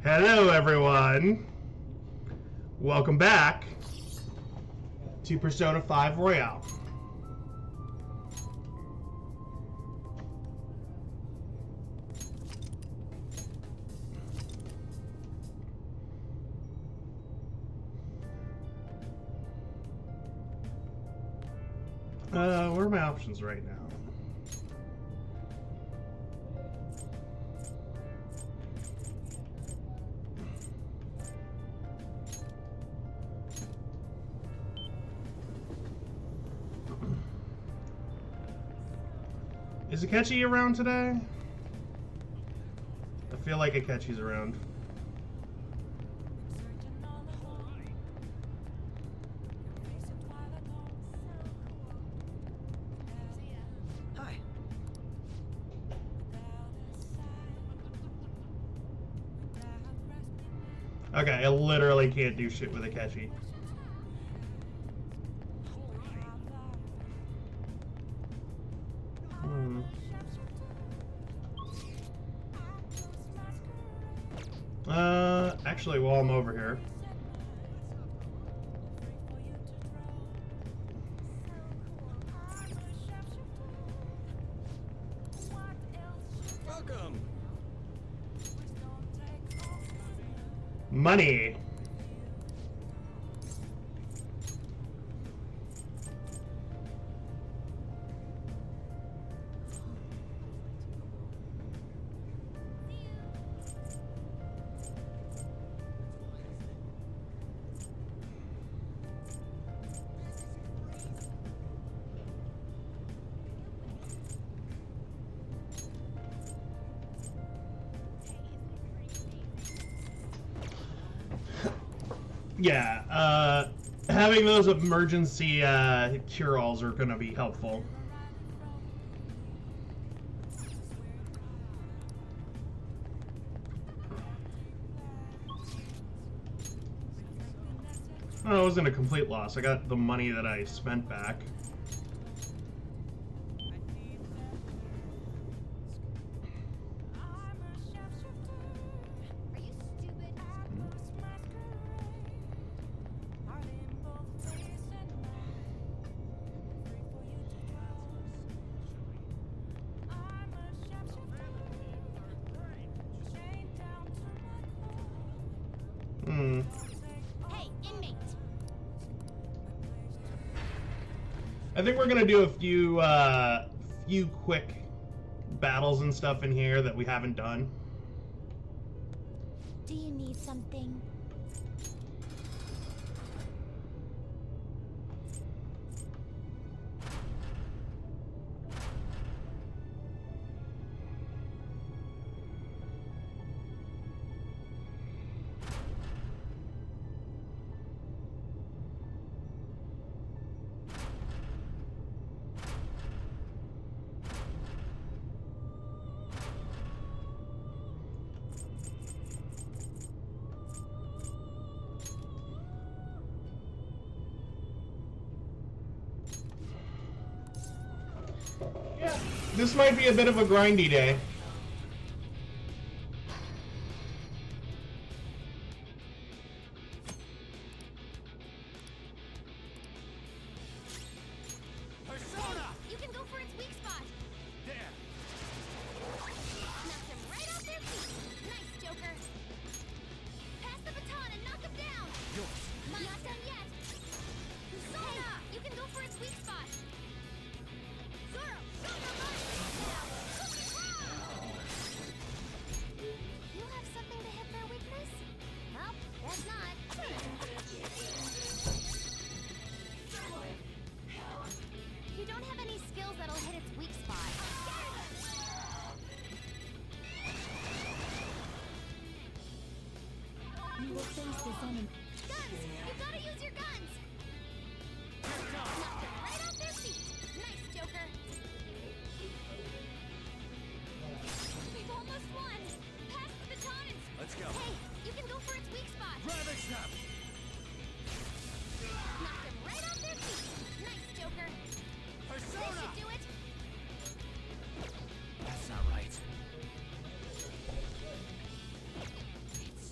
Hello, everyone. Welcome back to Persona 5 Royale. What are my options right now? Is Akechi around today? I feel like Akechi's around. Hi. Okay, I literally can't do shit with Akechi. Actually, while I'm over here. Welcome. Money. Yeah, having those emergency cure-alls are gonna be helpful. Oh, it wasn't a complete loss. I got the money that I spent back. Hey, inmate. I think we're gonna do a few quick battles and stuff in here that we haven't done. Do you need something? Yeah, this might be a bit of a grindy day. Persona! You can go for its weak spot. There. Knocked him right off their feet. Nice, Joker. Pass the baton and knock him down. Yours. Not done yet. Persona! You can go for its weak spot. Zoro, show your might. You have something to hit their weakness? Well, guess not. You don't have any skills that'll hit its weak spot. You will face this enemy. Guns! You gotta use your guns! Knocked them right off their feet. Nice, Joker. We've almost won. Pass the baton and... Let's go. Hey, you can go for its weak spot. Rabbit snap. Knocked them right off their feet. Nice, Joker. This Persona! should do it. That's not right. It's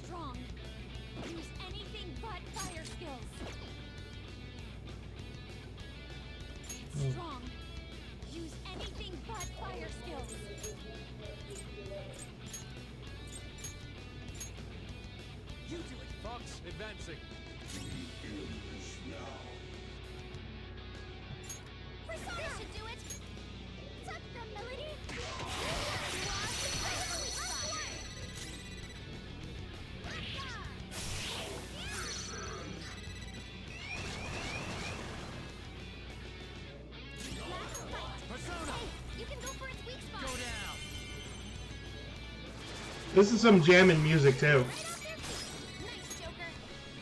Bounce. Advancing. Persona! This should do it! Tuck the melody! Persona! Hey, you can go for its weak spot! Go down. This is some jamming music too. Right off their feet! Nice, Joker!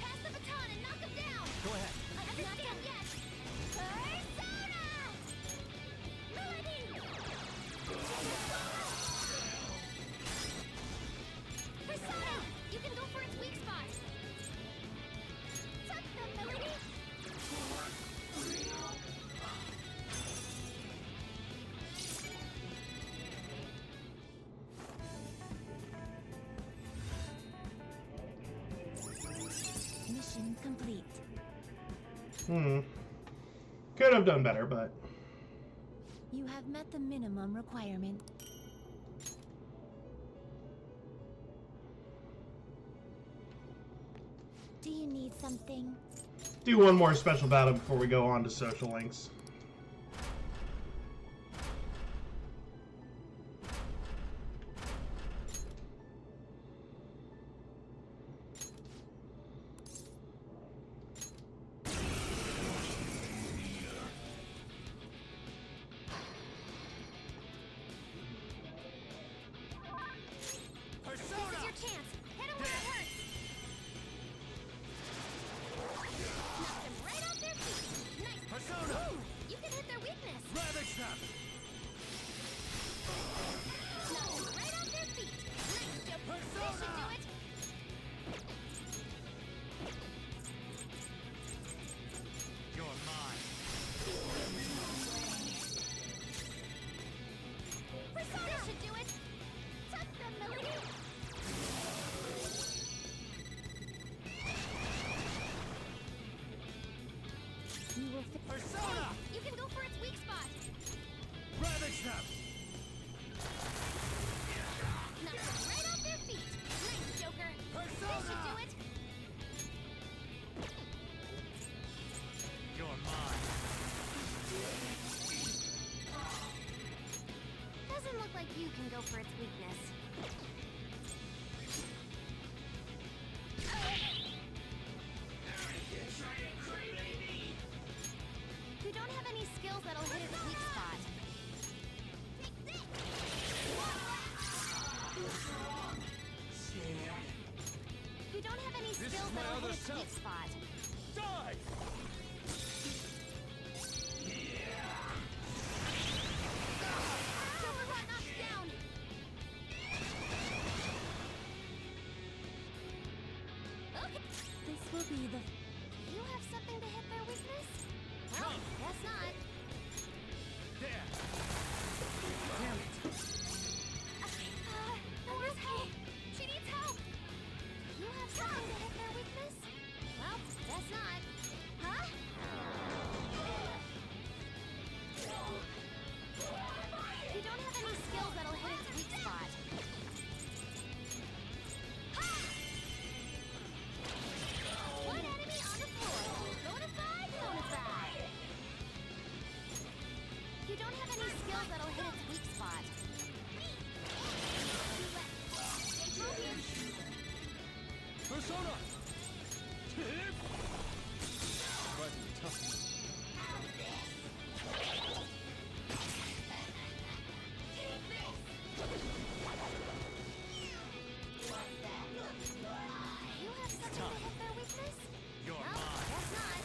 Pass the baton and knock them down! Go ahead. Not done yet! Persona! Melody! Persona! You can go for its weak spot! Tuck the melody! Mission complete. Could have done better, but You have met the minimum requirement. Do you need something? do one more special battle before we go on to social links. This is Persona! your chance! Hit him where it hurts! Knock them right off their feet! Nice! Persona! Ooh, you can hit their weakness! Ravage them. Knock them right off their feet! Nice, Joker! This should do it! You're mine. Persona! This should do it! Tuck the melody! You will Persona! You can go for its weak spot! Ravage them. Knock them right off their feet! Nice, Joker! This should do it! You're mine. Doesn't look like you can go for its weakness. You don't have any skills that'll hit its weak spot. You don't have any This skills is my that'll hit other its self. weak spot. Die! Joker got knocked down. Okay. This will be the You have something to hit their weakness? Well, guess not. There. Damn it. Where's help? She needs help. You have something to hit their weakness? Well, guess not. Huh? You don't have any skills that'll hit its weak spot. One enemy on the floor. Bonafide, bonafide. You don't have any skills that'll hit its weak spot. Stay focused. Persona! But tough. You have something to hit their weakness? You're No, mine. guess not.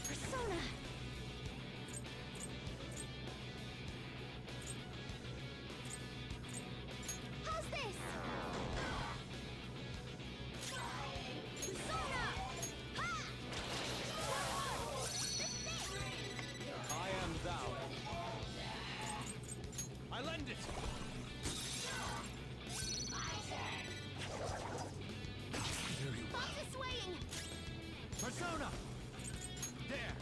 Persona! How's this? Persona! Ha! This thing! I am thou. I lend it. Stop the swaying! Persona! There.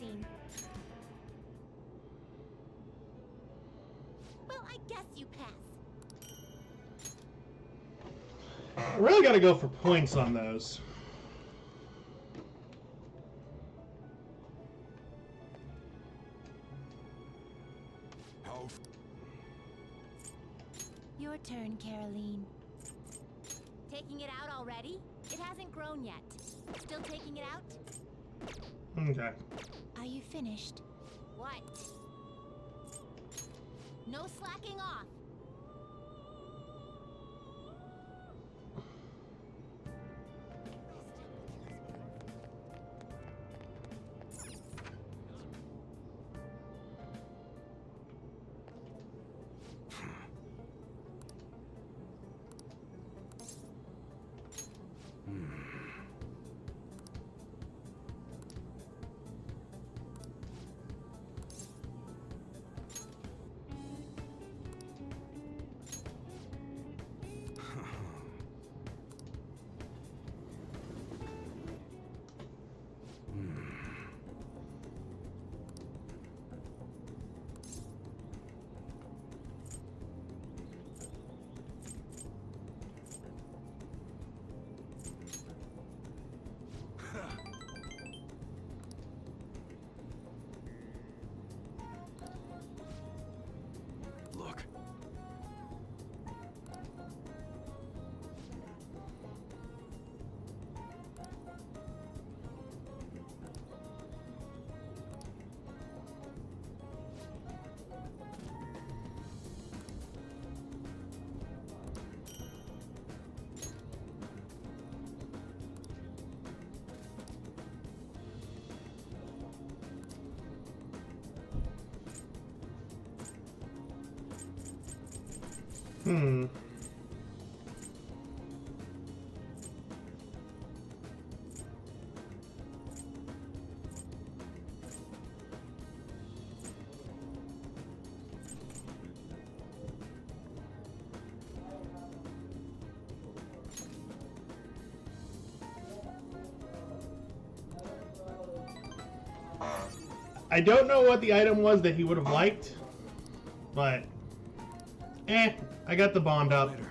scene. Well, I guess you pass. I really got to go for points on those. How? Your turn, Caroline. Taking it out already? It hasn't grown yet. Still taking it out? Okay. Are you finished? What? No slacking off. Look. Hmm. I don't know what the item was that he would have liked, but I got the bond up. Later.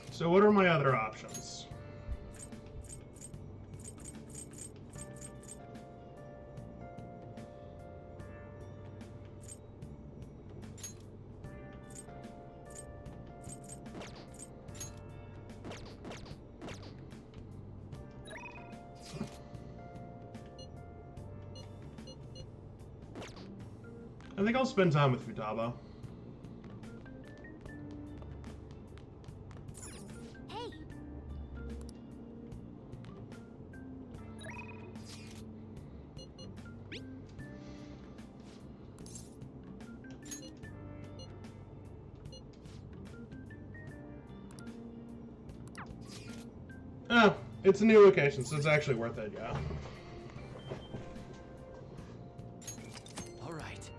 So what are my other options? I think I'll spend time with Futaba. Hey, It's a new location, so it's actually worth it, yeah. All right.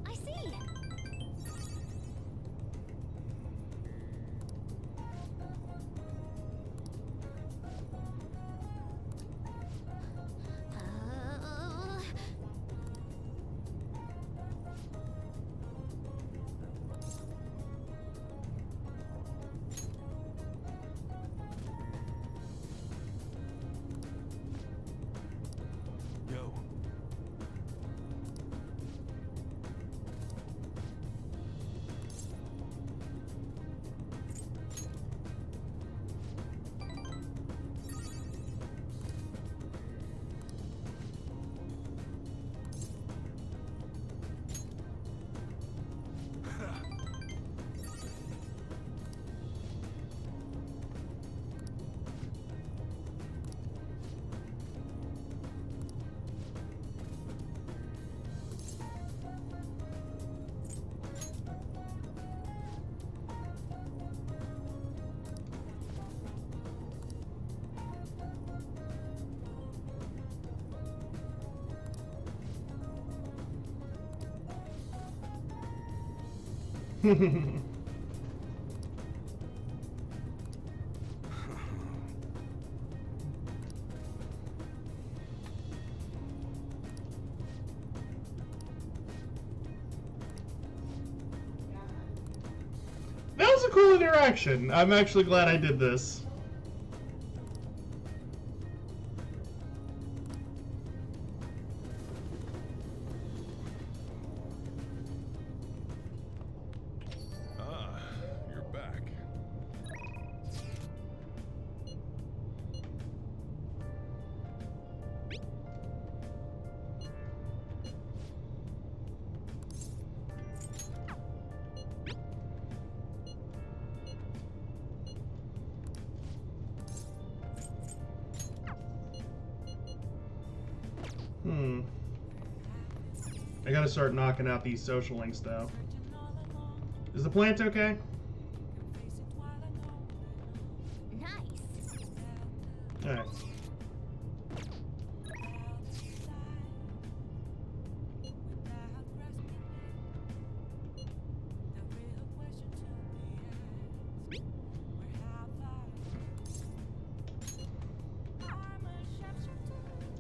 I see. That was a cool interaction. I'm actually glad I did this. Ah, you're back. I gotta start knocking out these social links, though. Is the plant okay? Nice. Alright.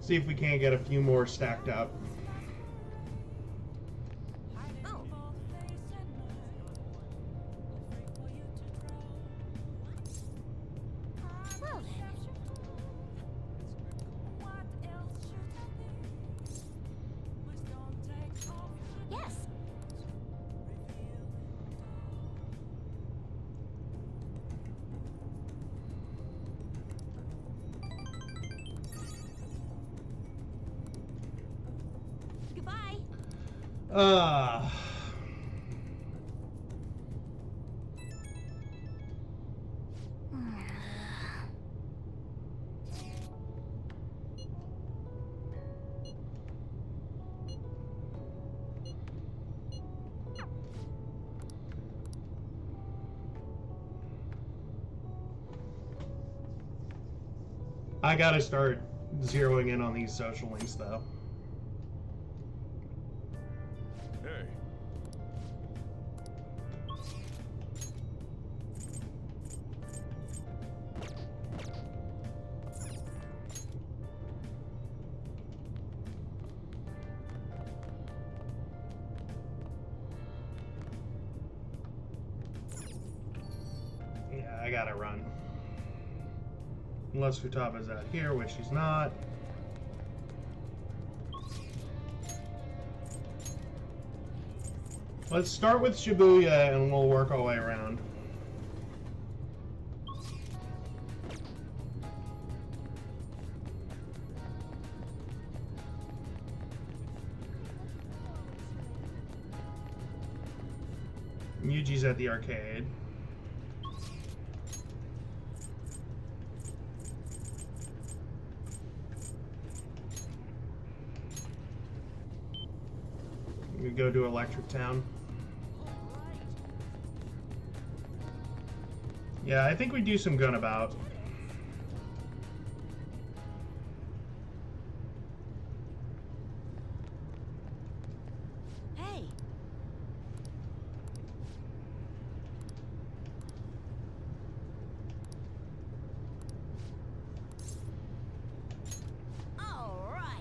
See if we can't get a few more stacked up. Oh. Well then. Yes. Goodbye. Ah. I gotta start zeroing in on these social links, though. Hey. Yeah, I gotta run. Unless Futaba's out here, which he's not. Let's start with Shibuya and we'll work our way around. Yuji's at the arcade. We go to Electric Town. Yeah, I think we do some Gunabout. Hey, All right.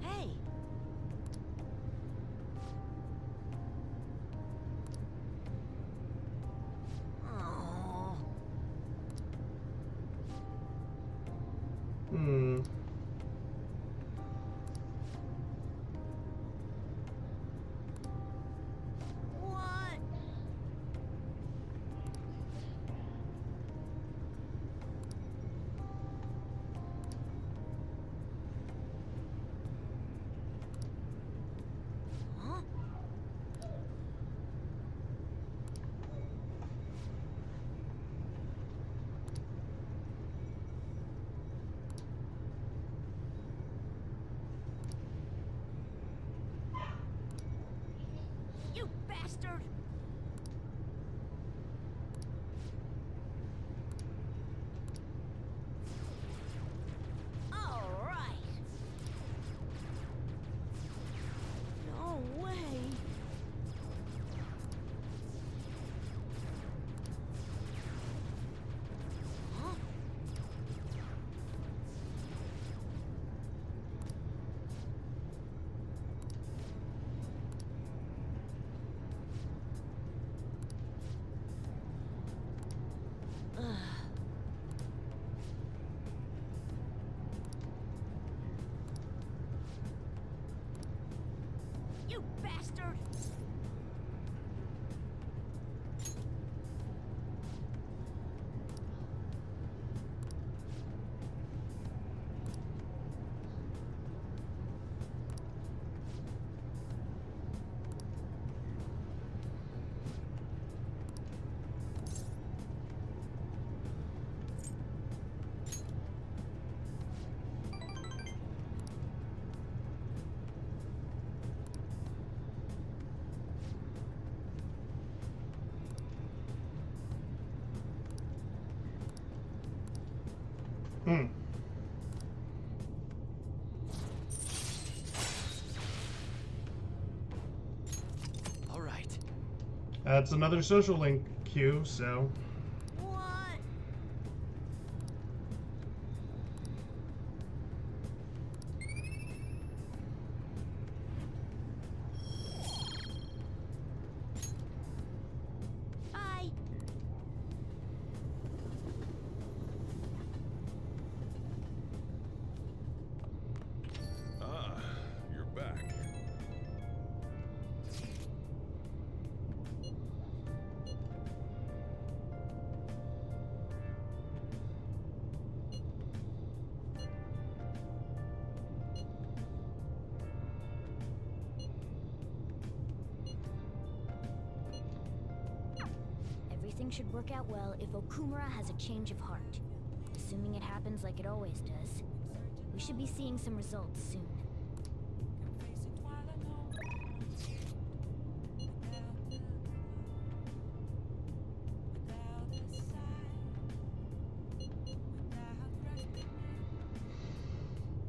hey. Hmm. All right. That's another social link queue, so. What? Bye. Ah, you're back. Everything should work out well if Okumura has a change of heart. Assuming it happens like it always does. We should be seeing some results soon.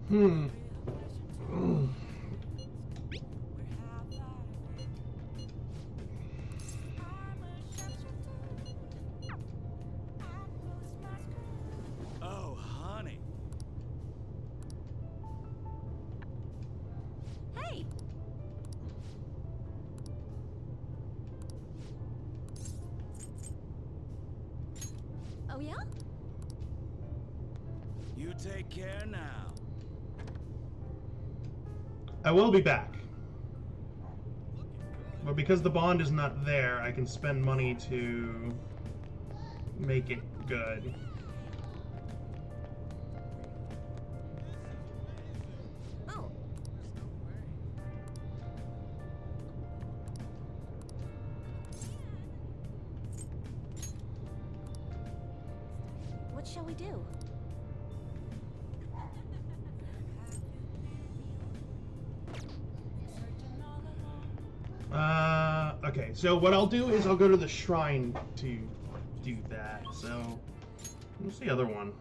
Hmm. Oh, honey. Hey! Oh yeah? You take care now. I will be back. But because the bond is not there, I can spend money to make it good. Oh. What shall we do? Okay, so what I'll do is I'll go to the shrine to do that. So, what's the other one?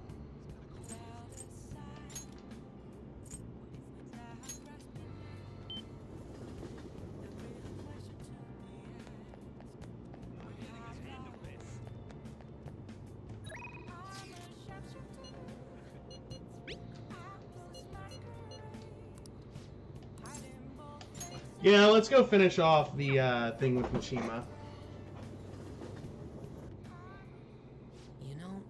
Yeah, let's go finish off the thing with Mishima. You know,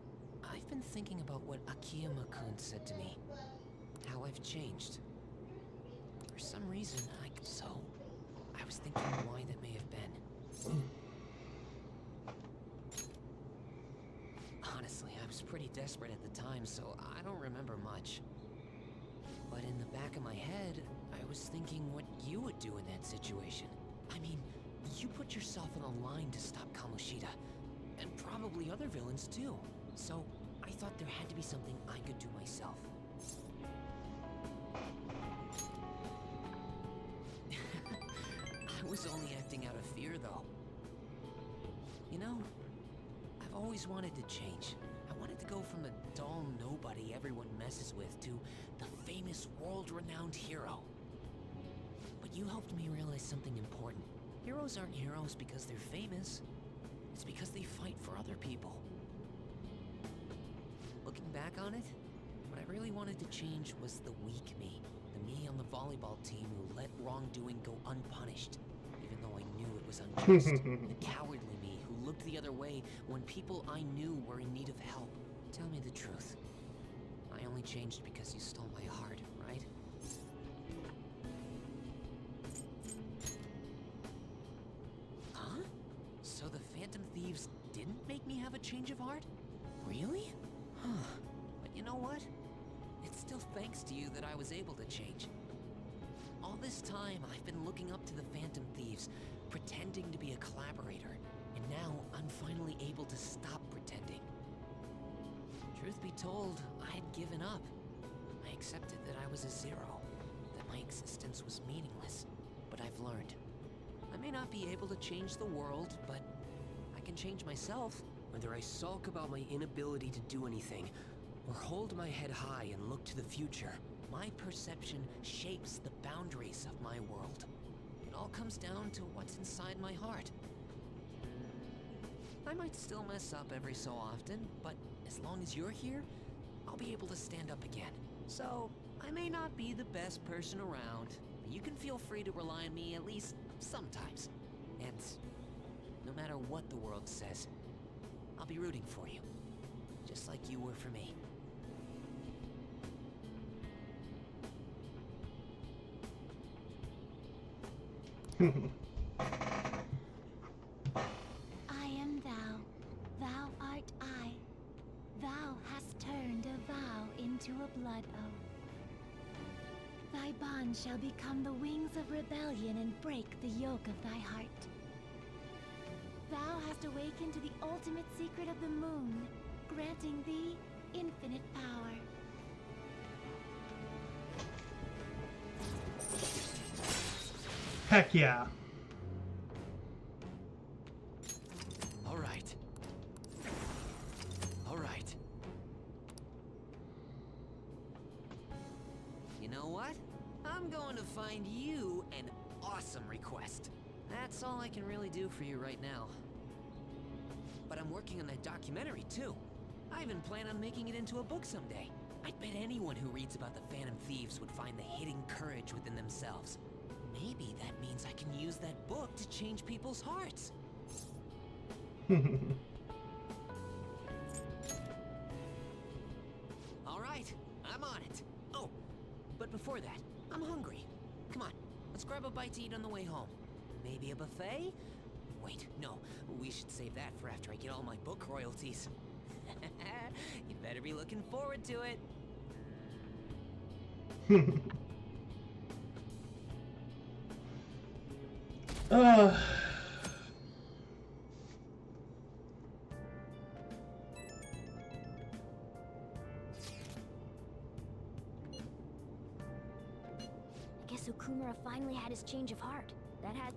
I've been thinking about what Akiyama-kun said to me. How I've changed. For some reason, I was thinking why that may have been. Honestly, I was pretty desperate at the time, so I don't remember much. But in the back of my head, I was thinking what you would do in that situation. I mean, you put yourself on the line to stop Kamoshida, and probably other villains too. So, I thought there had to be something I could do myself. I was only acting out of fear, though. You know, I've always wanted to change. I wanted to go from the dull nobody everyone messes with to the famous world-renowned hero. But you helped me realize something important. Heroes aren't heroes because they're famous. It's because they fight for other people. Looking back on it, what I really wanted to change was the weak me. The me on the volleyball team who let wrongdoing go unpunished, even though I knew it was unjust. The cowardly me who looked the other way when people I knew were in need of help. Tell me the truth. I only changed because you stole my heart, right? Huh? So the Phantom Thieves didn't make me have a change of heart? Really? Huh. But you know what? It's still thanks to you that I was able to change. All this time, I've been looking up to the Phantom Thieves, pretending to be a collaborator, and now I'm finally able to stop pretending. Truth be told, I had given up. I accepted that I was a zero, that my existence was meaningless, but I've learned. I may not be able to change the world, but I can change myself. Whether I sulk about my inability to do anything, or hold my head high and look to the future, my perception shapes the boundaries of my world. It all comes down to what's inside my heart. I might still mess up every so often, but as long as you're here, I'll be able to stand up again. So, I may not be the best person around, but you can feel free to rely on me at least sometimes. And no matter what the world says, I'll be rooting for you, just like you were for me. I am thou, thou art I. Thou hast turned a vow into a blood oath. Thy bond shall become the wings of rebellion and break the yoke of thy heart. Thou hast awakened to the ultimate secret of the moon, granting thee infinite power. Heck yeah. All right. All right. You know what? I'm going to find you an awesome request. That's all I can really do for you right now. But I'm working on that documentary too. I even plan on making it into a book someday. I bet anyone who reads about the Phantom Thieves would find the hidden courage within themselves. Maybe that means I can use that book to change people's hearts. All right, I'm on it. Oh, but before that, I'm hungry. Come on, let's grab a bite to eat on the way home. Maybe a buffet? Wait, no, we should save that for after I get all my book royalties. You better be looking forward to it. uh, I guess Okumura finally had his change of heart. That had...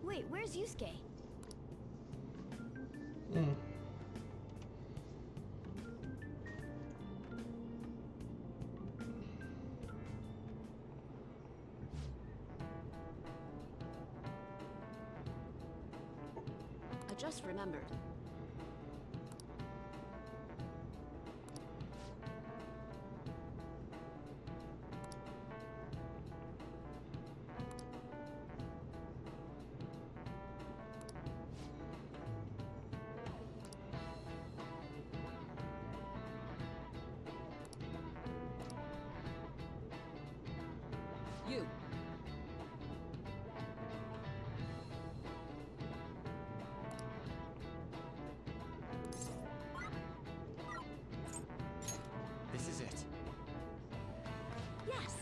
Wait, where's Yusuke? mm. I just remembered. You. This is it. Yes!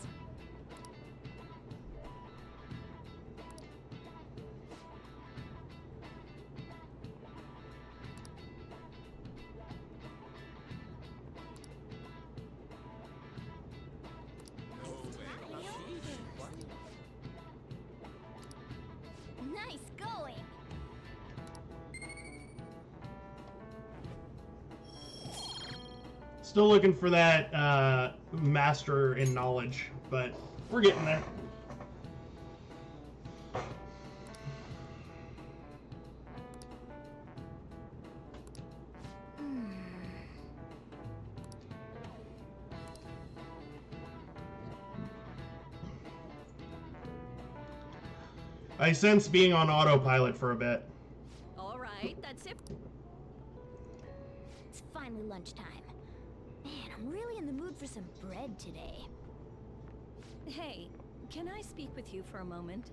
Nice going! Still looking for that master in knowledge, but we're getting there. I sense being on autopilot for a bit. All right, that's it. It's finally lunchtime. Man, I'm really in the mood for some bread today. Hey, can I speak with you for a moment?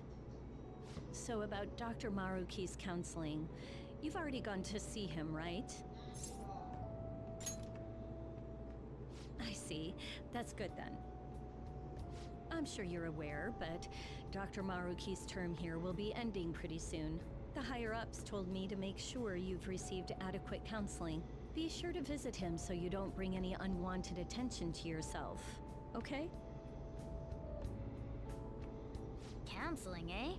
So about Dr. Maruki's counseling, you've already gone to see him, right? I see. That's good then. I'm sure you're aware, but Dr. Maruki's term here will be ending pretty soon. The higher-ups told me to make sure you've received adequate counseling. Be sure to visit him so you don't bring any unwanted attention to yourself, okay? Counseling, eh?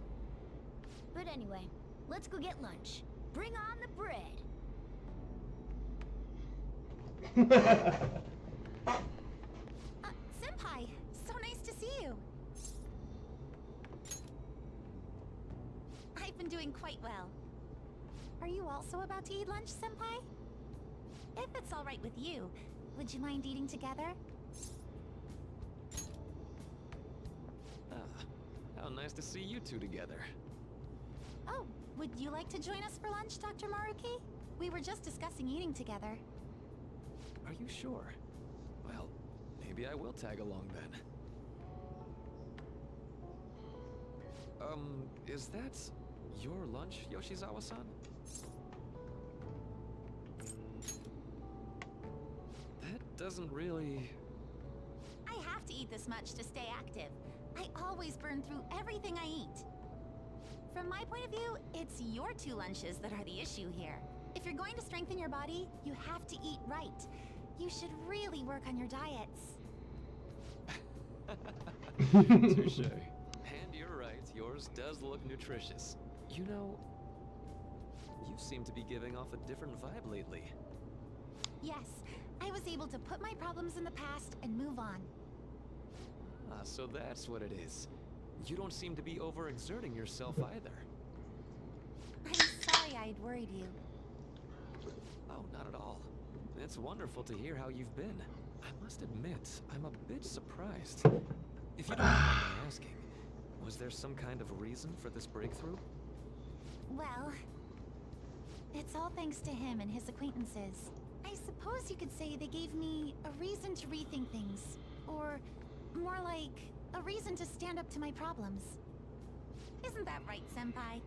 But anyway, let's go get lunch. Bring on the bread. Senpai, so nice to see you. I've been doing quite well. Are you also about to eat lunch, Senpai? If it's all right with you, would you mind eating together? How nice to see you two together. Oh, would you like to join us for lunch, Dr. Maruki? We were just discussing eating together. Are you sure? Well, maybe I will tag along then. Is that your lunch, Yoshizawa-san? That doesn't really... I have to eat this much to stay active. I always burn through everything I eat. From my point of view, it's your two lunches that are the issue here. If you're going to strengthen your body, you have to eat right. You should really work on your diets. Touche. And you're right, yours does look nutritious. You know, you seem to be giving off a different vibe lately. Yes, I was able to put my problems in the past and move on. Ah, so that's what it is. You don't seem to be overexerting yourself either. I'm sorry I'd worried you. Oh, not at all. It's wonderful to hear how you've been. I must admit, I'm a bit surprised. If you don't mind my asking, was there some kind of reason for this breakthrough? Well, it's all thanks to him and his acquaintances. I suppose you could say they gave me a reason to rethink things. Or, more like, a reason to stand up to my problems. Isn't that right, Senpai?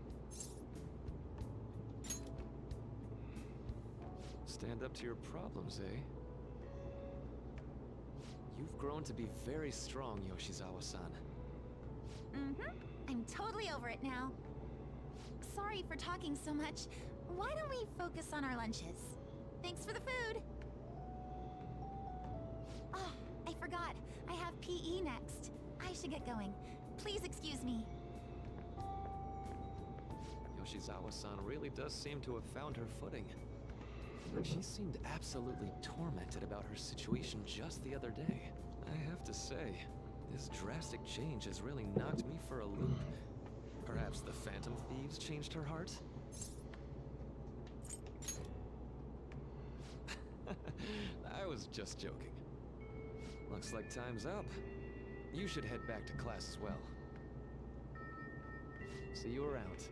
Stand up to your problems, eh? You've grown to be very strong, Yoshizawa-san. Mm-hmm. I'm totally over it now. Sorry for talking so much. Why don't we focus on our lunches? Thanks for the food! Oh, I forgot. I have PE next. I should get going. Please excuse me. Yoshizawa-san really does seem to have found her footing. She seemed absolutely tormented about her situation just the other day. I have to say, this drastic change has really knocked me for a loop. Perhaps the Phantom Thieves changed her heart? I was just joking. Looks like time's up. You should head back to class as well. See you around.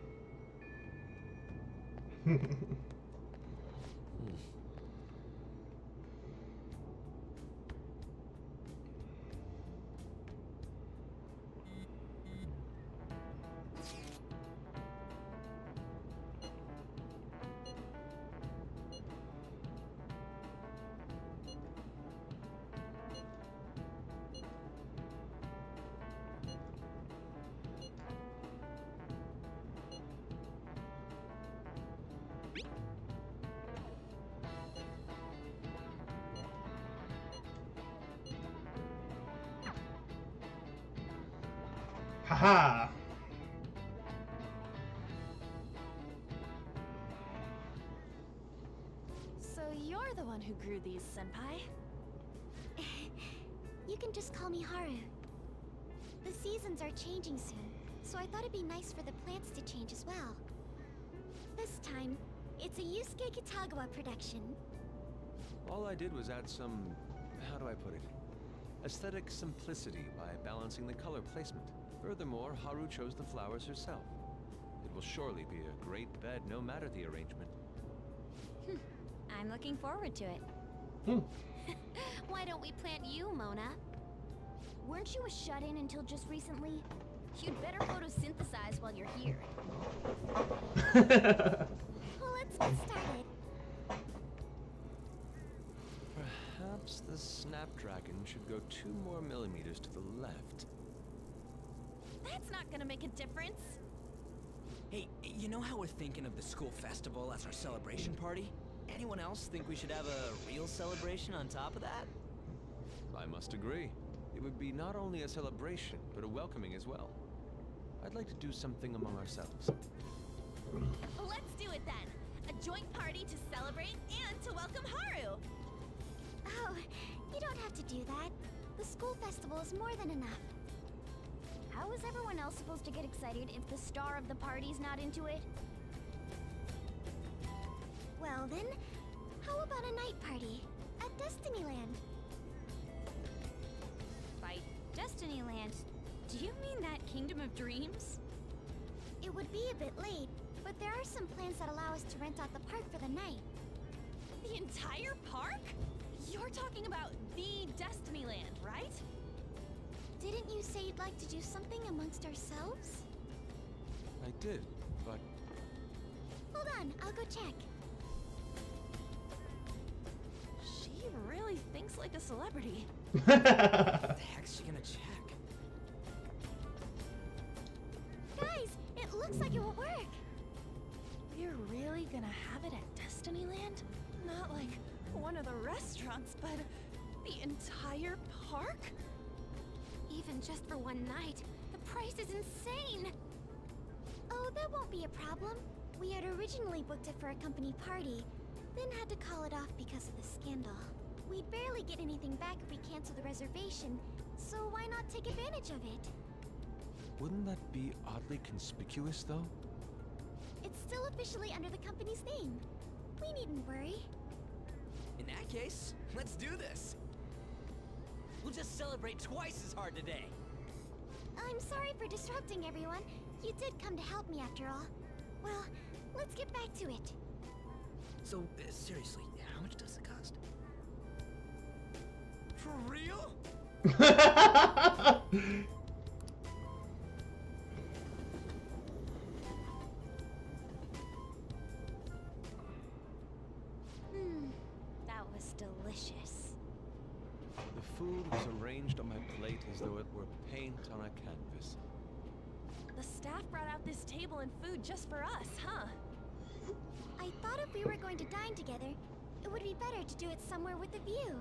Haha. So you're the one who grew these, Senpai? You can just call me Haru. The seasons are changing soon, so I thought it'd be nice for the plants to change as well. This time, it's a Yusuke Kitagawa production. All I did was add some, how do I put it, aesthetic simplicity by balancing the color placement. Furthermore, Haru chose the flowers herself. It will surely be a great bed no matter the arrangement. I'm looking forward to it. Why don't we plant you, Mona? Weren't you a shut-in until just recently? You'd better photosynthesize while you're here. Well, let's get started. Perhaps the Snapdragon should go 2 more millimeters to the left. That's not gonna make a difference. Hey, you know how we're thinking of the school festival as our celebration party? Anyone else think we should have a real celebration on top of that? I must agree. It would be not only a celebration, but a welcoming as well. I'd like to do something among ourselves. Let's do it then. A joint party to celebrate and to welcome Haru. Oh, you don't have to do that. The school festival is more than enough. How is everyone else supposed to get excited if the star of the party's not into it? Well then, how about a night party at Destinyland? By Destinyland, do you mean that Kingdom of Dreams? It would be a bit late, but there are some plans that allow us to rent out the park for the night. The entire park? You're talking about the Destinyland, right? Didn't you say you'd like to do something amongst ourselves? I did, but Hold on, I'll go check. She really thinks like a celebrity. What the heck's she gonna check? Guys, it looks like it will work. You're really gonna have it at Destinyland? Not like one of the restaurants, but the entire park? Even just for one night, the price is insane! Oh, that won't be a problem. We had originally booked it for a company party, then had to call it off because of the scandal. We'd barely get anything back if we cancel the reservation, so why not take advantage of it? wouldn't that be oddly conspicuous, though? It's still officially under the company's name. We needn't worry. In that case, let's do this. We'll just celebrate twice as hard today. I'm sorry for disrupting everyone. You did come to help me after all. Well, let's get back to it. So, seriously, how much does it cost? For real? That was delicious. The food was arranged on my plate as though it were paint on a canvas. The staff brought out this table and food just for us, huh? I thought if we were going to dine together, it would be better to do it somewhere with a view.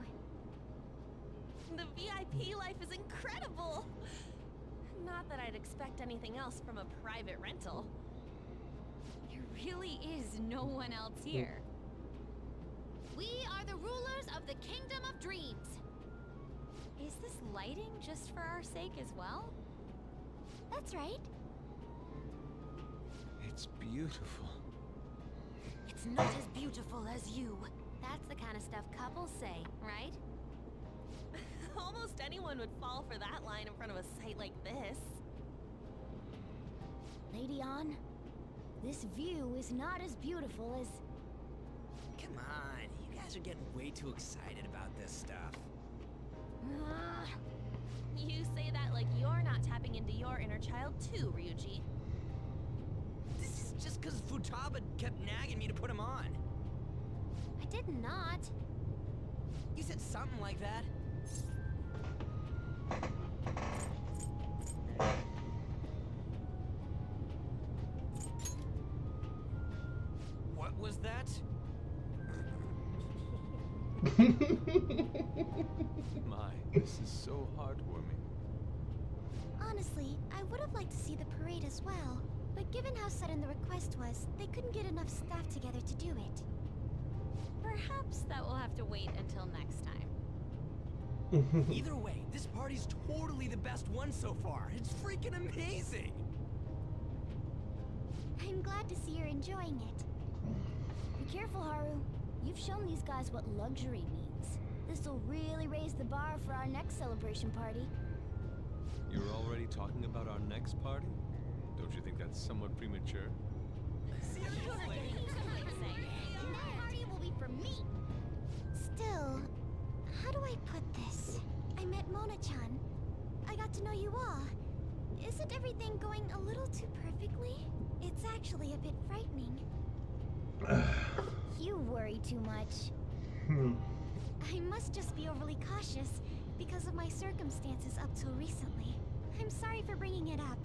The VIP life is incredible! Not that I'd expect anything else from a private rental. There really is no one else here. We are the rulers of the Kingdom of Dreams. Is this lighting just for our sake as well? That's right. It's beautiful. It's not as beautiful as you. That's the kind of stuff couples say, right? Almost anyone would fall for that line in front of a sight like this. Lady Ann, this view is not as beautiful as... Come on, you guys are getting way too excited about this stuff. You say that like you're not tapping into your inner child too, Ryuji. This is just because Futaba kept nagging me to put him on. I did not. You said something like that. What was that? My, this is so heartwarming. Honestly, I would have liked to see the parade as well. But given how sudden the request was, they couldn't get enough staff together to do it. Perhaps that will have to wait until next time. Either way, this party's totally the best one so far. It's freaking amazing! I'm glad to see you're enjoying it. Be careful, Haru. You've shown these guys what luxury means. This'll really raise the bar for our next celebration party. You're already talking about our next party? Don't you think that's somewhat premature? Seriously? And that party will be for me. Still, how do I put this? I met Mona-chan. I got to know you all. Isn't everything going a little too perfectly? It's actually a bit frightening. You worry too much. I must just be overly cautious because of my circumstances up till recently. I'm sorry for bringing it up.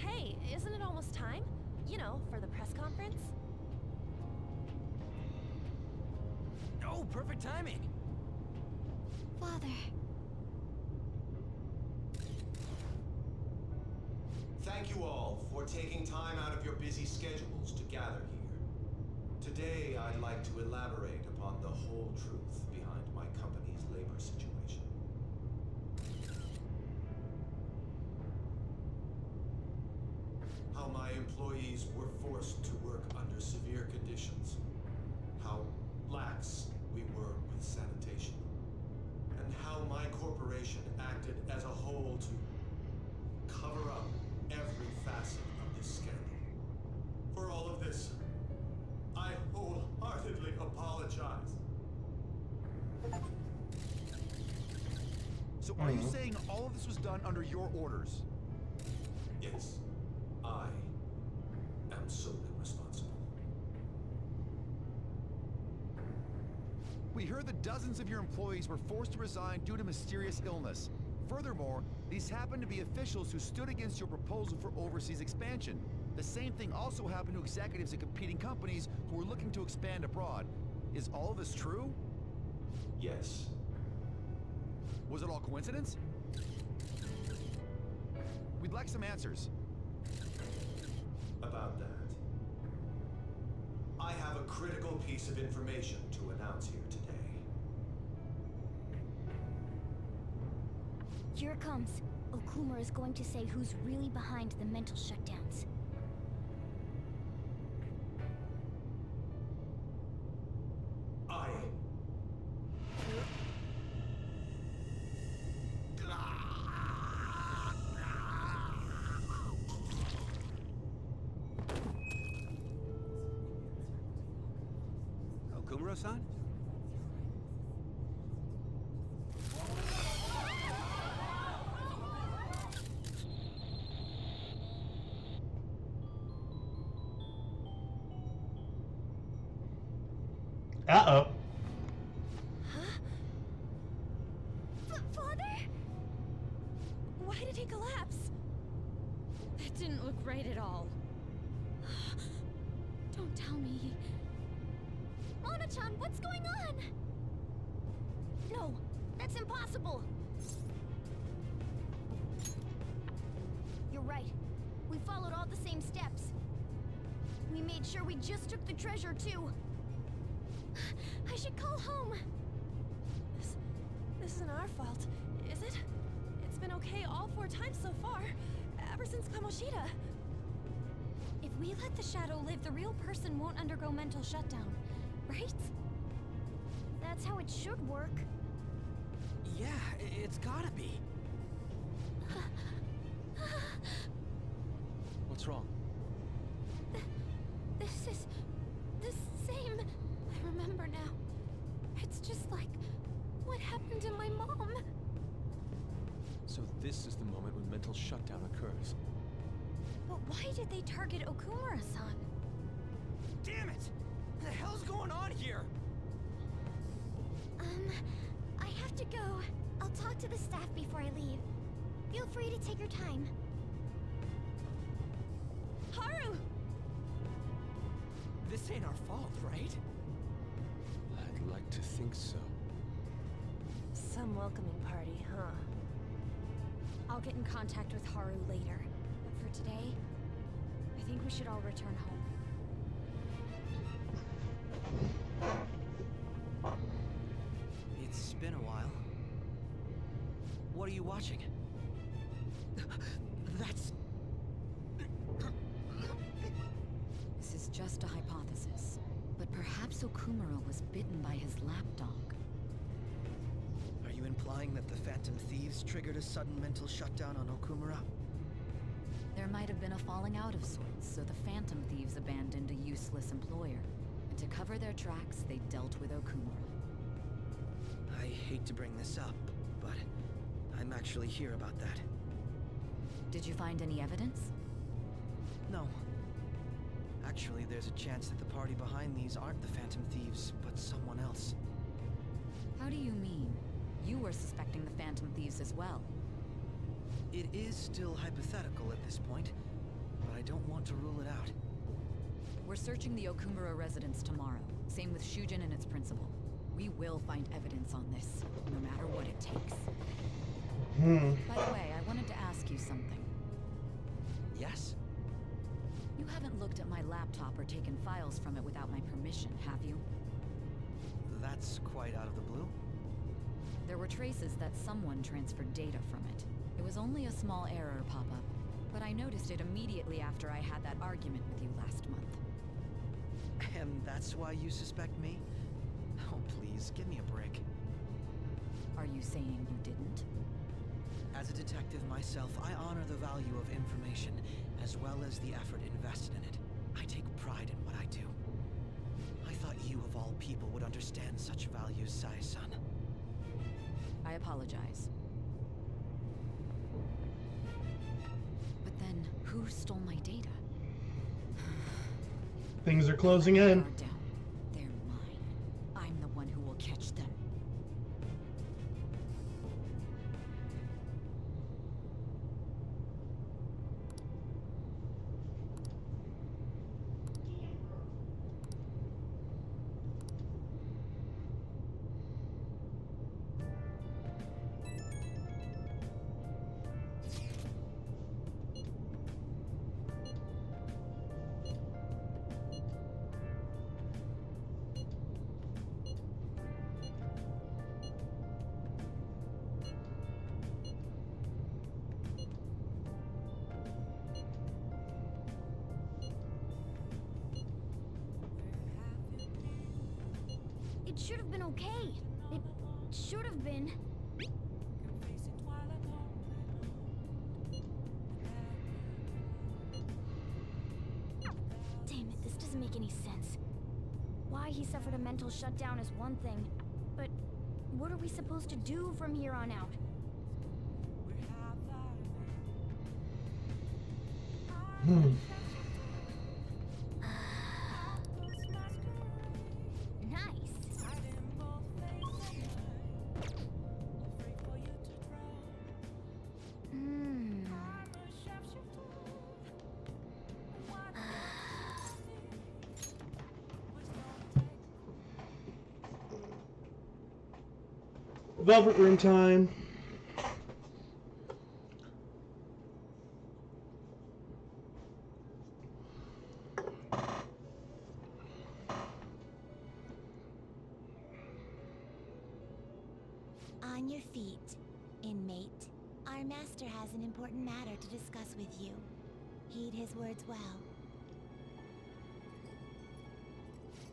Hey, isn't it almost time? You know, for the press conference? Oh, perfect timing. Father. Thank you all for taking time out of your busy schedules to gather here. Today, I'd like to elaborate upon the whole truth behind my company's labor situation. How my employees were forced to work under severe conditions. How lax we were with sanitation. And how my corporation acted as a whole to cover up every facet of this scandal. For all of this, I wholeheartedly apologize. So are you saying all of this was done under your orders? Yes, I am solely responsible. We heard that dozens of your employees were forced to resign due to mysterious illness. Furthermore, these happened to be officials who stood against your proposal for overseas expansion. The same thing also happened to executives at competing companies who were looking to expand abroad. Is all of this true? Yes. Was it all coincidence? We'd like some answers. About that, I have a critical piece of information to announce here today. Here it comes. Okumura is going to say who's really behind the mental shutdowns. I... Okumura-san? Uh-oh. Father? Why did he collapse? That didn't look right at all. Don't tell me. Mona-chan, what's going on? No, that's impossible. You're right. We followed all the same steps. We made sure we just took the treasure, too. I should call home. This isn't our fault, is it? It's been okay all 4 times so far, ever since Kamoshida. If we let the shadow live, the real person won't undergo mental shutdown, right? That's how it should work. Yeah, it's gotta be. What's wrong? This is the same. I remember now. It's just like what happened to my mom. So this is the moment when mental shutdown occurs. But why did they target Okumura-san? Damn it! What the hell's going on here? I have to go. I'll talk to the staff before I leave. Feel free to take your time. Haru! This ain't our fault, right? I'd like to think so. Some welcoming party, huh? I'll get in contact with Haru later. But for today, I think we should all return home. It's been a while. What are you watching? That's... This is just a hypothesis, but perhaps Okumura was bitten by his lapdog. Are you implying that the Phantom Thieves triggered a sudden mental shutdown on Okumura? There might have been a falling out of sorts, so the Phantom Thieves abandoned a useless employer. And to cover their tracks, they dealt with Okumura. I hate to bring this up, but I'm actually here about that. Did you find any evidence? No. Actually, there's a chance that the party behind these aren't the Phantom Thieves, but someone else. How do you mean? You were suspecting the Phantom Thieves as well. It is still hypothetical at this point, don't want to rule it out. We're searching the Okumura residence tomorrow. Same with Shujin and its principal. We will find evidence on this, no matter what it takes. By the way, I wanted to ask you something. Yes? You haven't looked at my laptop or taken files from it without my permission, have you? That's quite out of the blue. There were traces that someone transferred data from it. It was only a small error pop-up, but I noticed it immediately after I had that argument with you last month. And that's why you suspect me? Oh, please, give me a break. Are you saying you didn't? As a detective myself, I honor the value of information, as well as the effort invested in it. I take pride in what I do. I thought you, of all people, would understand such values, Sai-san. I apologize. But then, who stole my data? Things are closing in. Guard down. They're mine. I'm the one who will catch them. It should have been okay. It should have been. Damn it, this doesn't make any sense. Why he suffered a mental shutdown is one thing, but what are we supposed to do from here on out? Nice. Velvet room time. On your feet, inmate. Our master has an important matter to discuss with you. Heed his words well.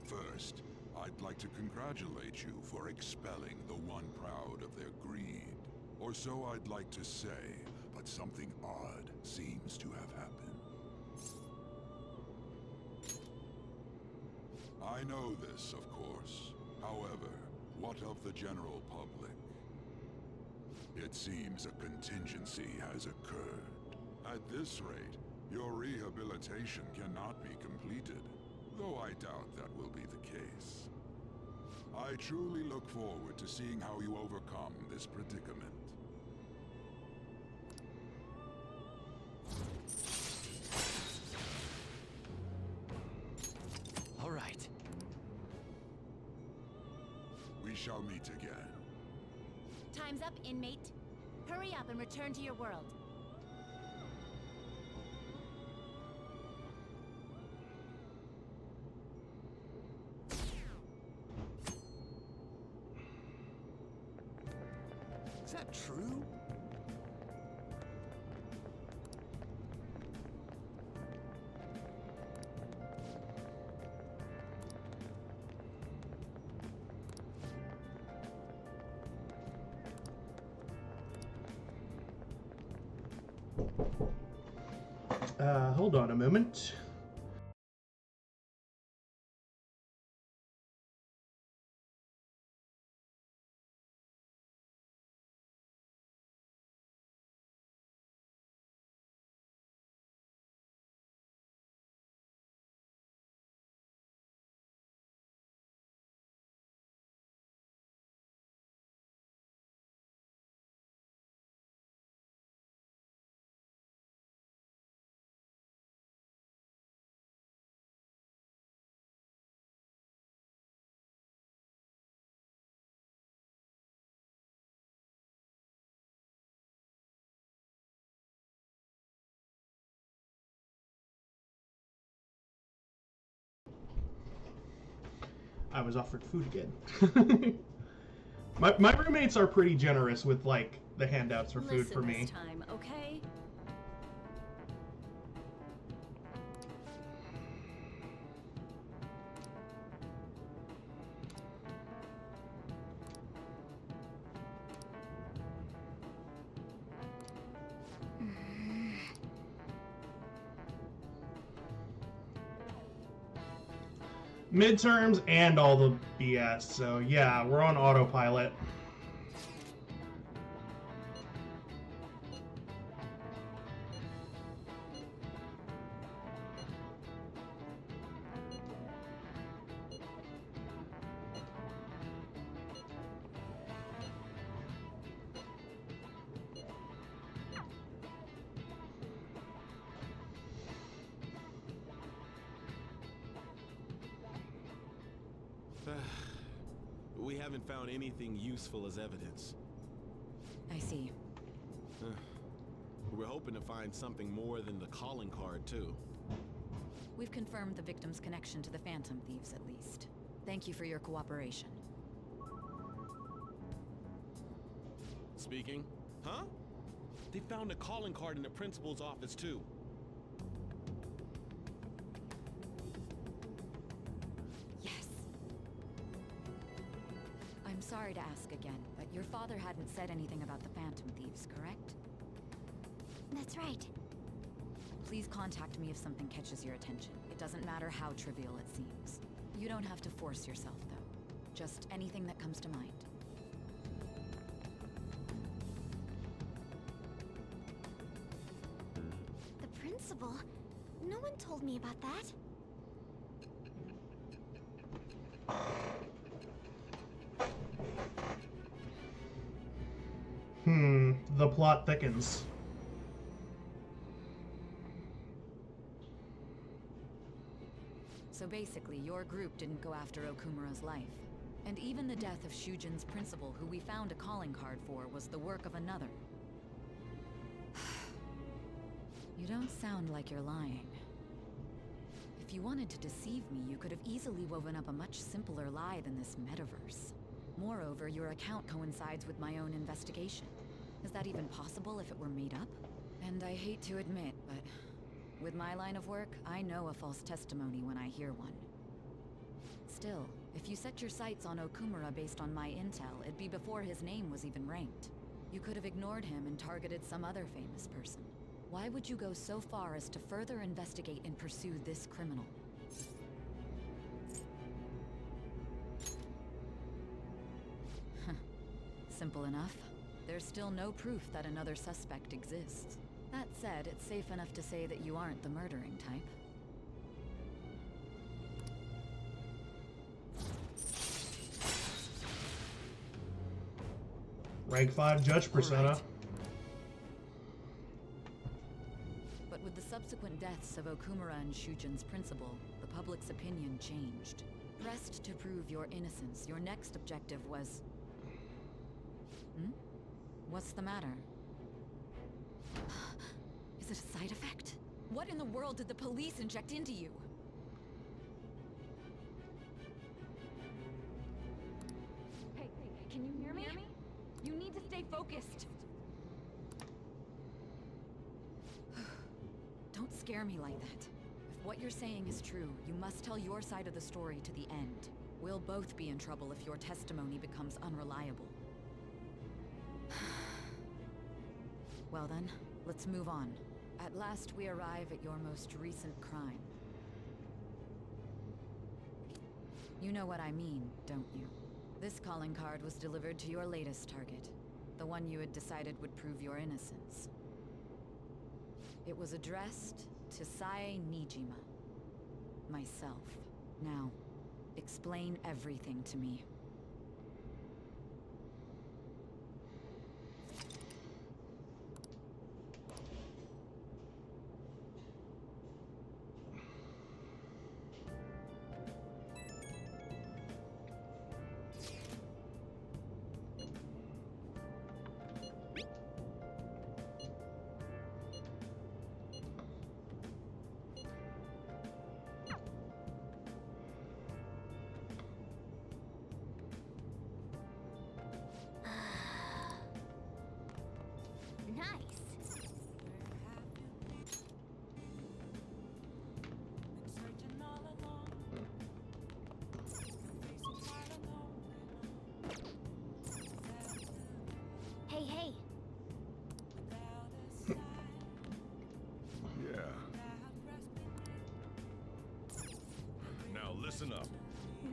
First, I'd like to congratulate you for expelling the one proud of their greed. Or so I'd like to say, but something odd seems to have happened. I know this, of course. However, what of the general public? It seems a contingency has occurred. At this rate, your rehabilitation cannot be completed, though I doubt that will be the case. I truly look forward to seeing how you overcome this predicament. All right. We shall meet again. Time's up, inmate. Hurry up and return to your world. Is that true? Hold on a moment. I was offered food again. my roommates are pretty generous with like the handouts for food for me. This time, okay? Midterms and all the BS, so yeah, we're on autopilot. We haven't found anything useful as evidence. I see. We're hoping to find something more than the calling card, too. We've confirmed the victim's connection to the Phantom Thieves, at least. Thank you for your cooperation. Speaking? Huh? They found a calling card in the principal's office, too. Sorry to ask again, but your father hadn't said anything about the Phantom Thieves, correct? That's right. Please contact me if something catches your attention. It doesn't matter how trivial it seems. You don't have to force yourself, though. Just anything that comes to mind. The principal? No one told me about that. The plot thickens. So basically, your group didn't go after Okumura's life. And even the death of Shujin's principal, who we found a calling card for, was the work of another. You don't sound like you're lying. If you wanted to deceive me, you could have easily woven up a much simpler lie than this metaverse. Moreover, your account coincides with my own investigation. Is that even possible if it were made up? And I hate to admit, but with my line of work, I know a false testimony when I hear one. Still, if you set your sights on Okumura based on my intel, it'd be before his name was even ranked. You could have ignored him and targeted some other famous person. Why would you go so far as to further investigate and pursue this criminal? Simple enough. There's still no proof that another suspect exists. That said, it's safe enough to say that you aren't the murdering type. Rank 5 judge persona. Right. But with the subsequent deaths of Okumura and Shujin's principal, the public's opinion changed. Pressed to prove your innocence, your next objective was... What's the matter? Is it a side effect? What in the world did the police inject into you? Hey, can you hear me? You need to stay focused. Don't scare me like that. If what you're saying is true, you must tell your side of the story to the end. We'll both be in trouble if your testimony becomes unreliable. Well then, let's move on. At last we arrive at your most recent crime. You know what I mean, don't you? This calling card was delivered to your latest target. The one you had decided would prove your innocence. It was addressed to Sae Nijima. Myself. Now, explain everything to me.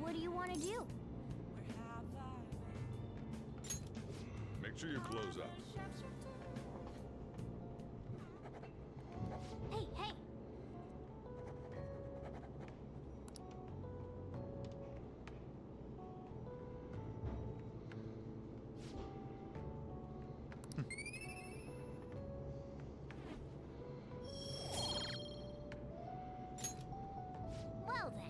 What do you want to do? Make sure you close up. Hey, hey! Well then.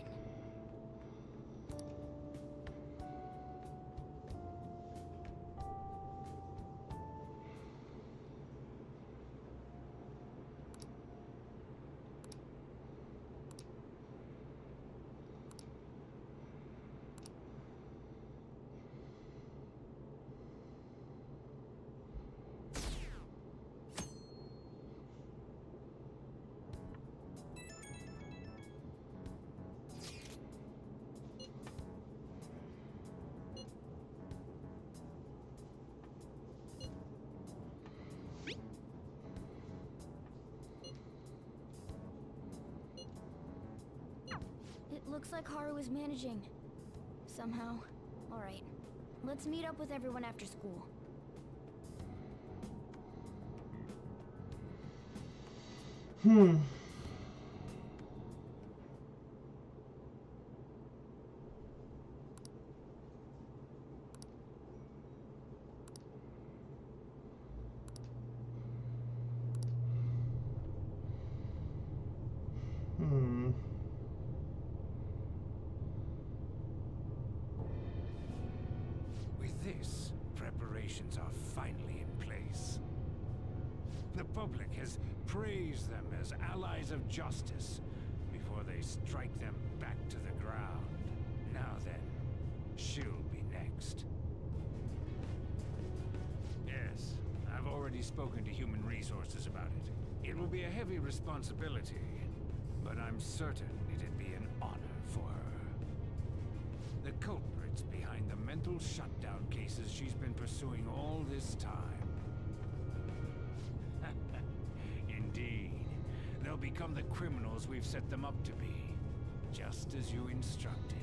It looks like Haru is managing. Somehow. Alright. Let's meet up with everyone after school. With this, preparations are finally in place. The public has praised them as allies of justice before they strike them back to the ground. Now then, she'll be next. Yes, I've already spoken to Human Resources about it. It will be a heavy responsibility, but I'm certain it'd be an honor for her. The culprits behind the mental shutdown cases she's been pursuing all this time. Indeed. They'll become the criminals we've set them up to be, just as you instructed.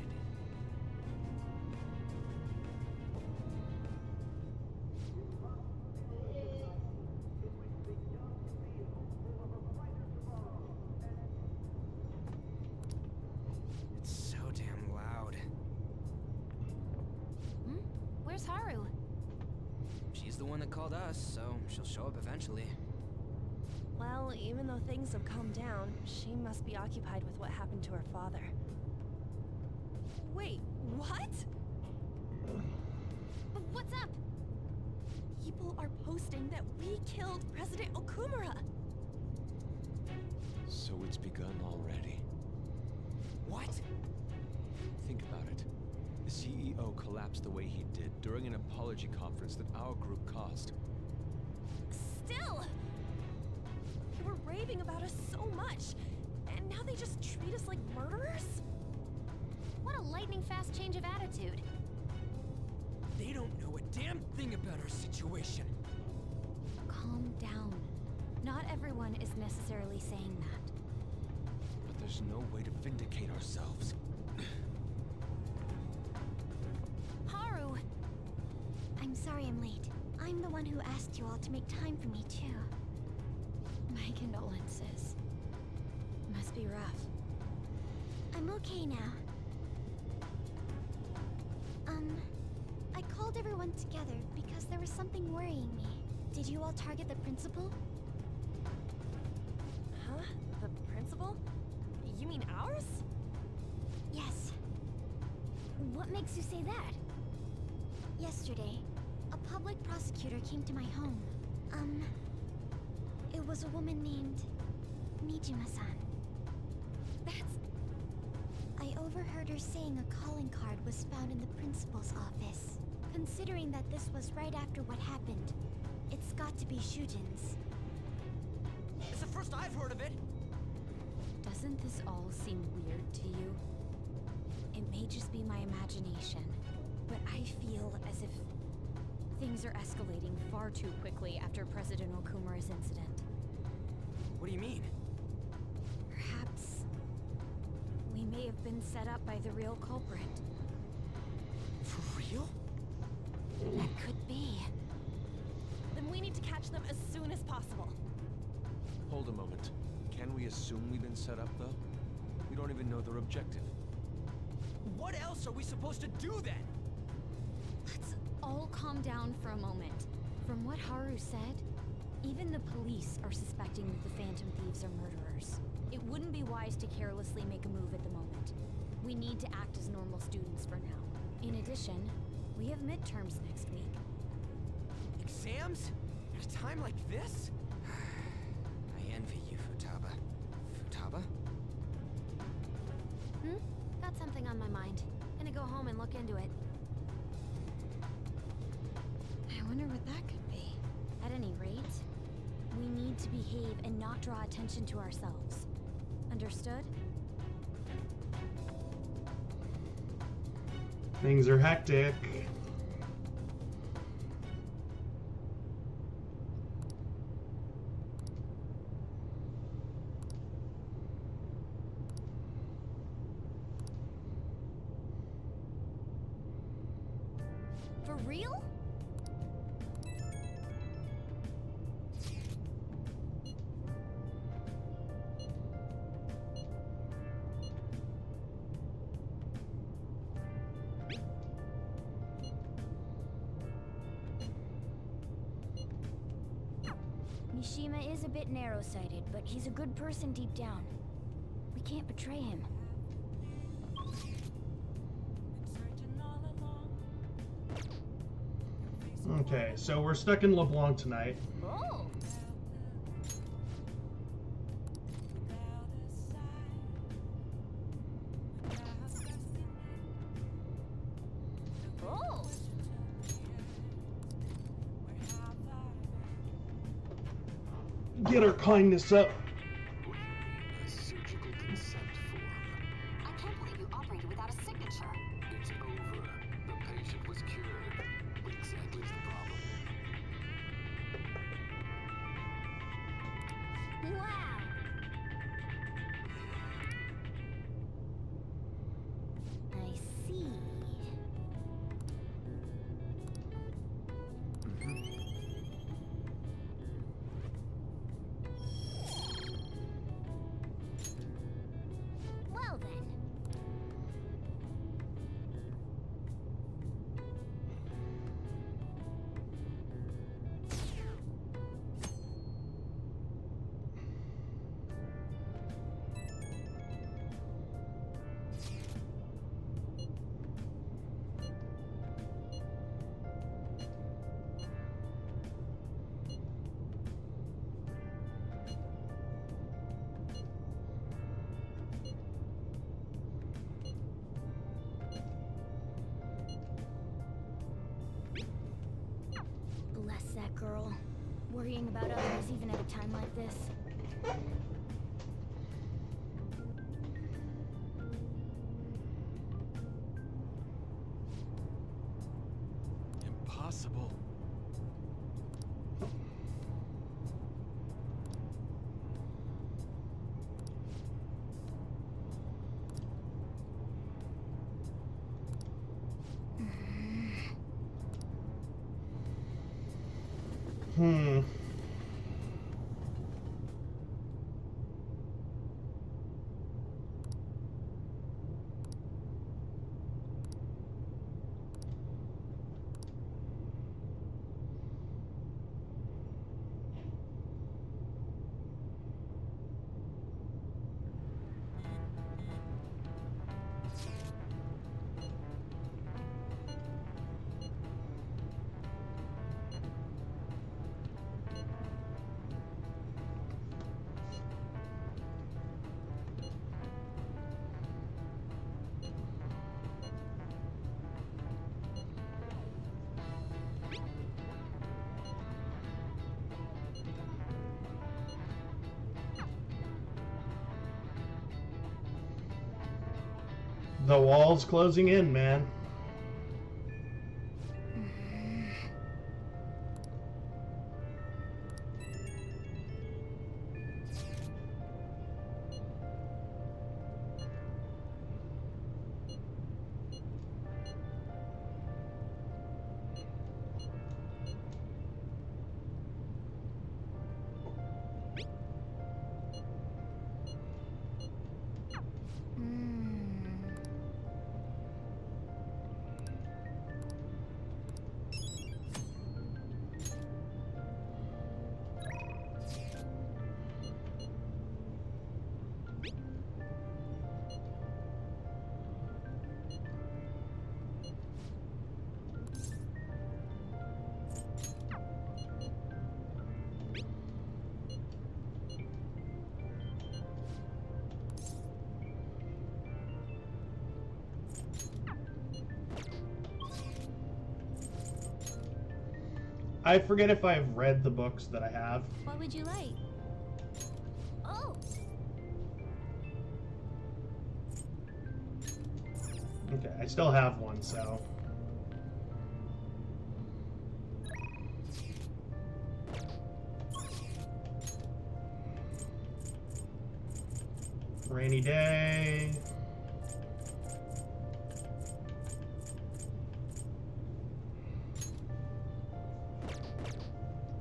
It's so damn loud. Where's Haru? She's the one that called us, so she'll show up eventually. Well, even though things have calmed down, she must be occupied with what happened to her father. Wait, what? What's up? People are posting that we killed President Okumura! So it's begun already. What? Think about it. The CEO collapsed the way he did during an apology conference that our group caused. Still! They were raving about us so much, and now they just treat us like murderers? What a lightning-fast change of attitude. They don't know a damn thing about our situation. Calm down. Not everyone is necessarily saying that. But there's no way to vindicate ourselves. Haru! I'm sorry I'm late. I'm the one who asked you all to make time for me, too. My condolences. Must be rough. I'm okay now. I called everyone together because there was something worrying me. Did you all target the principal? Huh? The principal? You mean ours? Yes. What makes you say that? Yesterday, a public prosecutor came to my home. It was a woman named Nijima-san. I overheard her saying a calling card was found in the principal's office. Considering that this was right after what happened, it's got to be Shujin's. It's the first I've heard of it. Doesn't this all seem weird to you? It may just be my imagination, but I feel as if things are escalating far too quickly after President Okumura's incident. What do you mean? Perhaps we may have been set up by the real culprit. moment. Can we assume we've been set up, though? We don't even know their objective. What else are we supposed to do then? Let's all calm down for a moment. From what Haru said, even the police are suspecting that the Phantom Thieves are murderers. It wouldn't be wise to carelessly make a move at the moment. We need to act as normal students for now. In addition, we have midterms next week. Exams? At a time like this? I envy you, Futaba. Futaba? Got something on my mind. Gonna go home and look into it. I wonder what that could be. At any rate, we need to behave and not draw attention to ourselves. Understood? Things are hectic. For real? Mishima is a bit narrow-sighted, but he's a good person deep down. We can't betray him. Okay, so we're stuck in LeBlanc tonight. Oh! Oh! Get our kindness up. A surgical consent form. I can't believe you operated without a signature. It's over. The patient was cured. What exactly is the problem? Wow! I see. Well then. Bless that girl. Worrying about others even at a time like this. Impossible. Hmm. The wall's closing in, man. I forget if I've read the books that I have. What would you like? Oh, Okay, I still have one, so. Rainy day.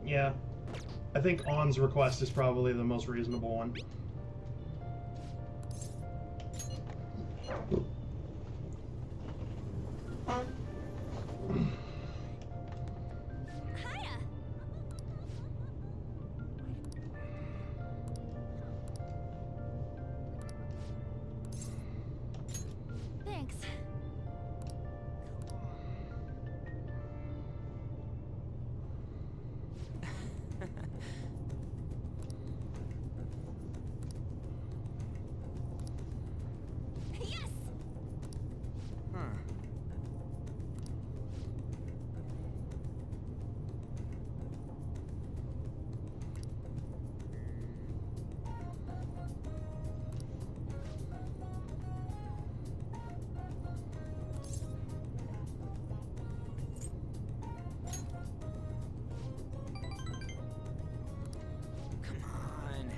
Yeah. I think On's request is probably the most reasonable one. hiya. Thanks. Yes. Come on.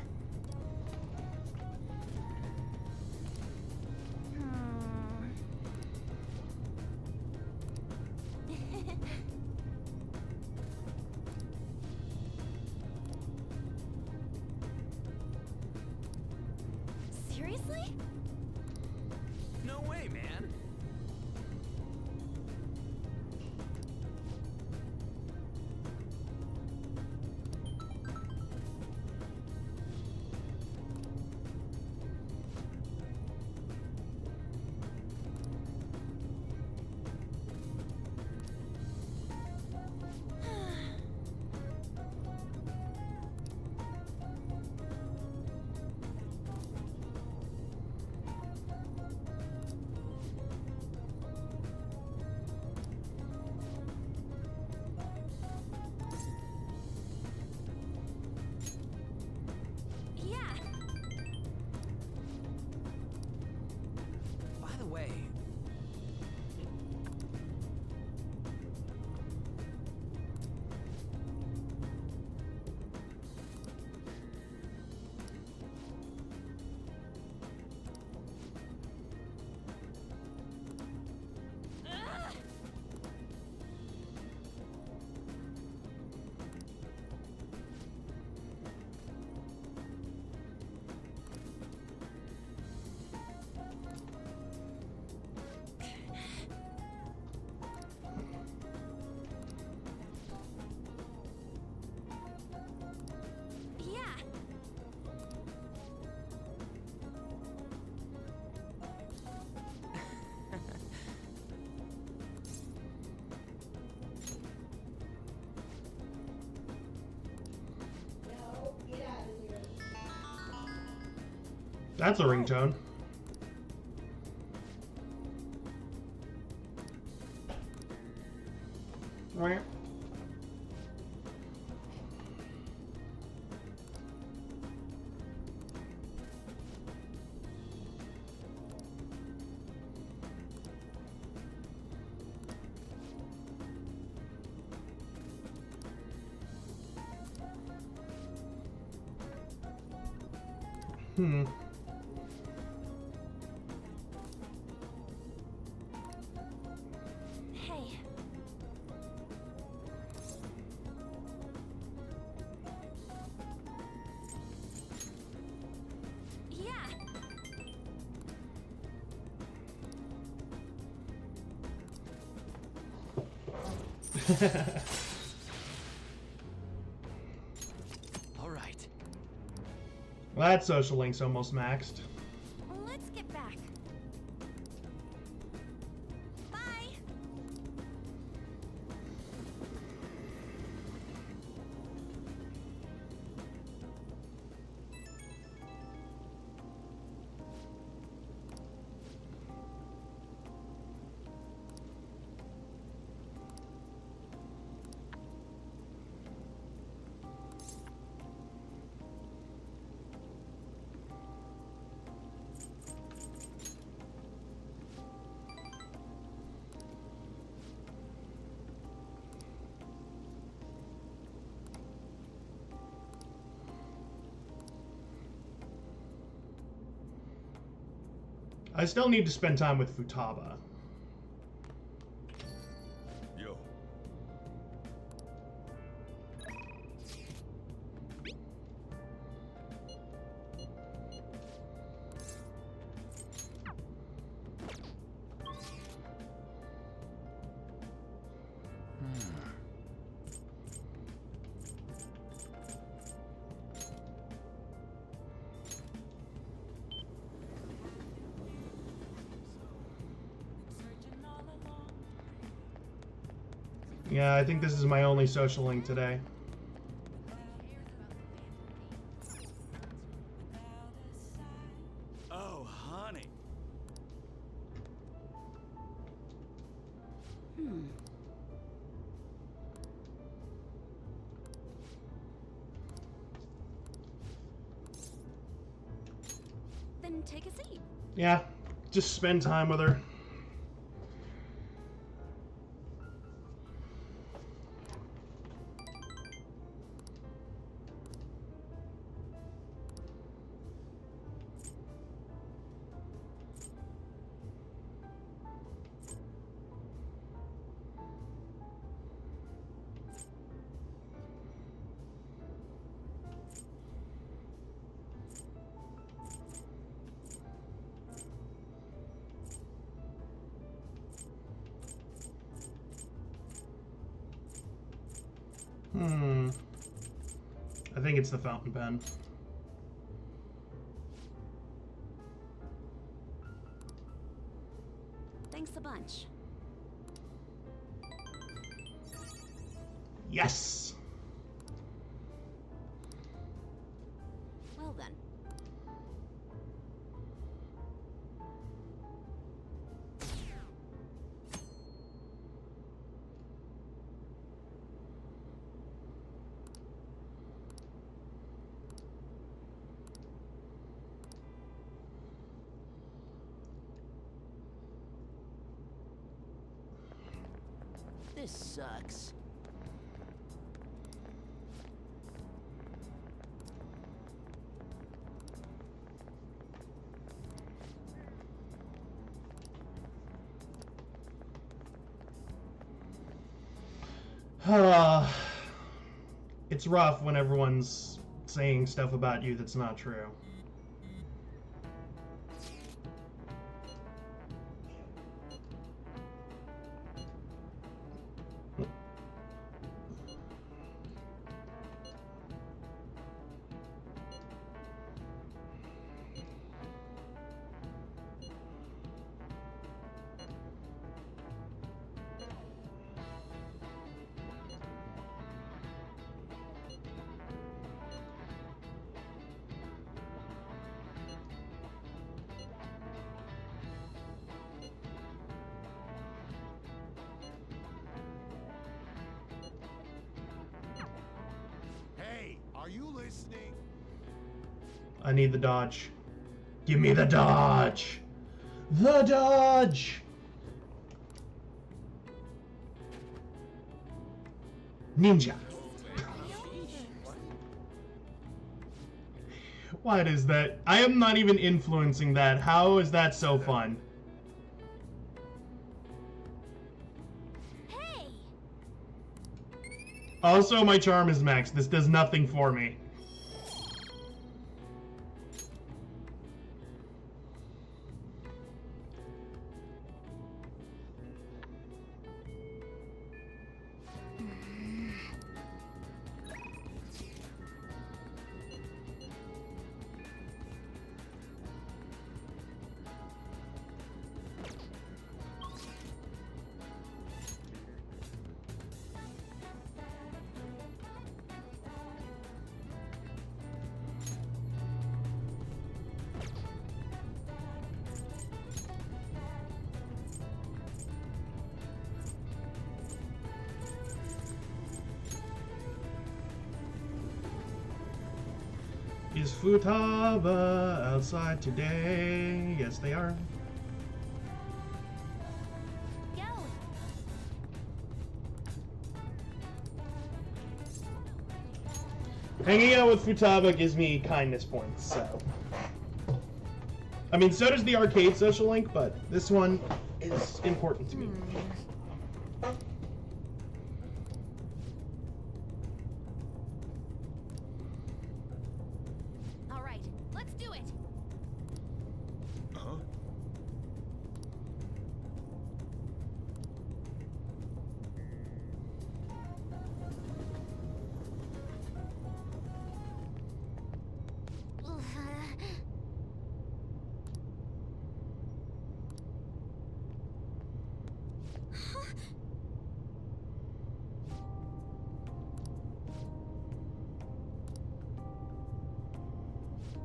Seriously? No way, man. Yeah. By the way, Yeah. That's a ringtone. Wah. Hmm. Hey. Yeah. all right. Well, that social link's almost maxed. Let's get back. Bye. I still need to spend time with Futaba. Yo. Yeah, I think this is my only social link today. Oh, honey. Then take a seat. Yeah, just spend time with her. I think it's the fountain pen. Thanks a bunch. Yes! Well then. This sucks. It's rough when everyone's saying stuff about you that's not true. Are you listening? I need the dodge. Give me the dodge! The dodge! Ninja. What is that? I am not even influencing that. How is that so fun? Hey! Also, my charm is maxed. This does nothing for me. Is Futaba outside today? Yes, they are. Yo! Hanging out with Futaba gives me kindness points, so. I mean, so does the arcade social link, but this one is important to me. All right, let's do it. Huh?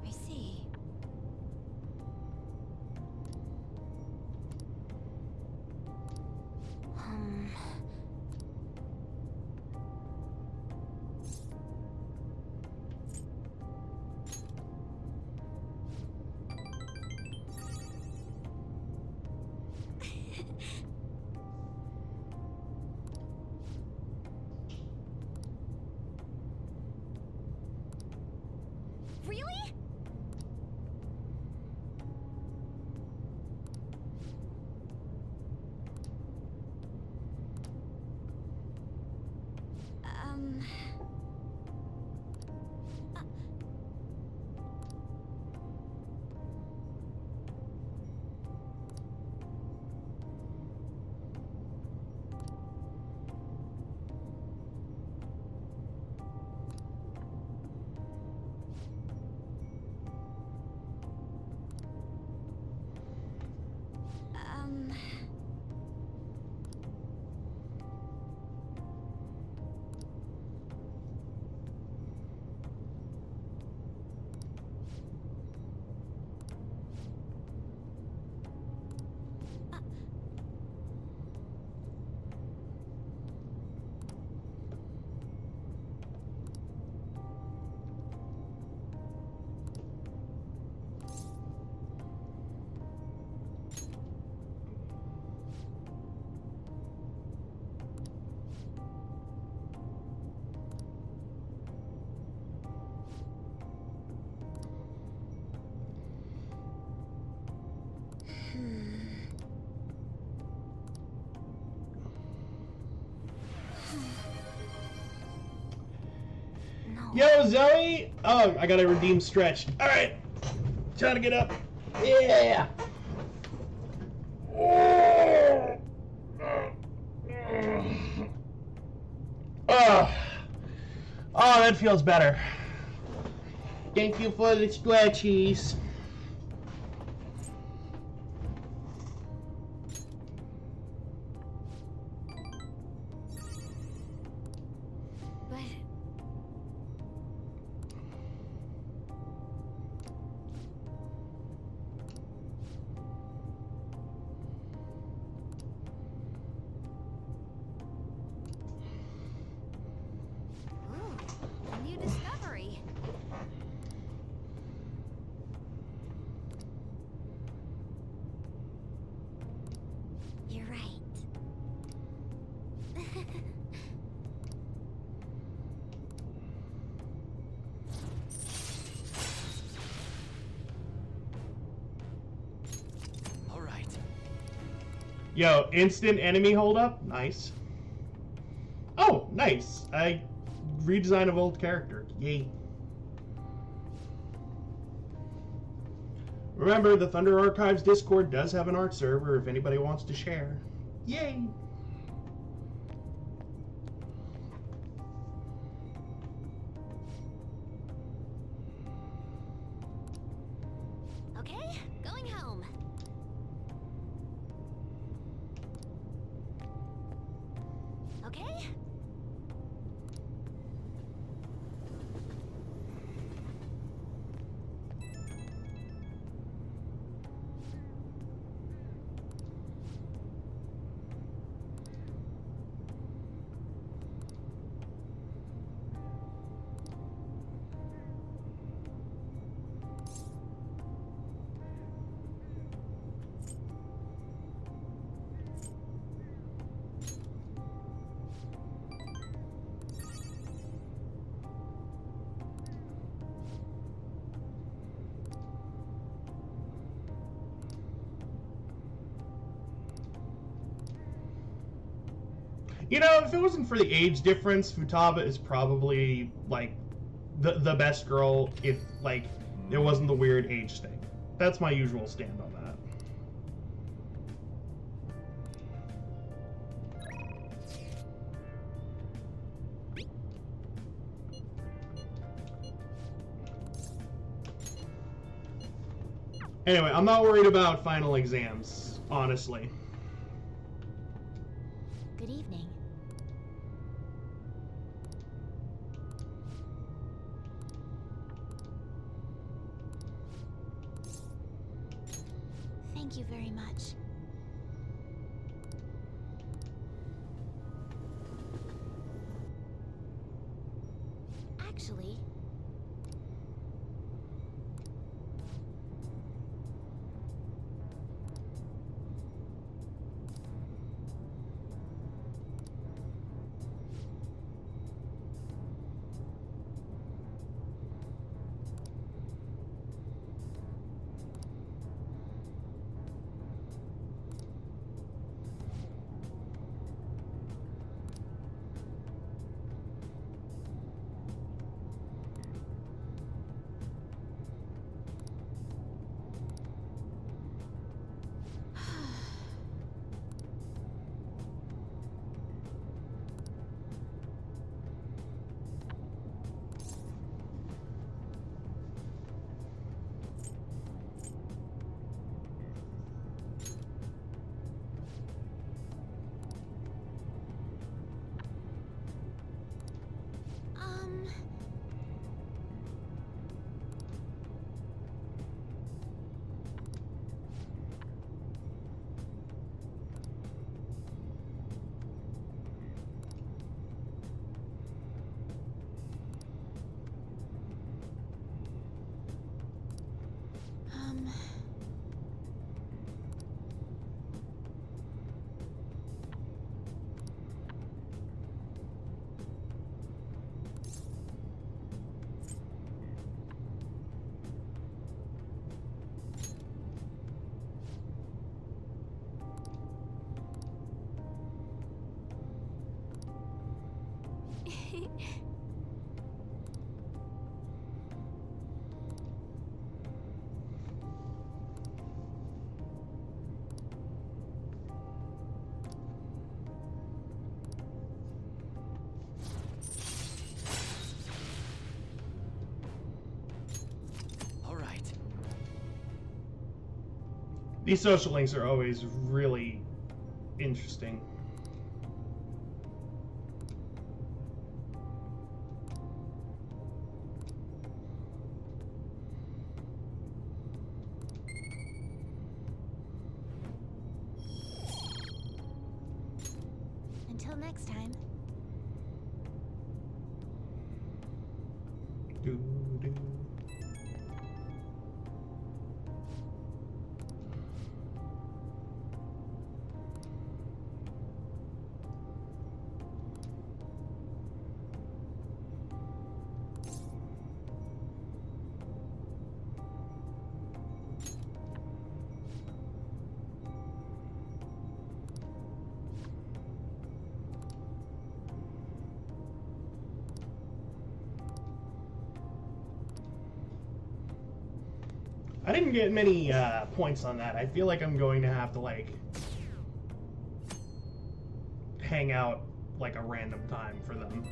I see. Really? Um... Um... Yo, Zoe! Oh, I gotta redeem stretch. Alright. Trying to get up. Yeah! Oh, that feels better. Thank you for the stretchies. But... Ooh, a new discovery. You're right. All right. Yo, instant enemy hold up? Nice. Oh, nice. I redesign of old character. Yay. Remember, the Thunder Archives Discord does have an art server if anybody wants to share. Yay. Okay, going home. Okay? You know, if it wasn't for the age difference, Futaba is probably, like, the best girl if, like, there wasn't the weird age thing. That's my usual stand on that. Anyway, I'm not worried about final exams, honestly. Good evening. Thank you very much. Actually, These social links are always really interesting. until next time. Doo-doo. I didn't get many points on that. I feel like I'm going to have to, like, hang out, like, a random time for them.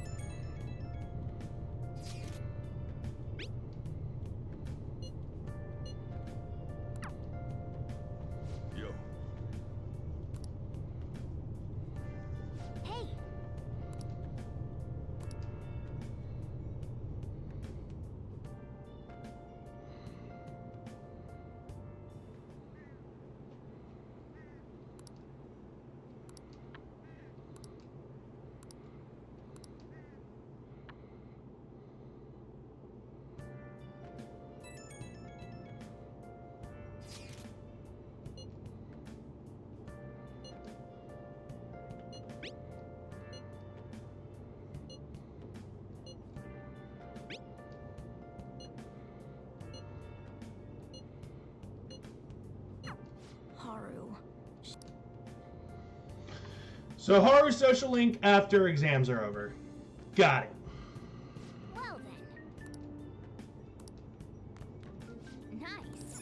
Yo. Hey! So Haru social link after exams are over. Got it. Well then. Nice.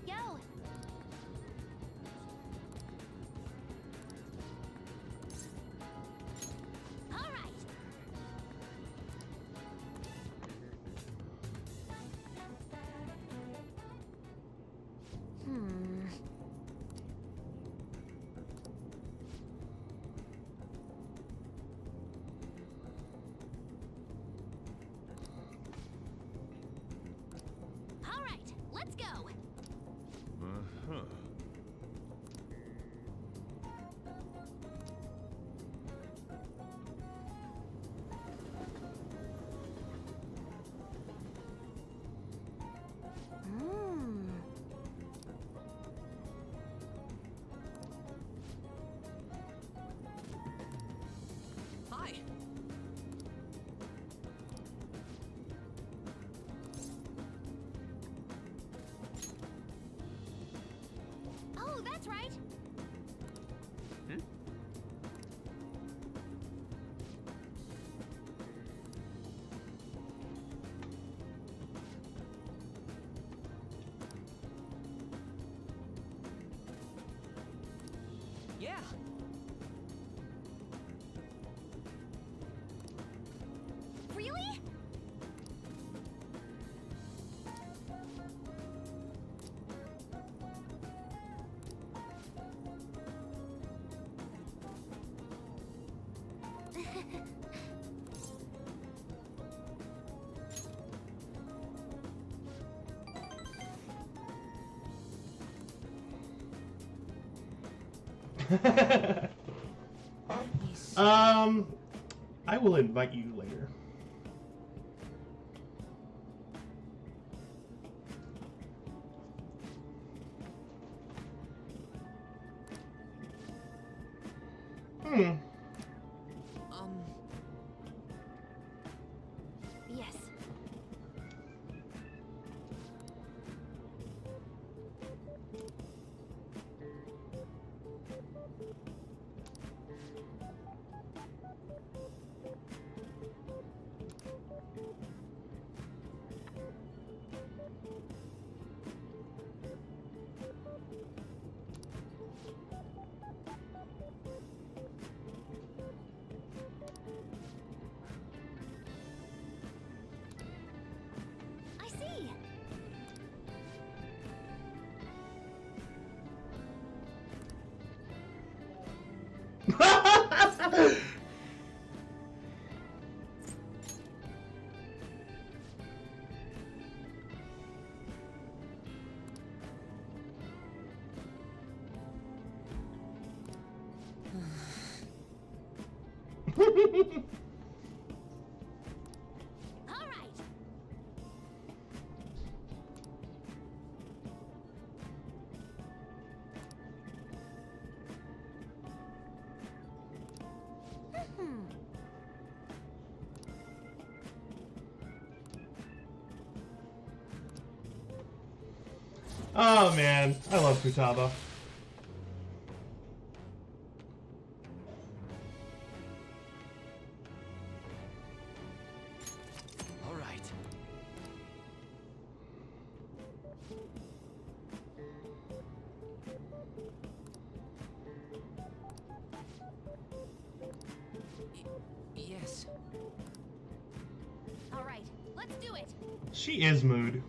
Yo. All right. All right, let's go. Uh-huh. Hi. Oh, that's right. Hmm? Yeah. Really? I will invite you later. Yes. I see. All right. Oh man, I love Futaba. All right. Yes. All right, let's do it. She is mood.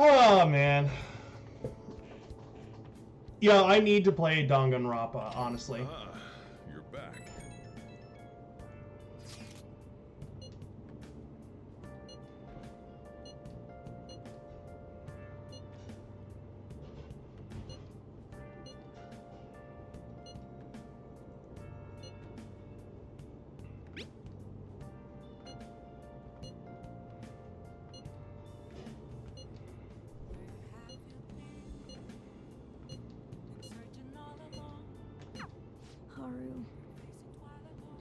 Oh, man. Yeah, I need to play Danganronpa, honestly. You're back. Haru.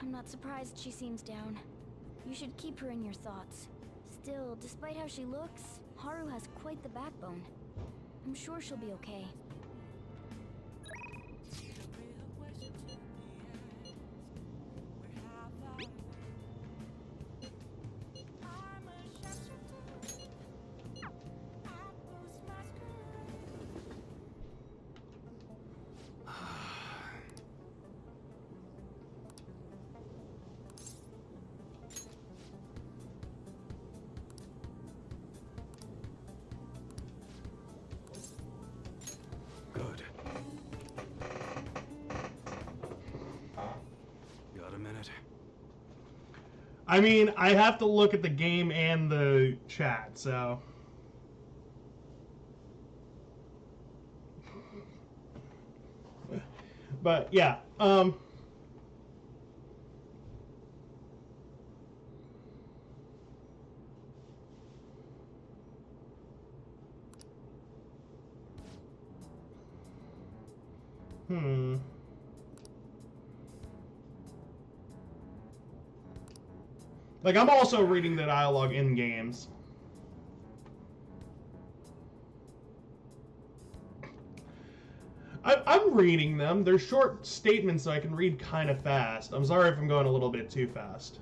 I'm not surprised she seems down. You should keep her in your thoughts. Still, despite how she looks, Haru has quite the backbone. I'm sure she'll be okay. Good. Got a minute? I mean, I have to look at the game and the chat, so... But, yeah, Like, I'm also reading the dialogue in games. I'm reading them. They're short statements, so I can read kind of fast. I'm sorry if I'm going a little bit too fast.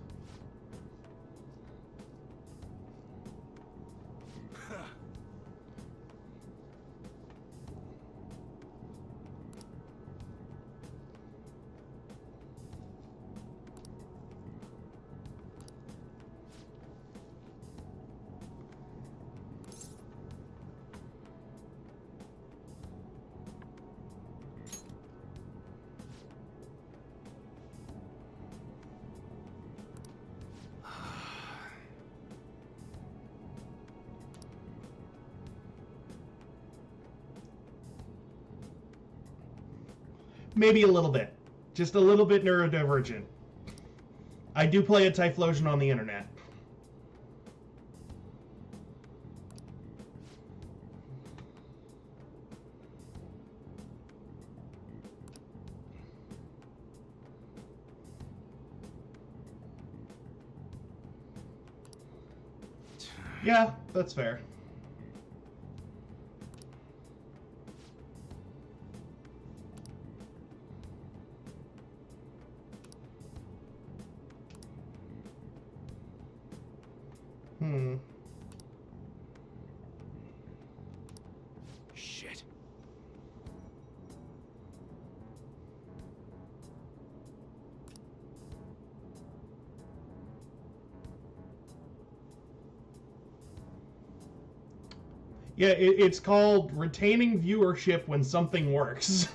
Maybe a little bit. Just a little bit neurodivergent. I do play a Typhlosion on the internet. Yeah, that's fair. Shit. Yeah, it's called retaining viewership when something works.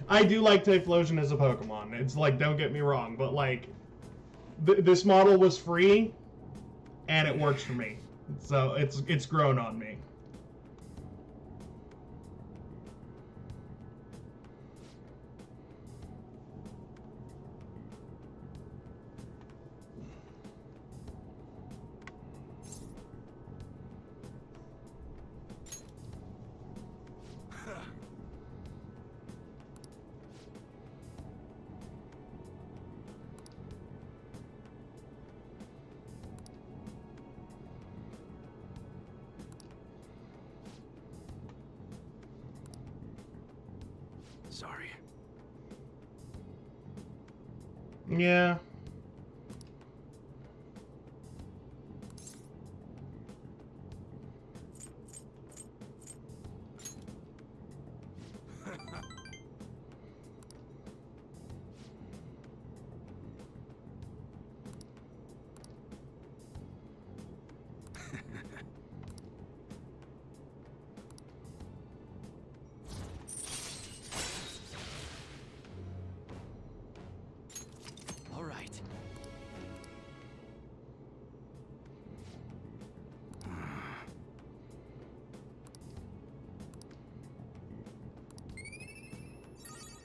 I do like Typhlosion as a Pokemon. It's like, don't get me wrong, but like, this model was free, and it works for me. So it's grown on me. Sorry. Yeah.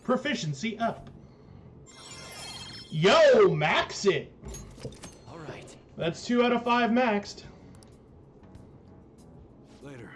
Proficiency up. Yo, max it. All right. That's 2 out of 5 maxed. Later.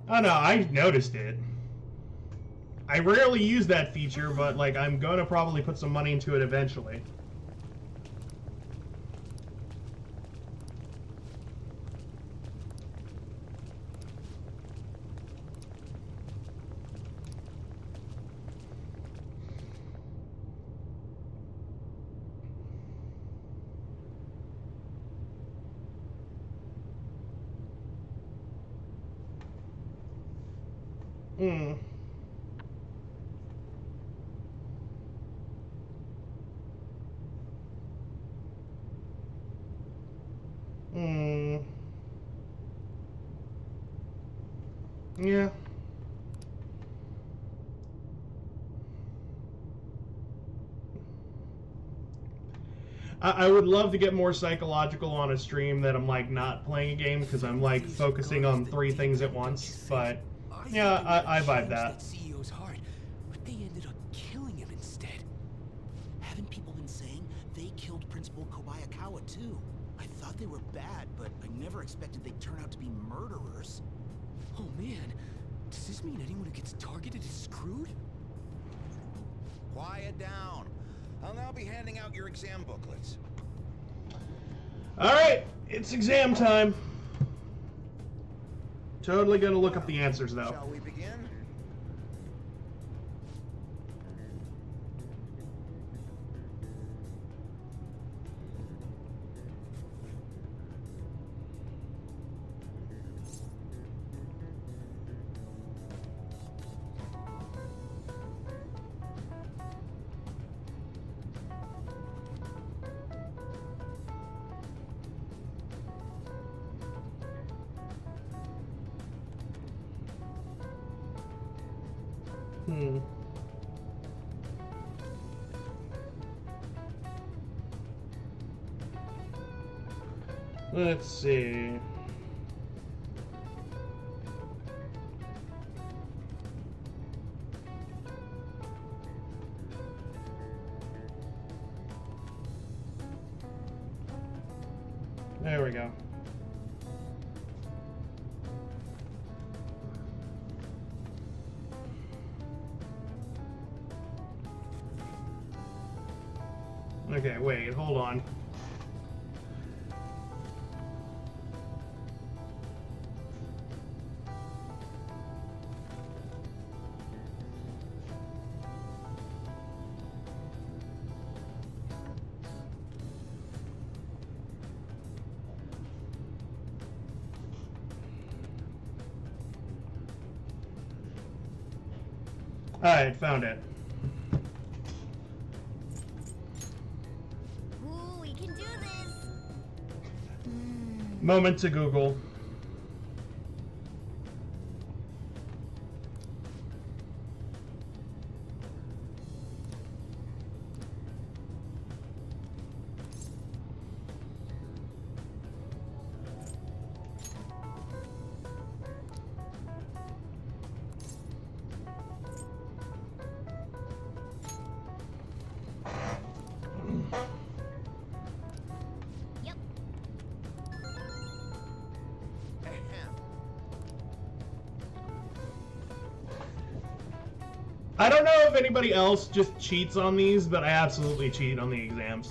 Oh no, I noticed it. I rarely use that feature, but like I'm gonna probably put some money into it eventually. Yeah. I would love to get more psychological on a stream that I'm like not playing a game because I'm like focusing on 3 things at once, but yeah, I vibe that. CEO's heart, but they ended up killing him instead. Haven't people been saying they killed Principal Kobayakawa too? I thought they were bad, but I never expected they'd turn out to be murderers. Oh man, does this mean anyone who gets targeted is screwed? Quiet down. I'll now be handing out your exam booklets. Alright, it's exam time. Totally gonna look up the answers though. Shall we begin? Let's see. There we go. Okay, wait, hold on. Alright, found it. Ooh, we can do this. Moment to Google. I don't know if anybody else just cheats on these, but I absolutely cheat on the exams.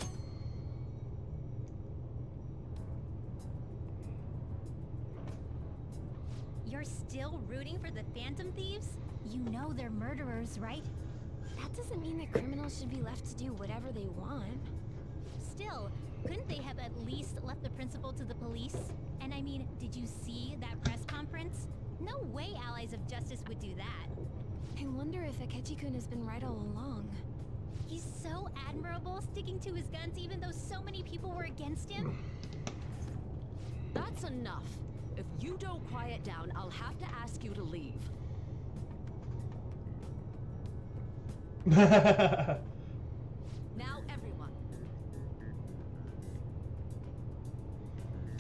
You're still rooting for the Phantom Thieves? You know they're murderers, right? That doesn't mean that criminals should be left to do whatever they want. Still, couldn't they have at least left the principal to the police? And I mean, did you see that press conference? No way Allies of Justice would do that. I wonder if Akechi-kun has been right all along. He's so admirable, sticking to his guns even though so many people were against him. That's enough. If you don't quiet down, I'll have to ask you to leave. Now, everyone.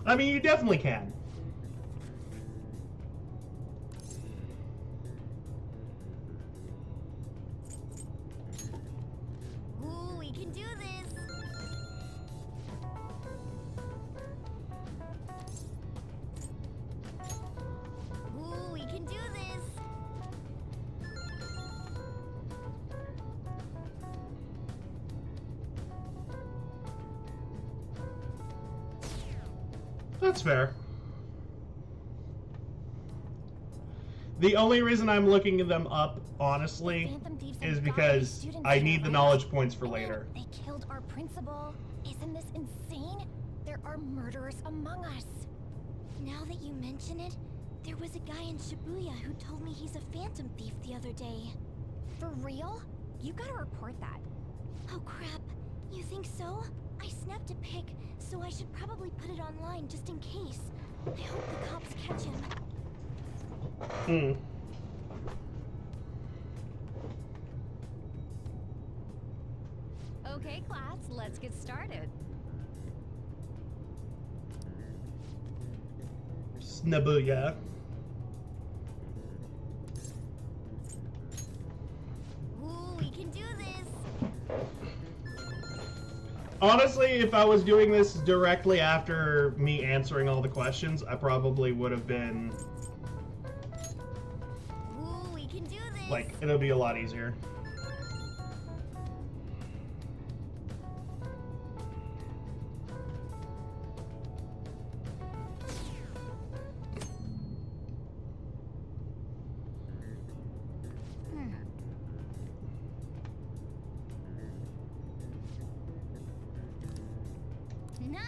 I mean, you definitely can. Ooh, we can do this. Ooh, we can do this. That's fair. The only reason I'm looking them up, honestly, Phantom Thieves is have because got students I here, need the right? knowledge points for later. They killed our principal. Isn't this insane? There are murderers among us. Now that you mention it, there was a guy in Shibuya who told me he's a phantom thief the other day. For real? You gotta report that. Oh crap. You think so? I snapped a pic, so I should probably put it online just in case. I hope the cops catch him. Okay, class, let's get started. Snabuya. Ooh, we can do this. Honestly, if I was doing this directly after me answering all the questions, I probably would have been... Ooh, we can do this. Like, it'll be a lot easier. Nice.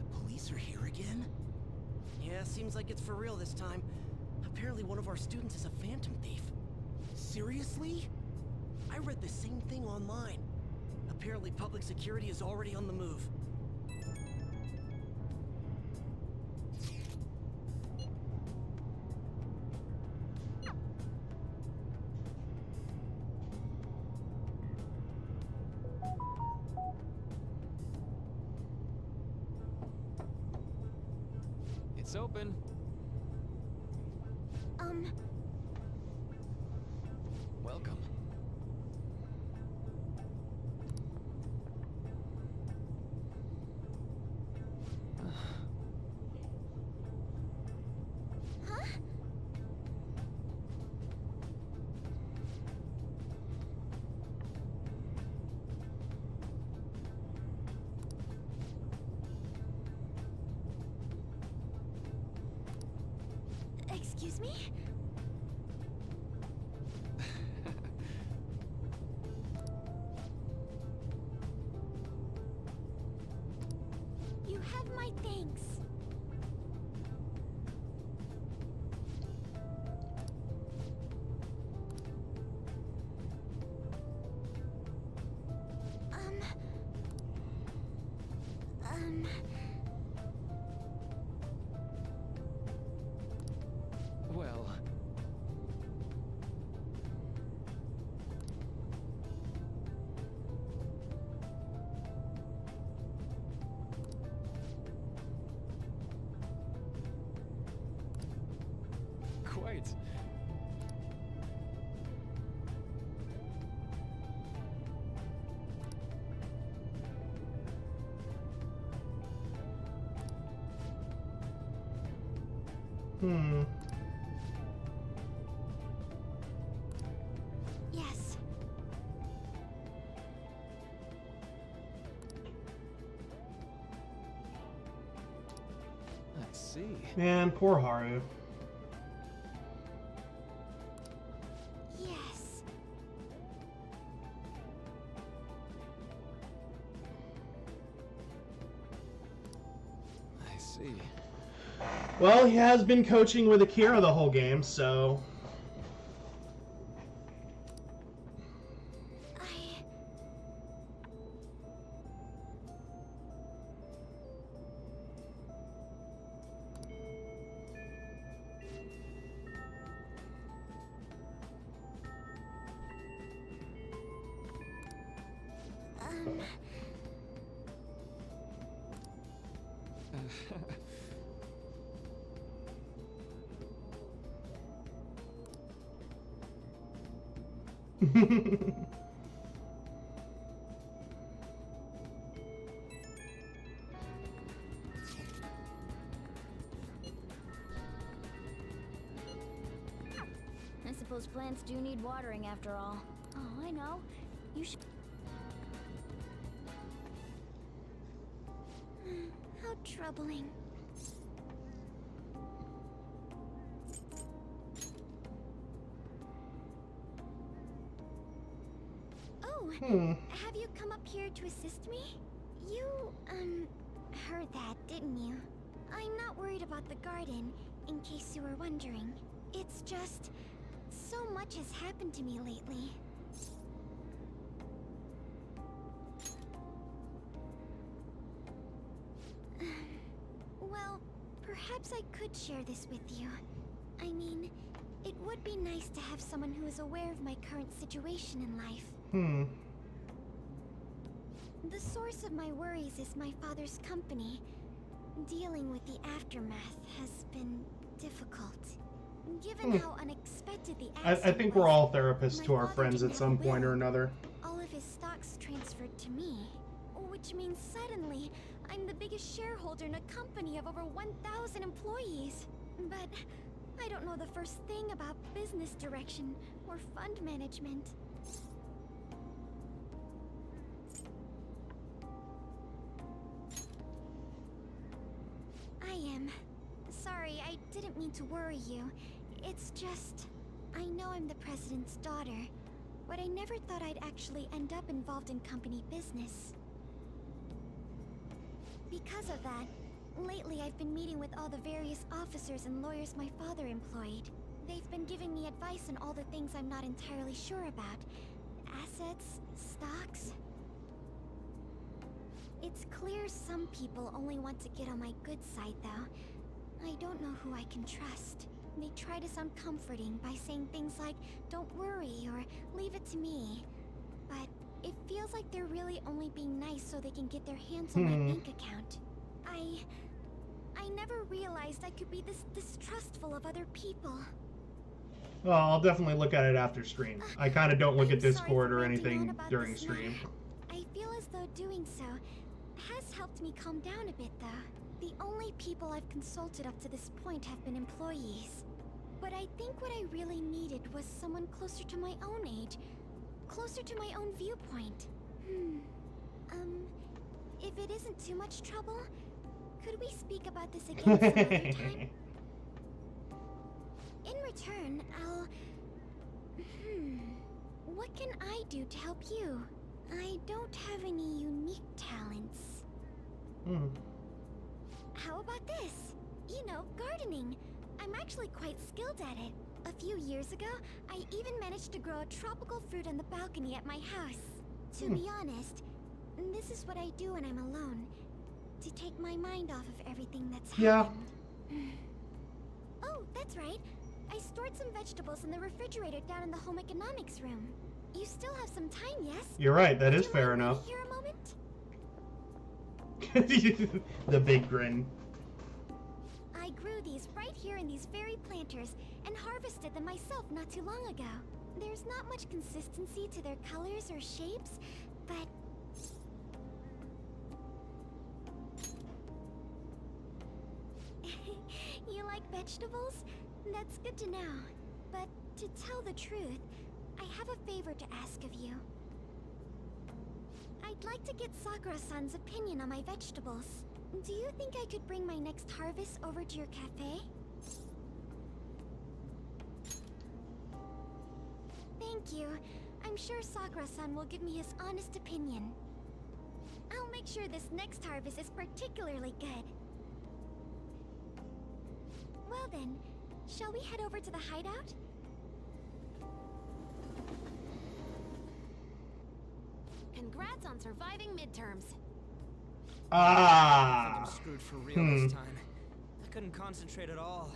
The police are here again? Yeah, seems like it's for real this time. Apparently one of our students is a phantom thief. Seriously? I read the same thing online. Apparently public security is already on the move. It's open. Welcome. Huh? Excuse me? You have my thanks. Well... Quite. Yes. I see. Man, poor Haru. Yes. see. Well, he has been coaching with Akira the whole game, so... I suppose plants do need watering after all. Oh, I know. You should... How troubling. Oh, have you come up here to assist me? You, heard that, didn't you? I'm not worried about the garden, in case you were wondering. It's just... so much has happened to me lately. Well, perhaps I could share this with you. I mean, it would be nice to have someone who is aware of my current situation in life. The source of my worries is my father's company. Dealing with the aftermath has been difficult. Given how unexpected the accident I think we're all was, therapists to my our father friends did at some not point or will another. all of his stocks transferred to me, which means suddenly I'm the biggest shareholder in a company of over 1,000 employees. But I don't know the first thing about business direction or fund management. I am sorry, I didn't mean to worry you. It's just, I know I'm the president's daughter, but I never thought I'd actually end up involved in company business. Because of that, lately I've been meeting with all the various officers and lawyers my father employed. They've been giving me advice on all the things I'm not entirely sure about. Assets, stocks. It's clear some people only want to get on my good side, though. I don't know who I can trust. They try to sound comforting by saying things like, "Don't worry," or "Leave it to me." But it feels like they're really only being nice so they can get their hands on my bank account. I never realized I could be this distrustful of other people. Well, I'll definitely look at it after stream. I kind of don't look at I'm sorry Discord for or ranting on anything about during this now. stream. I feel as though doing so has helped me calm down a bit, though. The only people I've consulted up to this point have been employees. But I think what I really needed was someone closer to my own age, closer to my own viewpoint. If it isn't too much trouble, could we speak about this again some other time? In return, I'll... What can I do to help you? I don't have any unique talents. How about this? You know, gardening. I'm actually quite skilled at it. A few years ago, I even managed to grow a tropical fruit on the balcony at my house. To be honest, this is what I do when I'm alone. To take my mind off of everything that's happened. Oh, that's right. I stored some vegetables in the refrigerator down in the home economics room. You still have some time, yes? You're right, that is fair enough. Here a moment? The big grin. I grew these right here in these very planters and harvested them myself not too long ago. There's not much consistency to their colors or shapes, but... You like vegetables? That's good to know. But to tell the truth, I have a favor to ask of you. I'd like to get Sakura-san's opinion on my vegetables. Do you think I could bring my next harvest over to your cafe? Thank you. I'm sure Sakura-san will give me his honest opinion. I'll make sure this next harvest is particularly good. then, shall we head over to the hideout? Congrats on surviving midterms. I think Ah. I'm screwed for real this time. I couldn't concentrate at all.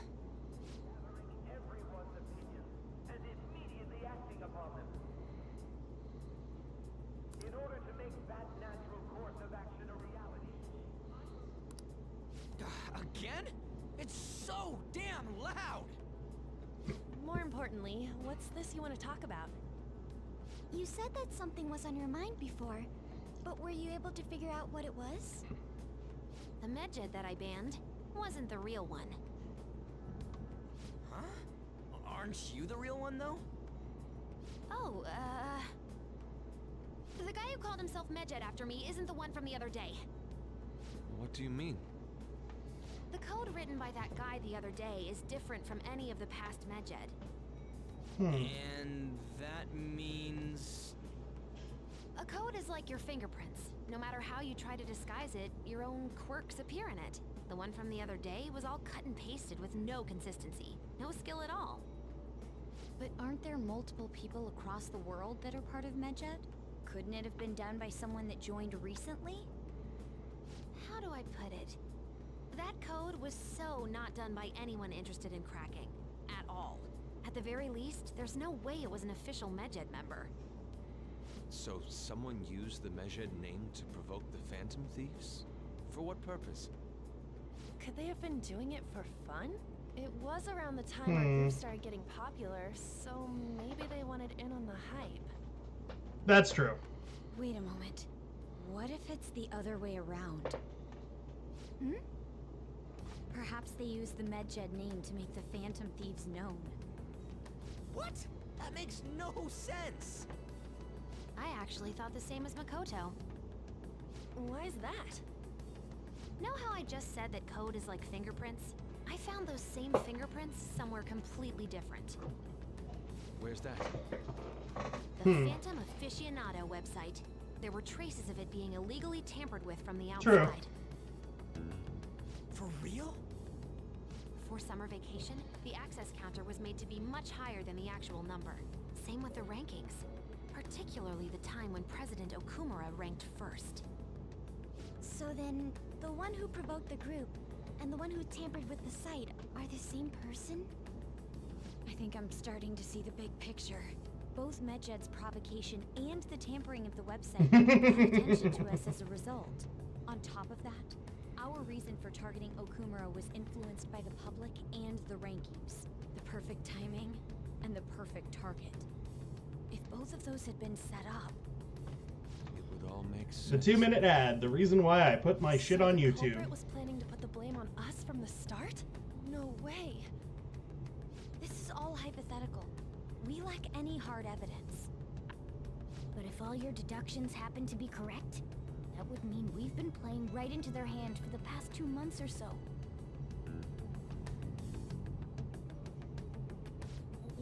Again? It's so damn loud! More importantly, what's this you want to talk about? You said that something was on your mind before, but were you able to figure out what it was? The Medjed that I banned wasn't the real one. Huh? Aren't you the real one, though? Oh, the guy who called himself Medjed after me isn't the one from the other day. What do you mean? The code written by that guy the other day is different from any of the past Medjed. And that means... A code is like your fingerprints. No matter how you try to disguise it, your own quirks appear in it. The one from the other day was all cut and pasted with no consistency. No skill at all. But aren't there multiple people across the world that are part of Medjed? Couldn't it have been done by someone that joined recently? How do I put it? That code was so not done by anyone interested in cracking. At all. At the very least, there's no way it was an official Medjed member. So someone used the Medjed name to provoke the Phantom Thieves? For what purpose? Could they have been doing it for fun? It was around the time our group started getting popular, so maybe they wanted in on the hype. That's true. Wait a moment. What if it's the other way around? Hmm? Perhaps they used the Medjed name to make the Phantom Thieves known. What? That makes no sense! I actually thought the same as Makoto. Why's that? Know how I just said that code is like fingerprints? I found those same fingerprints somewhere completely different. Where's that? The Phantom Aficionado website. There were traces of it being illegally tampered with from the outside. True. For real? For summer vacation, the access counter was made to be much higher than the actual number. Same with the rankings. Particularly the time when President Okumura ranked first. So then, the one who provoked the group and the one who tampered with the site are the same person? I think I'm starting to see the big picture. Both Medjed's provocation and the tampering of the website brought attention to us as a result. On top of that, our reason for targeting Okumura was influenced by the public and the rankings. The perfect timing and the perfect target. If both of those had been set up... It would all make sense. The 2-minute ad, the reason why I put my shit on The YouTube. culprit was planning to put the blame on us from the start? No way. This is all hypothetical. We lack any hard evidence. But if all your deductions happen to be correct, that would mean we've been playing right into their hand for the past 2 months or so.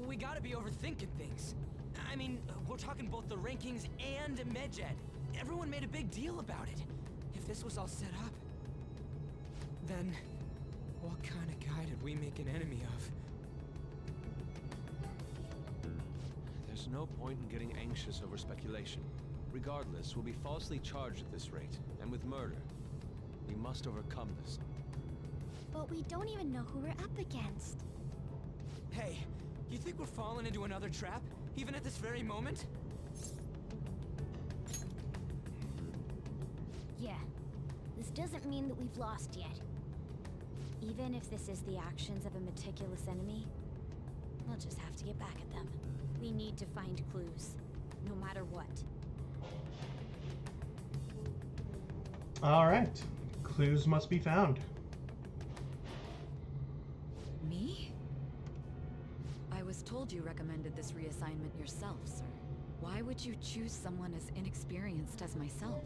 We gotta be overthinking things. I mean, we're talking both the rankings and Medjed. Everyone made a big deal about it. If this was all set up, then what kind of guy did we make an enemy of? There's no point in getting anxious over speculation. Regardless, we'll be falsely charged at this rate, and with murder. We must overcome this. But we don't even know who we're up against. Hey, you think we're falling into another trap, even at this very moment? Yeah. This doesn't mean that we've lost yet. Even if this is the actions of a meticulous enemy, we'll just have to get back at them. We need to find clues, no matter what. Alright. Clues must be found. Me? I was told you recommended this reassignment yourself, sir. Why would you choose someone as inexperienced as myself?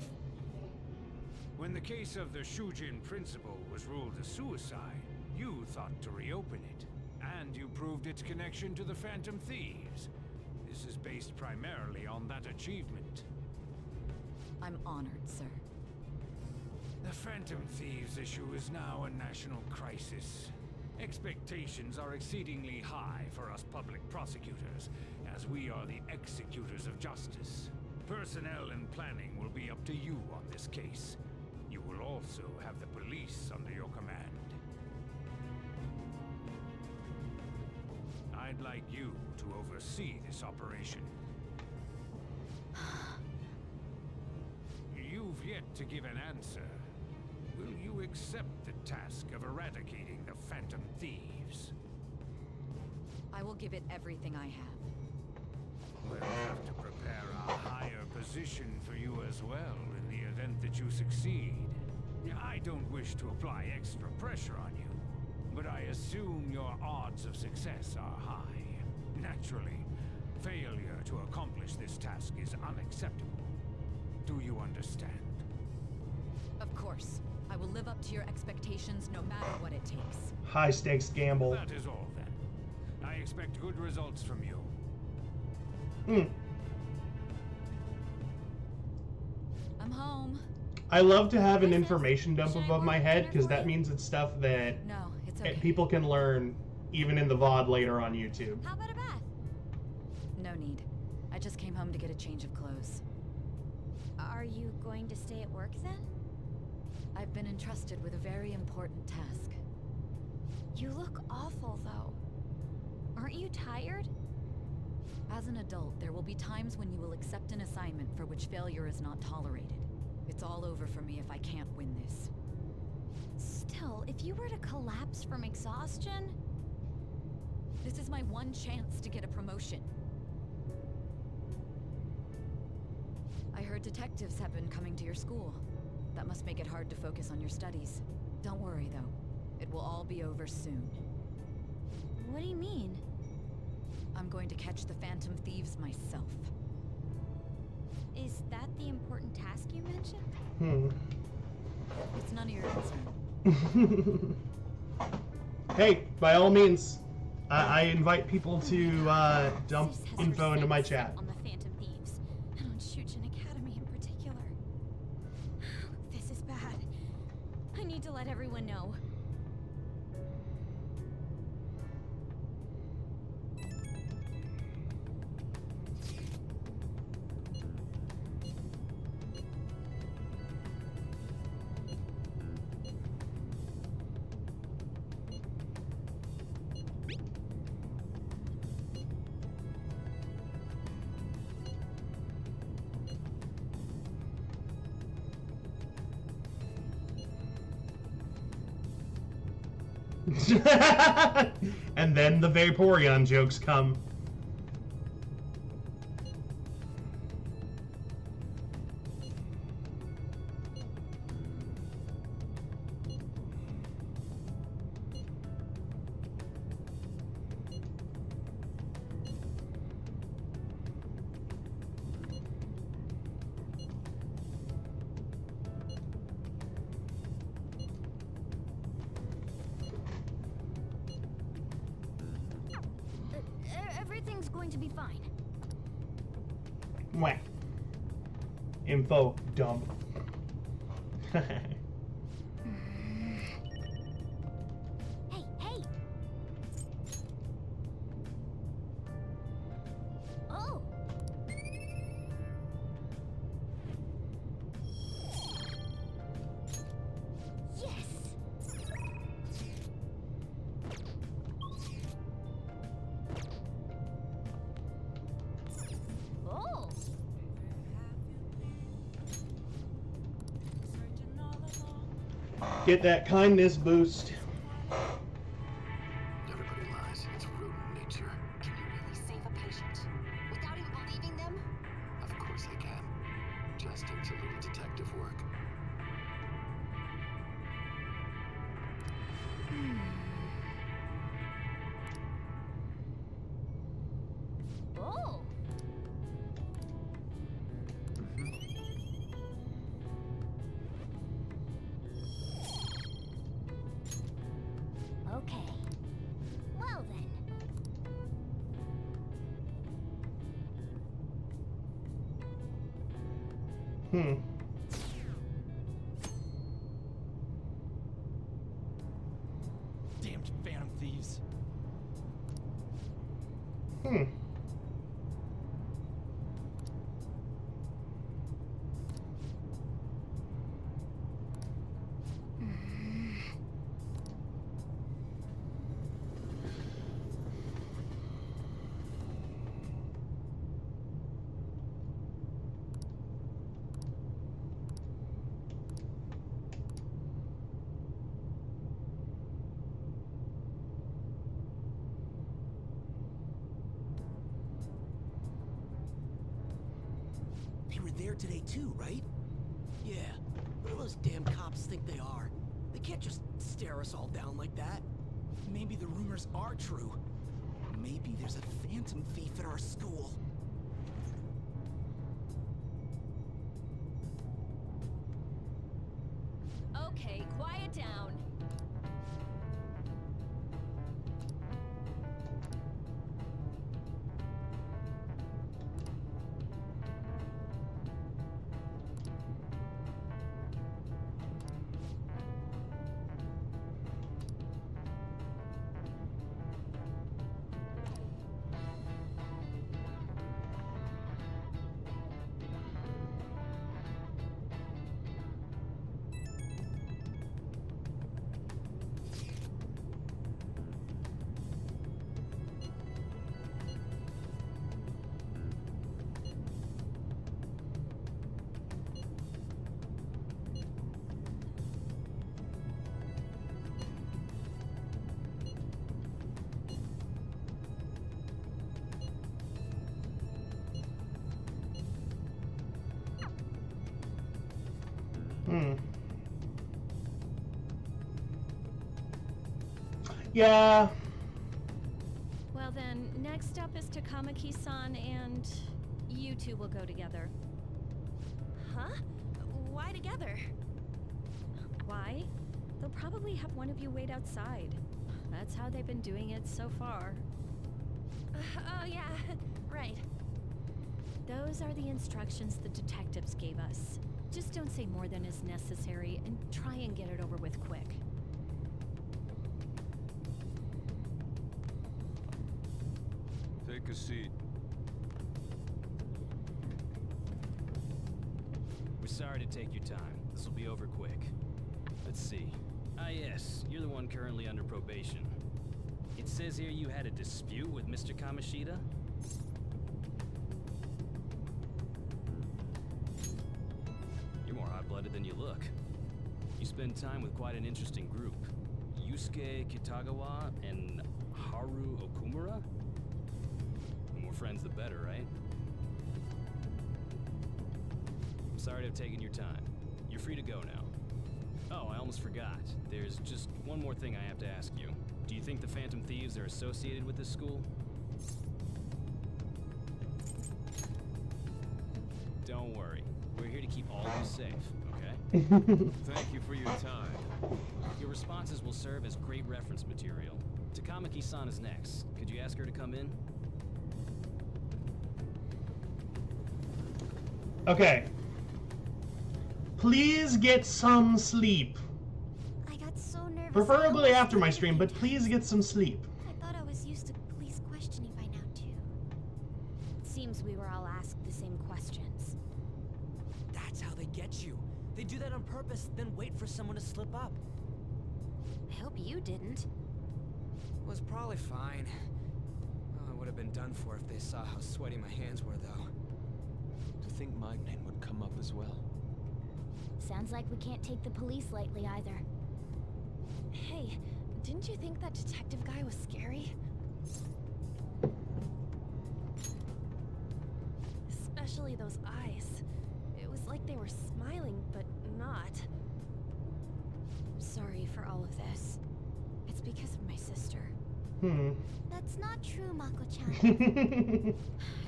When the case of the Shujin principal was ruled a suicide, you thought to reopen it. And you proved its connection to the Phantom Thieves. This is based primarily on that achievement. I'm honored, sir. The Phantom Thieves issue is now a national crisis. Expectations are exceedingly high for us public prosecutors, as we are the executors of justice. Personnel and planning will be up to you on this case. You will also have the police under your command. I'd like you to oversee this operation. You've yet to give an answer. Will you accept the task of eradicating the Phantom Thieves? I will give it everything I have. We'll have to prepare a higher position for you as well in the event that you succeed. I don't wish to apply extra pressure on you, but I assume your odds of success are high. Naturally, failure to accomplish this task is unacceptable. Do you understand? Of course. I will live up to your expectations no matter what it takes. High stakes gamble. That is all then. I expect good results from you. I'm home. I love to have an information dump above my head because that means it's stuff that No, it's okay. people can learn even in the VOD later on YouTube. How about a bath? No need. I just came home to get a change of clothes. Are you going to stay at work then? I've been entrusted with a very important task. You look awful, though. Aren't you tired? As an adult, there will be times when you will accept an assignment for which failure is not tolerated. It's all over for me if I can't win this. Still, if you were to collapse from exhaustion... This is my one chance to get a promotion. I heard detectives have been coming to your school. That must make it hard to focus on your studies. Don't worry, though. It will all be over soon. What do you mean? I'm going to catch the Phantom Thieves myself. Is that the important task you mentioned? It's none of your concern. Hey, by all means, I invite people to dump info into my chat. On the Phantom Thieves, and on Shujin Academy in particular. This is bad. I need to let everyone know. And then the Vaporeon jokes come. Everything's going to be fine. Mwah. Info dump. Hey, hey! Oh! Yes! Oh! Get that kindness boost. Everybody lies. It's root in nature. Can you really save a patient without even believing them? Of course I can. Just takes a little detective work. Oh! Okay. Well then. Damned Phantom there today too, right? Yeah. What do those damn cops think they are? They can't just stare us all down like that. Maybe the rumors are true. Maybe there's a phantom thief at our school. Okay, quiet down. Yeah. Well then, next up is Takamaki-san, and you two will go together. Huh? Why together? Why? They'll probably have one of you wait outside. That's how they've been doing it so far. Oh yeah, right. Those are the instructions the detectives gave us. Just don't say more than is necessary, and try and get it over with quick. Take a seat. We're sorry to take your time. This will be over quick. Let's see. Ah yes, you're the one currently under probation. It says here you had a dispute with Mr. Kamoshida? You're more hot-blooded than you look. You spend time with quite an interesting group. Yusuke Kitagawa and Haru Okumura? The more friends the better, right? I'm sorry to have taken your time. You're free to go now. Oh, I almost forgot. There's just one more thing I have to ask you. Do you think the Phantom Thieves are associated with this school? Don't worry. We're here to keep all of you safe, okay? Thank you for your time. Your responses will serve as great reference material. Takamaki-san is next. Could you ask her to come in? Okay. Please get some sleep. I got so nervous. Preferably after my stream, but please get some sleep. I thought I was used to police questioning by now too. It seems we were all asked the same questions. That's how they get you. They do that on purpose, then wait for someone to slip up. I hope you didn't. It was probably fine. Oh, I would have been done for if they saw how sweaty my hands were, though. To think my name would come up as well. Sounds like we can't take the police lightly either. Hey, didn't you think that detective guy was scary? Especially those eyes. It was like they were smiling, but not. I'm sorry for all of this. It's because of my sister. That's not true, Mako-chan.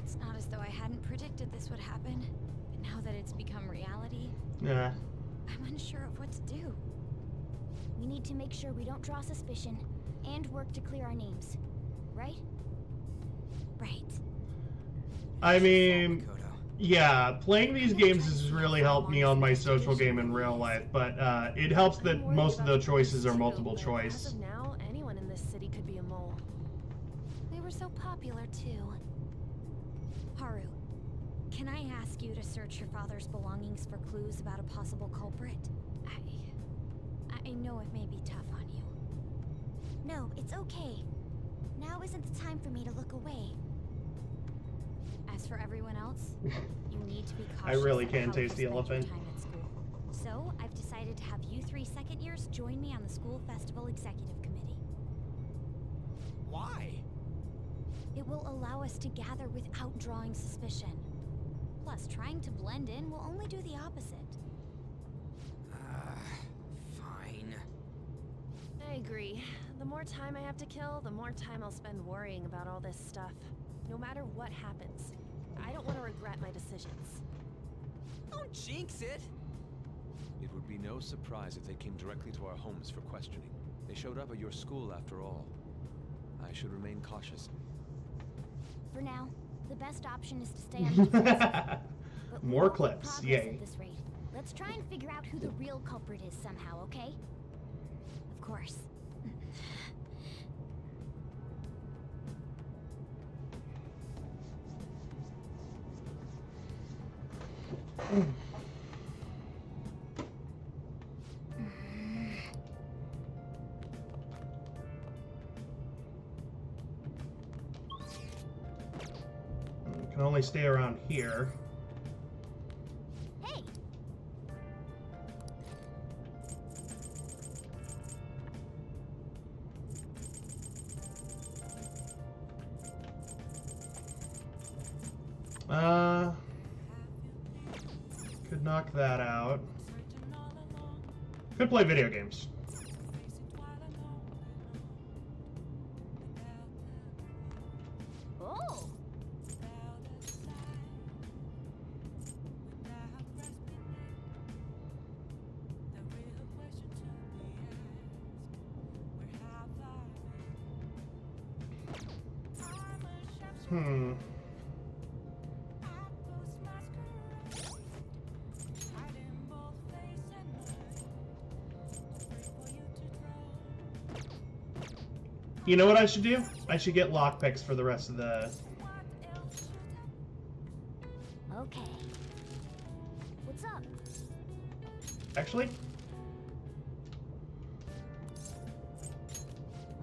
It's not as though I hadn't predicted this would happen. But now that it's become reality, Yeah. I'm unsure of what to do. We need to make sure we don't draw suspicion and work to clear our names. Right? Right. I mean, yeah, playing these games has really helped me on my social game in real life, but it helps that most of the choices are multiple As choice. of now, anyone in this city could be a mole. We were so popular too. Haru, can I ask you to search your father's belongings for clues about a possible culprit? I know it may be tough on you. No, it's okay. Now isn't the time for me to look away. As for everyone else, you need to be cautious. I really of can how you taste the spend your elephant. time at school. So, I've decided to have you 3 second years join me on the school festival executive committee. Why? It will allow us to gather without drawing suspicion. Plus, trying to blend in will only do the opposite. Fine. I agree. The more time I have to kill, the more time I'll spend worrying about all this stuff. No matter what happens, I don't want to regret my decisions. Don't jinx it! It would be no surprise if they came directly to our homes for questioning. They showed up at your school after all. I should remain cautious. For now, the best option is to stay on the defensive. But More clips, progress yay. At this rate. Let's try and figure out who the real culprit is somehow, okay? Of course. Can only stay around here. Hey! Could knock that out. Could play video games. Oh! You know what I should do? I should get lockpicks for the rest of the... Okay. What's up? Actually?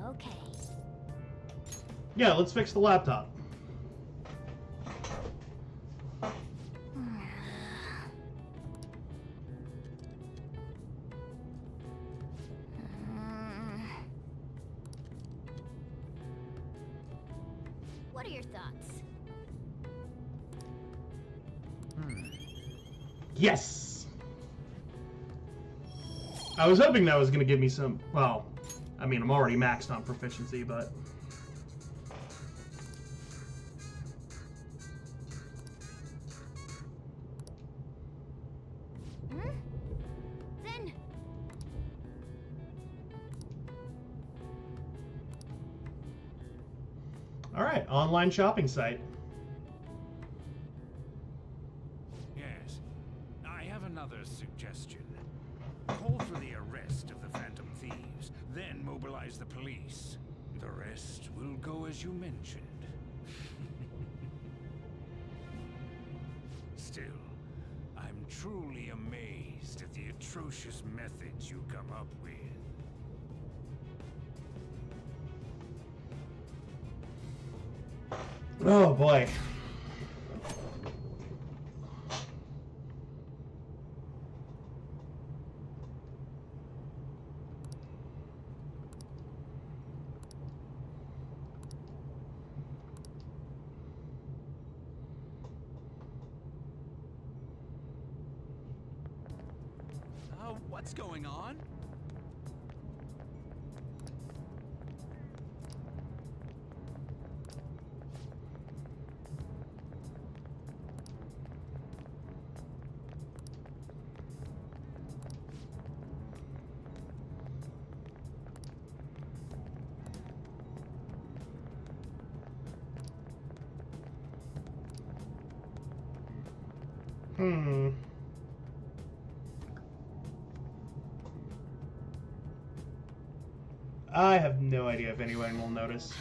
Okay. Yeah, let's fix the laptop. What are your thoughts? Yes! I was hoping that was going to give me some... Well, I mean, I'm already maxed on proficiency, but... Then... Alright, online shopping site. Yes. I have another suggestion. Call for the arrest of the Phantom Thieves, then mobilize the police. The rest will go as you mentioned. Still, I'm truly amazed at the atrocious methods you come up with. Oh boy. What's going on? I have no idea if anyone will notice.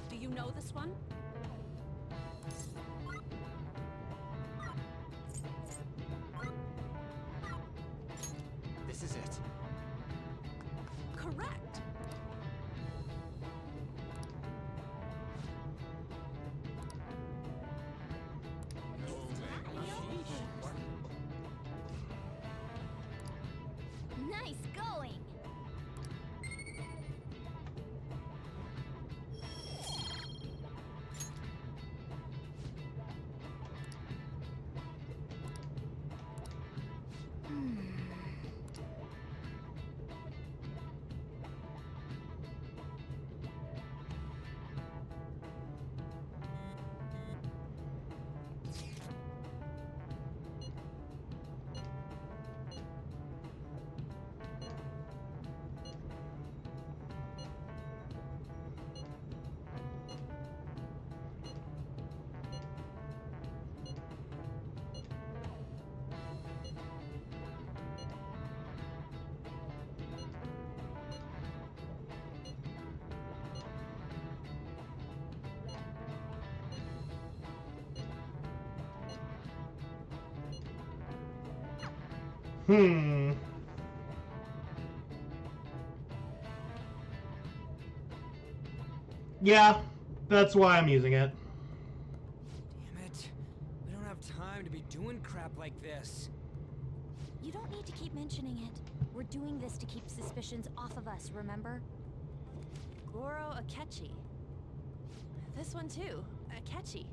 Do you know this one? This is it. Correct. Yeah, that's why I'm using it. Damn it. We don't have time to be doing crap like this. You don't need to keep mentioning it. We're doing this to keep suspicions off of us, remember? Goro Akechi. This one too, Akechi.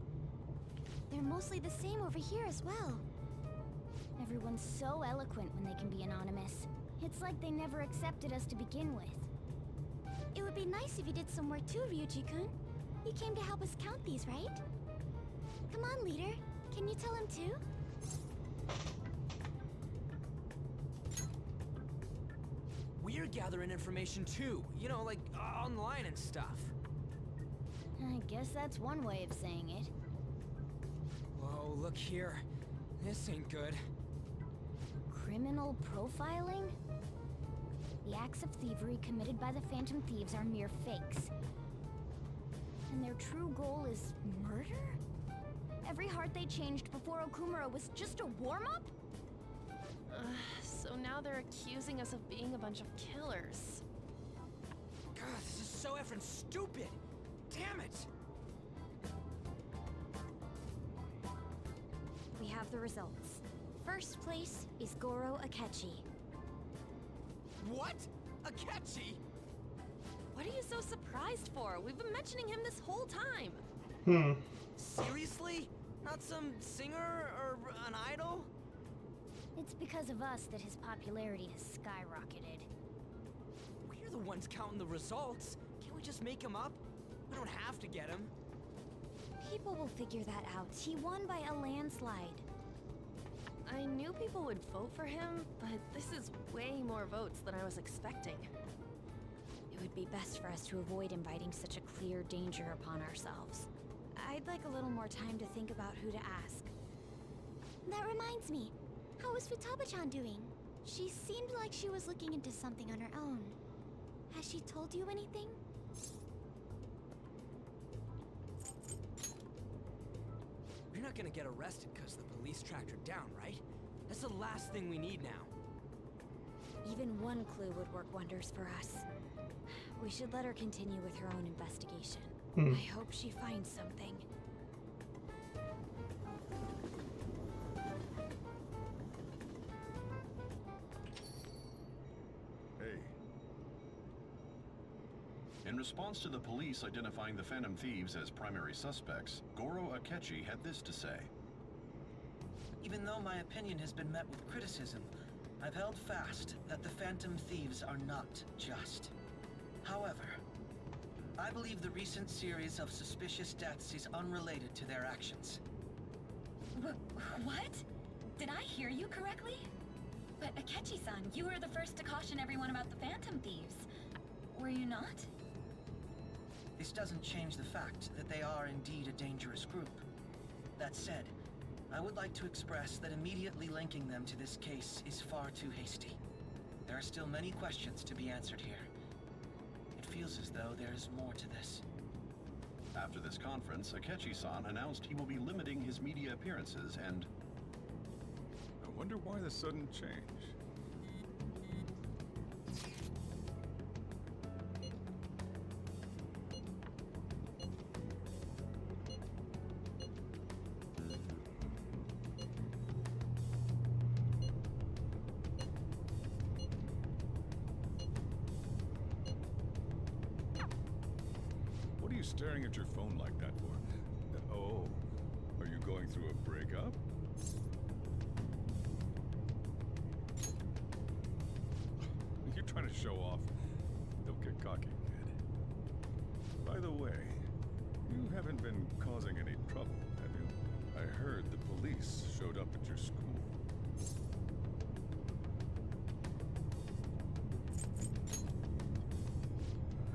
They're mostly the same over here as well. Everyone's so eloquent when they can be anonymous. It's like they never accepted us to begin with. It would be nice if you did some work too, Ryuji-kun. You came to help us count these, right? Come on, leader. Can you tell him too? We're gathering information too, you know, like online and stuff. I guess that's one way of saying it. Whoa, look here. This ain't good. Criminal profiling? The acts of thievery committed by the Phantom Thieves are mere fakes. And their true goal is murder? Every heart they changed before Okumura was just a warm-up? So now they're accusing us of being a bunch of killers. God, this is so effing stupid! Damn it! We have the results. First place is Goro Akechi. What? Akechi? What are you so surprised for? We've been mentioning him this whole time. Seriously? Not some singer or an idol? It's because of us that his popularity has skyrocketed. We're the ones counting the results. Can't we just make him up? We don't have to get him. People will figure that out. He won by a landslide. I knew people would vote for him, but this is way more votes than I was expecting. It would be best for us to avoid inviting such a clear danger upon ourselves. I'd like a little more time to think about who to ask. That reminds me. How is Futaba-chan doing? She seemed like she was looking into something on her own. Has she told you anything? You're not gonna get arrested because the police tracked her down, right? That's the last thing we need now. Even one clue would work wonders for us. We should let her continue with her own investigation. I hope she finds something. In response to the police identifying the Phantom Thieves as primary suspects, Goro Akechi had this to say. Even though my opinion has been met with criticism, I've held fast that the Phantom Thieves are not just. However, I believe the recent series of suspicious deaths is unrelated to their actions. What? Did I hear you correctly? But Akechi-san, you were the first to caution everyone about the Phantom Thieves. Were you not? This doesn't change the fact that they are indeed a dangerous group. That said, I would like to express that immediately linking them to this case is far too hasty. There are still many questions to be answered here. It feels as though there is more to this. After this conference, Akechi-san announced he will be limiting his media appearances and... I wonder why the sudden change. What are you staring at your phone like that for? Oh, are you going through a breakup? You're trying to show off. Don't get cocky, kid. By the way, you haven't been causing any trouble, have you? I heard the police showed up at your school.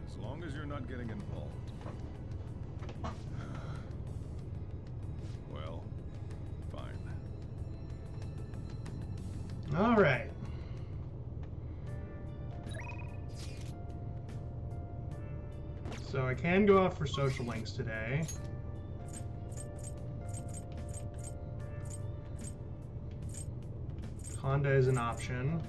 As long as you're not getting involved. Well, fine. All right. So I can go out for social links today. Honda is an option.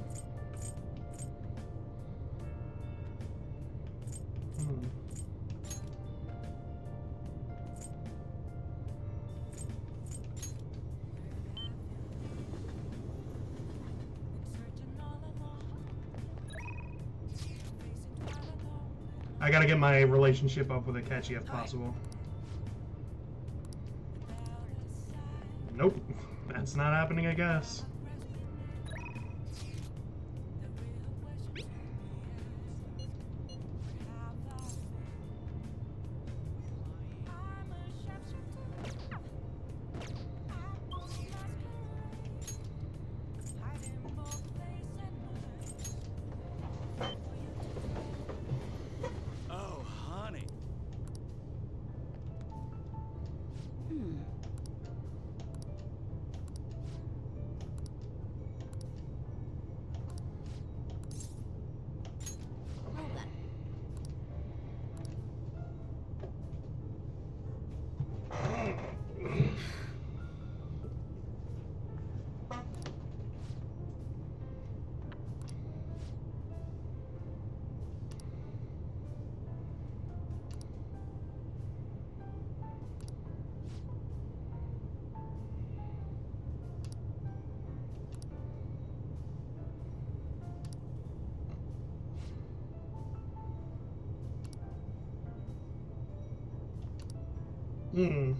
I gotta get my relationship up with Akechi if possible. Nope, that's not happening, I guess. Oh, honey. Hmm.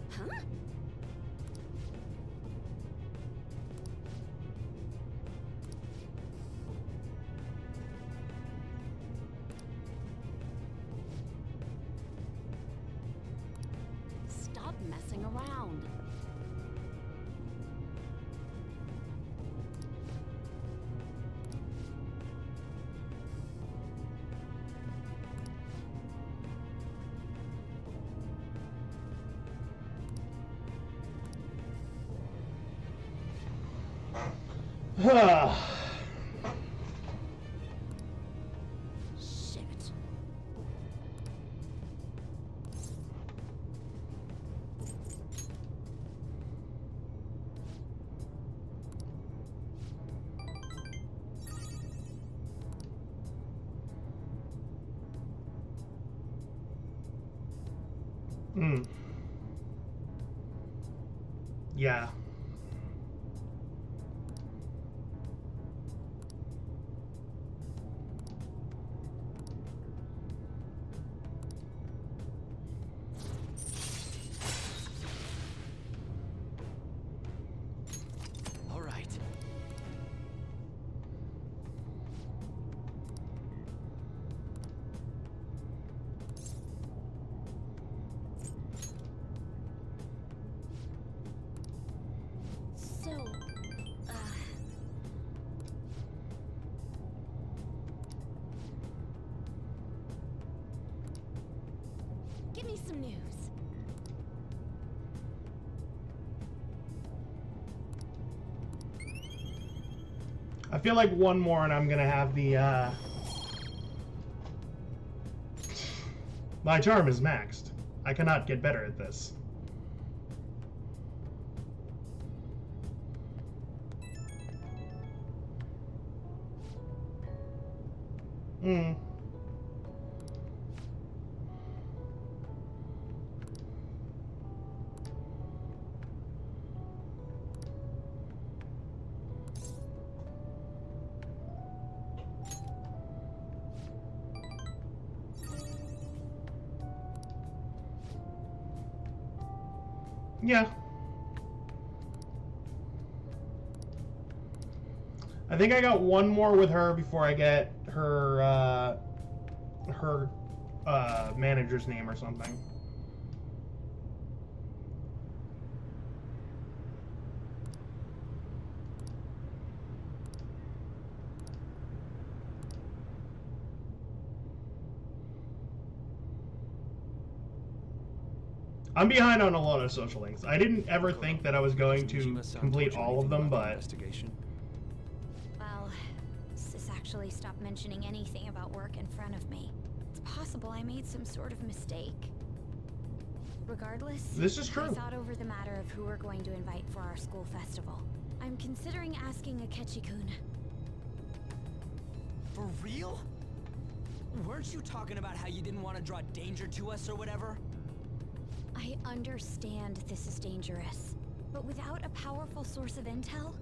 Huh? Stop messing around. Shit. Hmm. Yeah. All right. So, give me some news. I feel like one more and I'm gonna have the, my charm is maxed. I cannot get better at this. Hmm. Yeah. I think I got one more with her before I get her manager's name or something. I'm behind on a lot of social links. I didn't ever think that I was going to complete all of them, but... Well, Sis actually stopped mentioning anything about work in front of me. It's possible I made some sort of mistake. Regardless, this is true. I thought over the matter of who we're going to invite for our school festival. I'm considering asking Akechi-kun. For real? Weren't you talking about how you didn't want to draw danger to us or whatever? I understand this is dangerous, but without a powerful source of intel,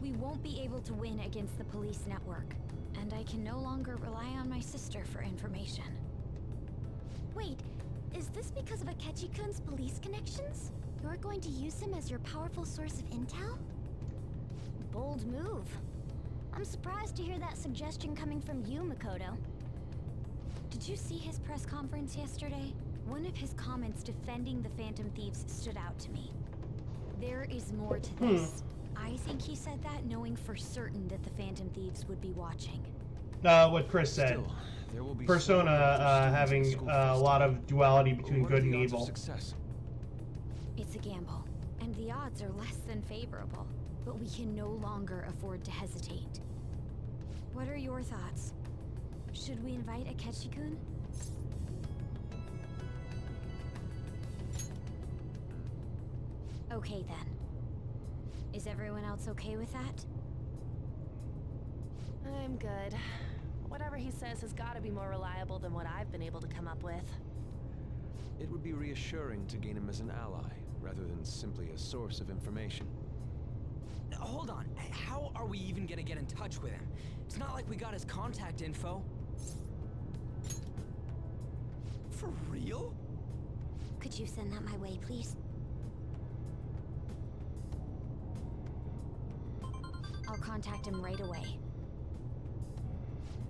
we won't be able to win against the police network, and I can no longer rely on my sister for information. Wait, is this because of Akechi-kun's police connections? You're going to use him as your powerful source of intel? Bold move. I'm surprised to hear that suggestion coming from you, Makoto. Did you see his press conference yesterday? One of his comments defending the Phantom Thieves stood out to me. There is more to this. I think he said that knowing for certain that the Phantom Thieves would be watching. What Chris said. Still, there will be Persona having a lot of duality between good and evil. Success? It's a gamble, and the odds are less than favorable, but we can no longer afford to hesitate. What are your thoughts? Should we invite Akechi-kun? Okay then. Is everyone else okay with that? I'm good. Whatever he says has got to be more reliable than what I've been able to come up with. It would be reassuring to gain him as an ally, rather than simply a source of information. Hold on, how are we even gonna get in touch with him? It's not like we got his contact info. For real? Could you send that my way, please? I'll contact him right away.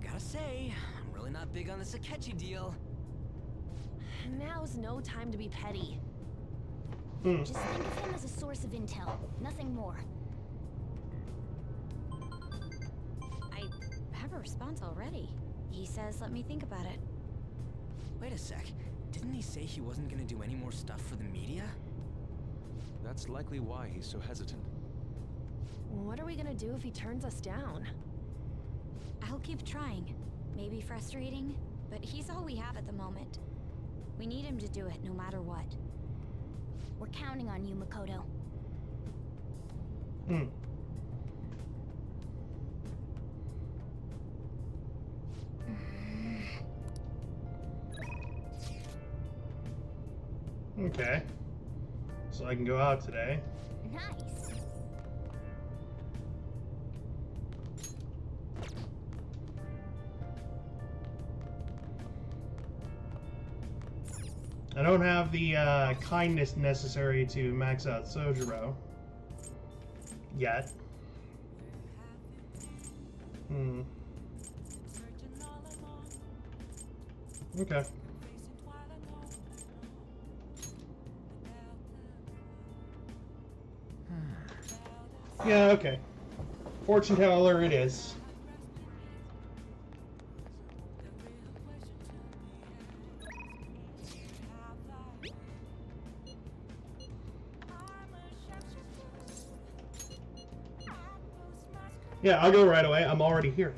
Gotta say, I'm really not big on this Akechi deal. Now's no time to be petty. Just think of him as a source of intel, nothing more. I have a response already. He says let me think about it. Wait a sec. Didn't he say he wasn't gonna do any more stuff for the media? That's likely why he's so hesitant. What are we gonna do if he turns us down? I'll keep trying. Maybe frustrating, but he's all we have at the moment. We need him to do it no matter what. We're counting on you, Makoto. Okay. So I can go out today. Nice. I don't have the kindness necessary to max out Sojiro yet. Okay. Yeah, okay. Fortune teller it is. Yeah, I'll go right away. I'm already here.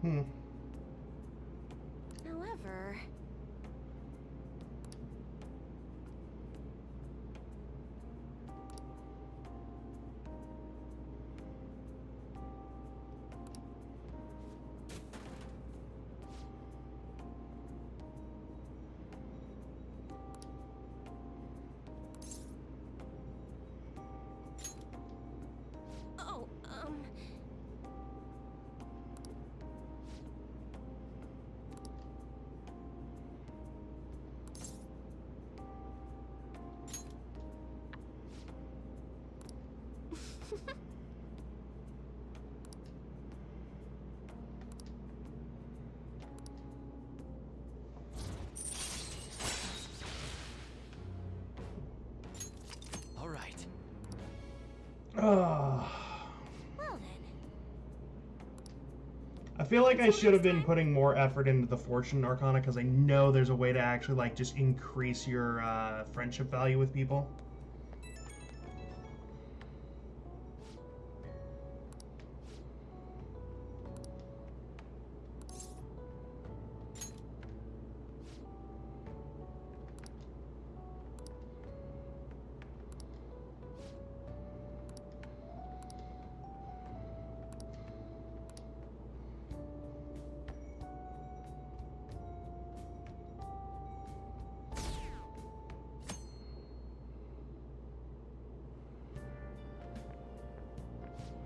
However... Oh, All right. I feel like I should have been putting more effort into the Fortune Arcana because I know there's a way to actually like just increase your friendship value with people.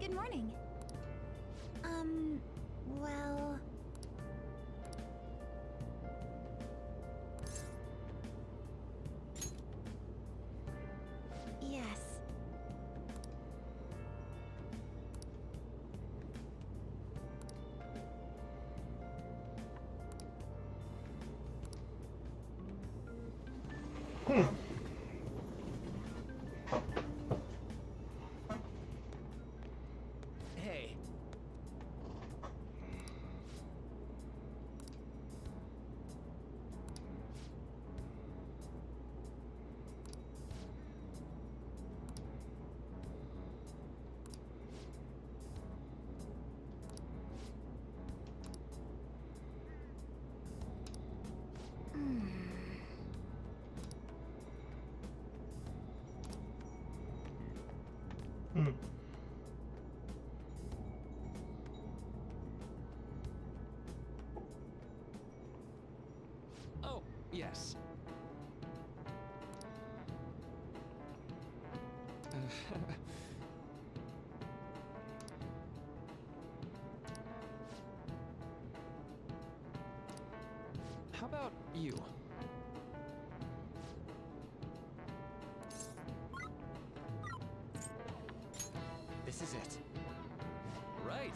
Good morning. Well... Yes. Hey. Oh, yes. How about you? This is it. Right.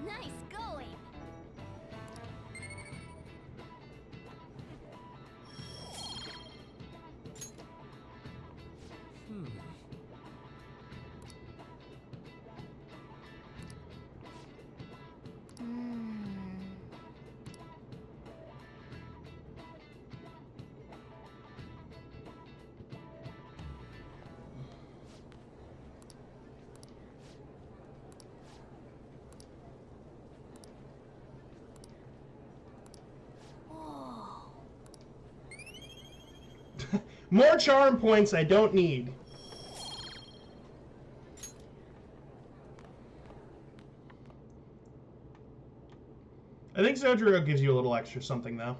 Nice going! More charm points I don't need. I think Zojuro gives you a little extra something though.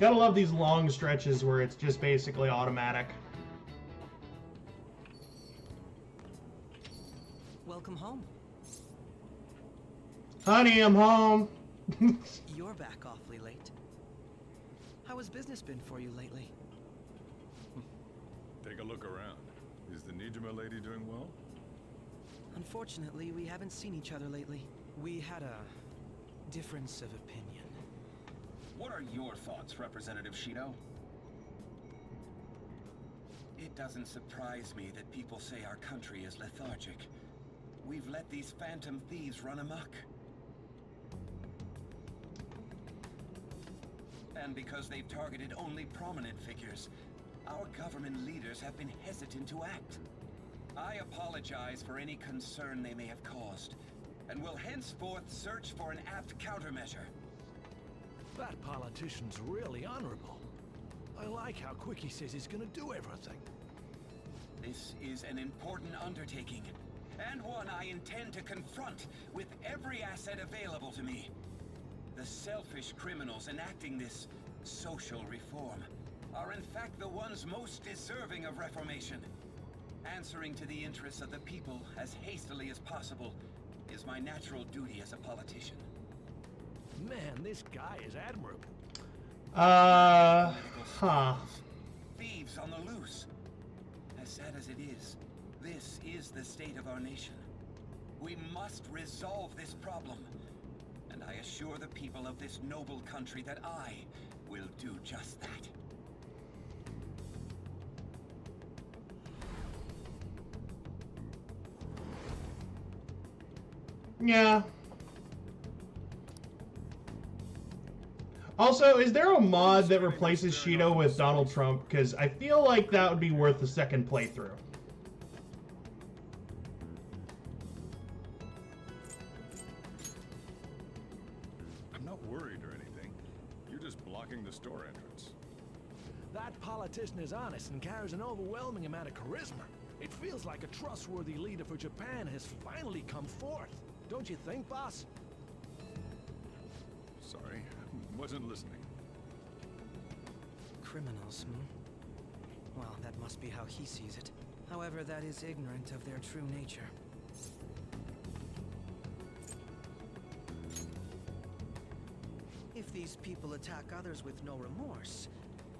Gotta love these long stretches where it's just basically automatic. Welcome home. Honey, I'm home. You're back awfully late. How has business been for you lately? Take a look around. Is the Nijima lady doing well? Unfortunately, we haven't seen each other lately. We had a difference of opinion. What are your thoughts, Representative Shido? It doesn't surprise me that people say our country is lethargic. We've let these phantom thieves run amok. And because they've targeted only prominent figures, our government leaders have been hesitant to act. I apologize for any concern they may have caused, and will henceforth search for an apt countermeasure. That politician's really honorable. I like how quick he says he's gonna do everything. This is an important undertaking, and one I intend to confront with every asset available to me. The selfish criminals enacting this social reform are in fact the ones most deserving of reformation. Answering to the interests of the people as hastily as possible is my natural duty as a politician. Man, this guy is admirable. Thieves on the loose. As sad as it is, this is the state of our nation. We must resolve this problem. And I assure the people of this noble country that I will do just that. Yeah. Also, is there a mod that replaces Shido with Donald Trump? Because I feel like that would be worth a second playthrough. I'm not worried or anything. You're just blocking the store entrance. That politician is honest and carries an overwhelming amount of charisma. It feels like a trustworthy leader for Japan has finally come forth. Don't you think, boss? Sorry, wasn't listening. Criminals, hmm? Well, that must be how he sees it. However, that is ignorant of their true nature. If these people attack others with no remorse,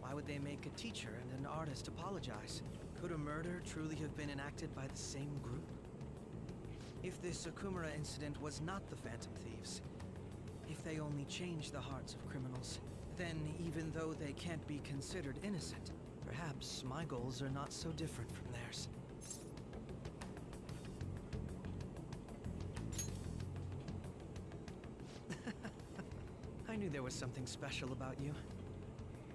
why would they make a teacher and an artist apologize? Could a murder truly have been enacted by the same group? If this Okumura incident was not the Phantom Thieves, if they only change the hearts of criminals, then even though they can't be considered innocent, perhaps my goals are not so different from theirs. I knew there was something special about you.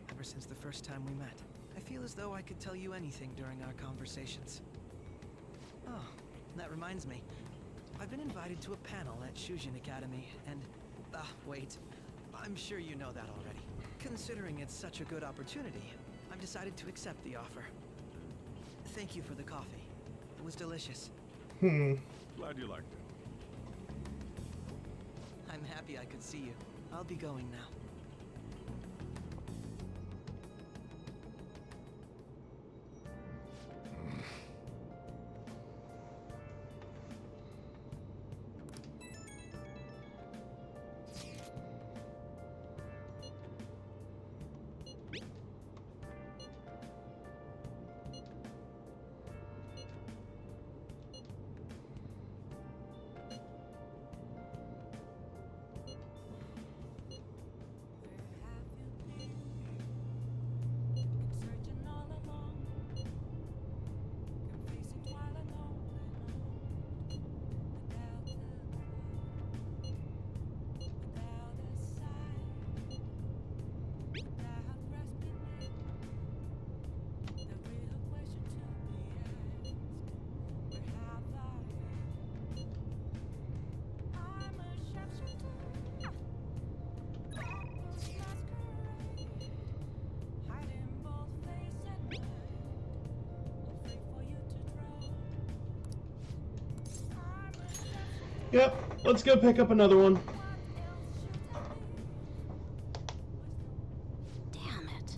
Ever since the first time we met, I feel as though I could tell you anything during our conversations. Oh, that reminds me. I've been invited to a panel at Shujin Academy, and... wait. I'm sure you know that already. Considering it's such a good opportunity, I've decided to accept the offer. Thank you for the coffee. It was delicious. Glad you liked it. I'm happy I could see you. I'll be going now. Yep, let's go pick up another one. Damn it.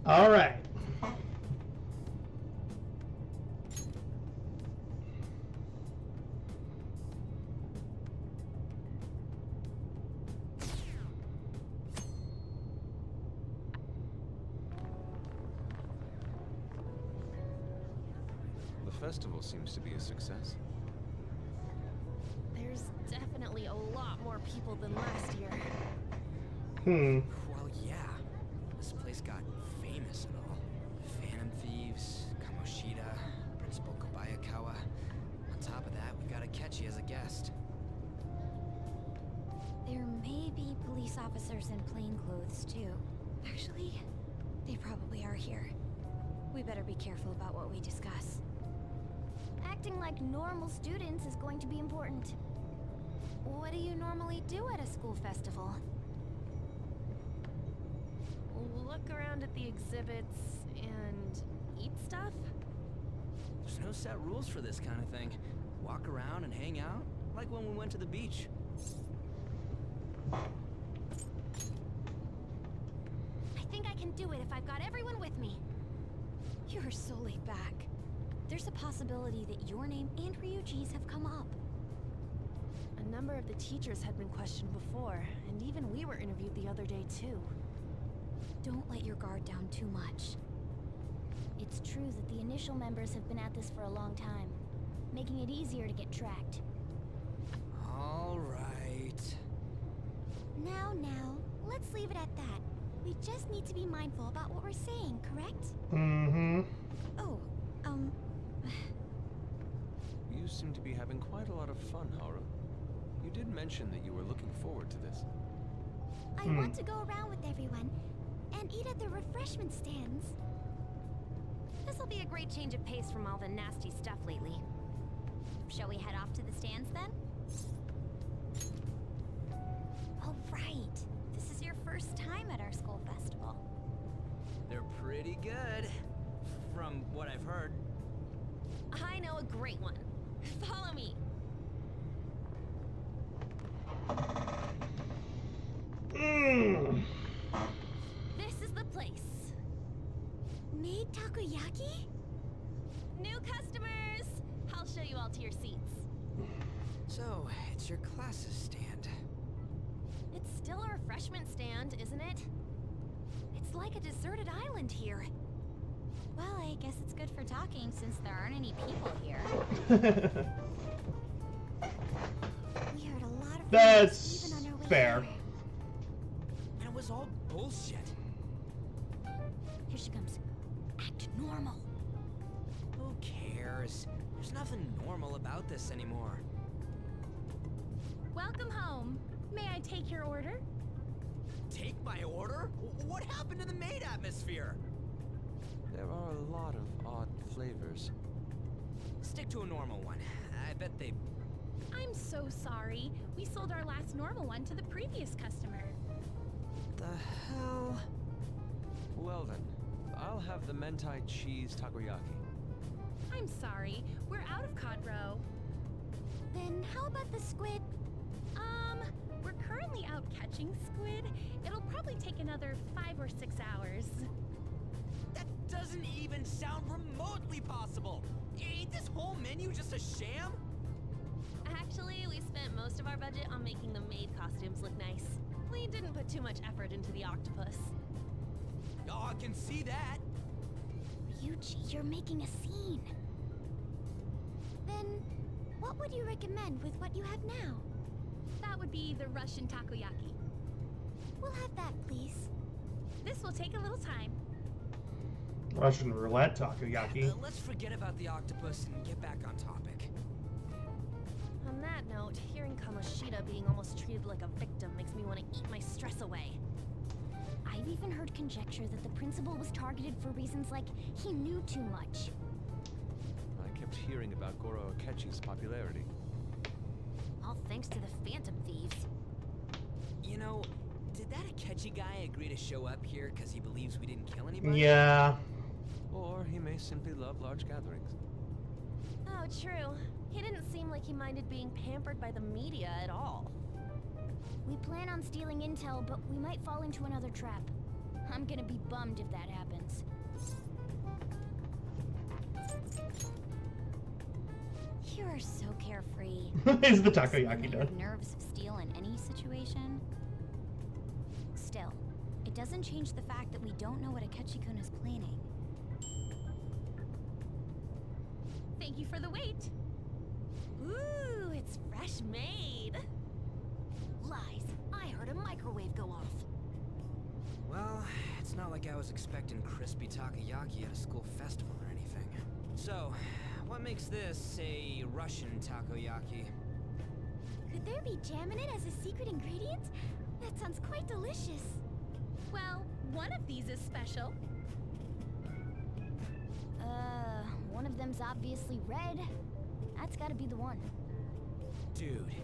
All right. The festival seems to be a success. There's definitely a lot more people than last year. Well, yeah. This place got famous and all. Phantom Thieves, Kamoshida, Principal Kobayakawa. On top of that, we got Akechi as a guest. There may be police officers in plain clothes, too. Actually, they probably are here. We better be careful about what we discuss. Acting like normal students is going to be important. What do you normally do at a school festival? Look around at the exhibits and eat stuff? There's no set rules for this kind of thing. Walk around and hang out, like when we went to the beach. I think I can do it if I've got everyone with me. You're so laid back. There's a possibility that your name and Ryuji's have come up. A number of the teachers had been questioned before, and even we were interviewed the other day too. Don't let your guard down too much. It's true that the initial members have been at this for a long time, making it easier to get tracked. All right. Now, let's leave it at that. We just need to be mindful about what we're saying, correct? Mm-hmm. Oh, You seem to be having quite a lot of fun, Haru. You did mention that you were looking forward to this. I want to go around with everyone and eat at the refreshment stands. This'll be a great change of pace from all the nasty stuff lately. Shall we head off to the stands then? Oh, right. This is your first time at our school festival. They're pretty good, from what I've heard. I know a great one. Follow me. This is the place. Made takoyaki? New customers! I'll show you all to your seats. So, it's your classes stand. It's still a refreshment stand, isn't it? It's like a deserted island here. Well, I guess it's good for talking since there aren't any people here. We heard a lot of That's even on our way fair. here. And it was all bullshit. Here she comes. Act normal. Who cares? There's nothing normal about this anymore. Welcome home. May I take your order? Take my order? What happened to the maid atmosphere? There are a lot of odd flavors. Stick to a normal one. I bet they... I'm so sorry. We sold our last normal one to the previous customer. The hell? Well then, I'll have the mentai cheese takoyaki. I'm sorry. We're out of cod roe. Then how about the squid? We're currently out catching squid. It'll probably take another 5 or 6 hours. That doesn't even sound remotely possible. Ain't this whole menu just a sham? Actually, we spent most of our budget on making the maid costumes look nice. We didn't put too much effort into the octopus. Oh, I can see that. Ryuji, you're making a scene. Then, what would you recommend with what you have now? That would be the Russian takoyaki. We'll have that, please. This will take a little time. Russian roulette takoyaki. Let's forget about the octopus and get back on topic. On that note, hearing Kamoshida being almost treated like a victim makes me want to eat my stress away. I've even heard conjecture that the principal was targeted for reasons like he knew too much. I kept hearing about Goro Akechi's popularity. All thanks to the Phantom Thieves. You know, did that Akechi guy agree to show up here because he believes we didn't kill anybody? Yeah. Or he may simply love large gatherings. Oh, true. He didn't seem like he minded being pampered by the media at all. We plan on stealing intel, but we might fall into another trap. I'm gonna be bummed if that happens. You are so carefree. Is the takoyaki You done? have nerves of steel in any situation. Still, it doesn't change the fact that we don't know what Akechi-kun is planning. Thank you for the wait. Ooh, it's fresh made. Lies. I heard a microwave go off. Well, it's not like I was expecting crispy takoyaki at a school festival or anything. So, what makes this a Russian takoyaki? Could there be jam in it as a secret ingredient? That sounds quite delicious. Well, one of these is special. One of them's obviously red. That's gotta be the one. Dude,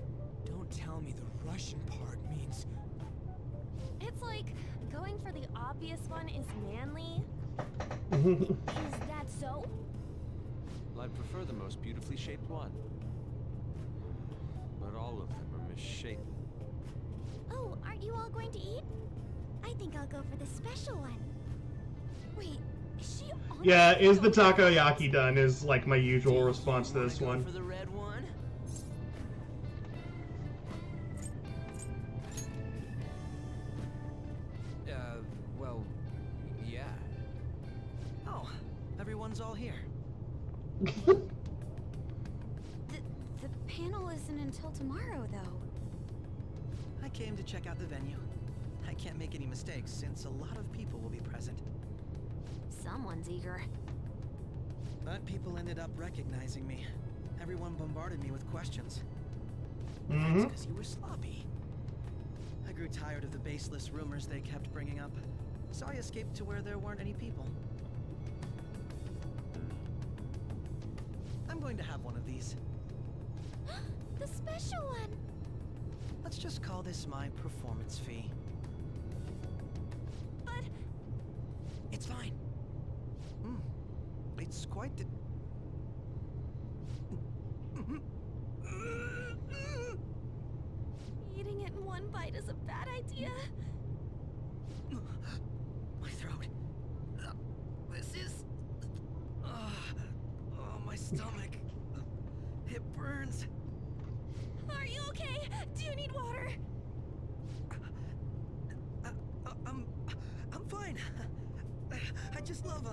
don't tell me the Russian part means... It's like going for the obvious one is manly. Is that so? Well, I'd prefer the most beautifully shaped one. But all of them are misshapen. Oh, aren't you all going to eat? I think I'll go for the special one. Wait, is she on Yeah, is the takoyaki done? Is like my usual response to this one. For the red one? Well, yeah. Oh, everyone's all here. The panel isn't until tomorrow, though. I came to check out the venue. I can't make any mistakes since a lot of people will be present. Someone's eager. But people ended up recognizing me. Everyone bombarded me with questions. Mm-hmm. It's because you were sloppy. I grew tired of the baseless rumors they kept bringing up, so I escaped to where there weren't any people. I'm going to have one of these. The special one! Let's just call this my performance fee. But... It's fine. It's quite the... Eating it in one bite is a bad idea. My throat. This is... oh, my stomach. It burns. Are you okay? Do you need water? I'm fine. I just love,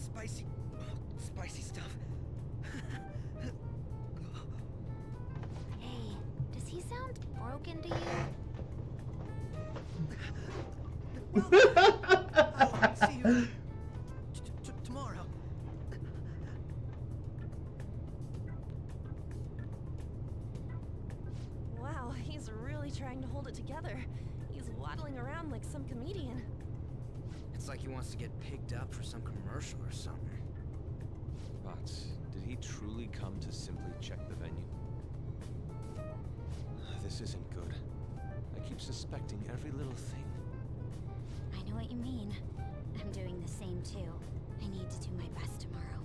spicy stuff. Hey, does he sound broken to you? See you tomorrow. Wow, he's really trying to hold it together. He's waddling around like some comedian. It's like he wants to get picked up for some commercial or something. But did he truly come to simply check the venue? This isn't good. I keep suspecting every little thing. I know what you mean. I'm doing the same too. I need to do my best tomorrow.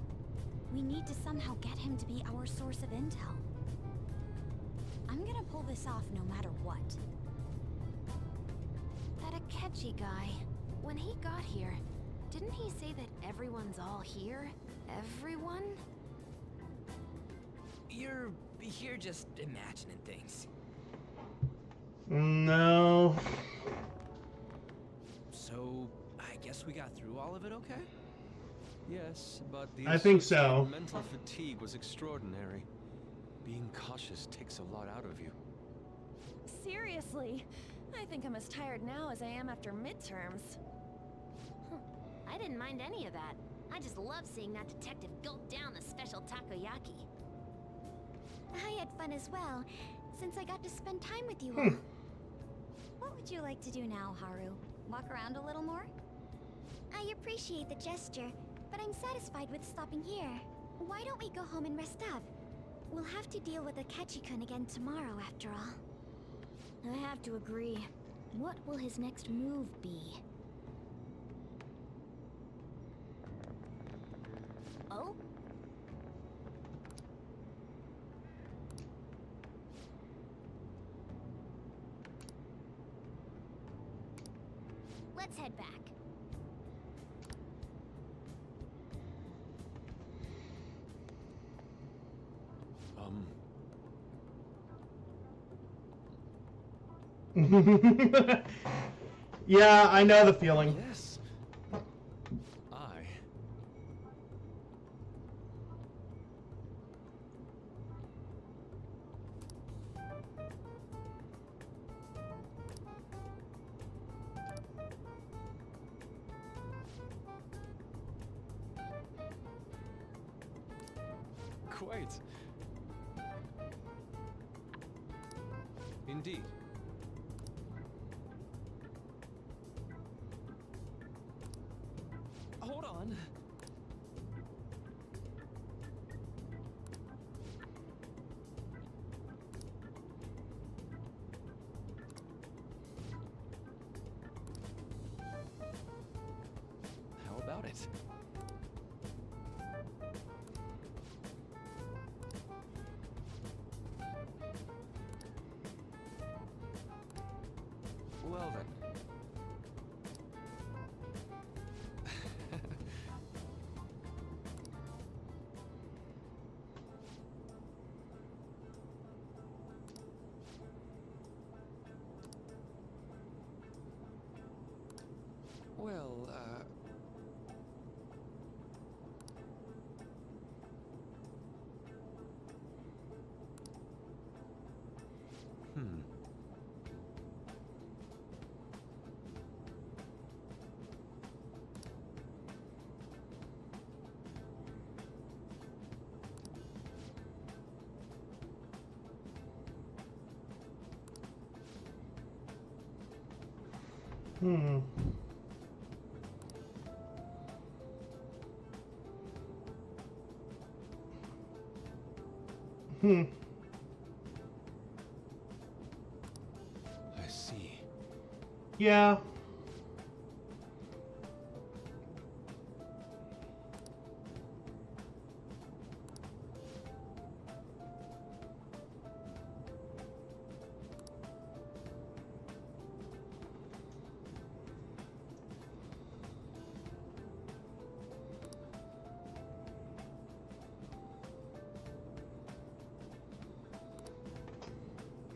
We need to somehow get him to be our source of intel. I'm gonna pull this off no matter what. That Akechi guy, when he got here, didn't he say that everyone's all here? Everyone? You're just imagining things. No. So, I guess we got through all of it okay? Yes, but the I think so. associated mental fatigue was extraordinary. Being cautious takes a lot out of you. Seriously, I think I'm as tired now as I am after midterms. I didn't mind any of that. I just love seeing that detective gulp down the special takoyaki. I had fun as well, since I got to spend time with you all. What would you like to do now, Haru? Walk around a little more? I appreciate the gesture, but I'm satisfied with stopping here. Why don't we go home and rest up? We'll have to deal with Akechi-kun again tomorrow, after all. I have to agree. What will his next move be? Oh? Let's head back. Yeah, I know the feeling. Yes. Quite. Indeed. Hold on. How about it? Well then. Well, I see. Yeah.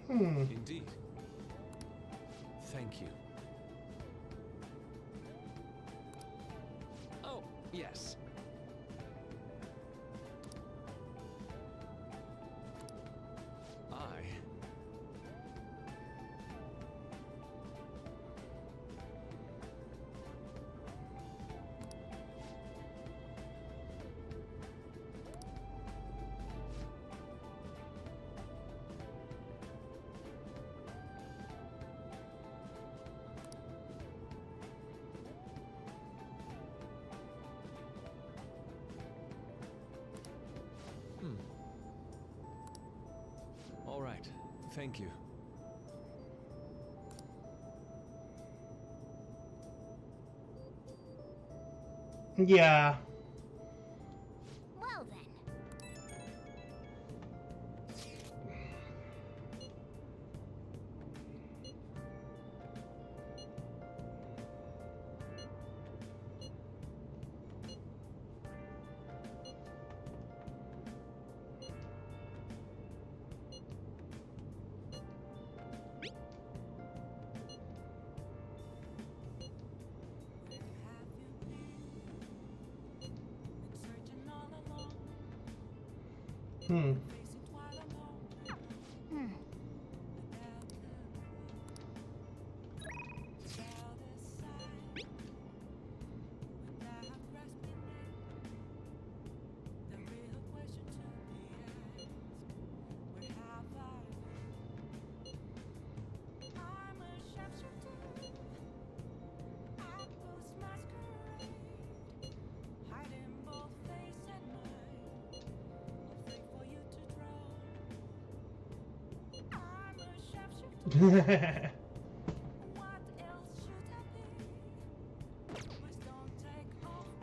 Indeed. Thank you. Oh, yes. All right. Thank you. Yeah. Well then.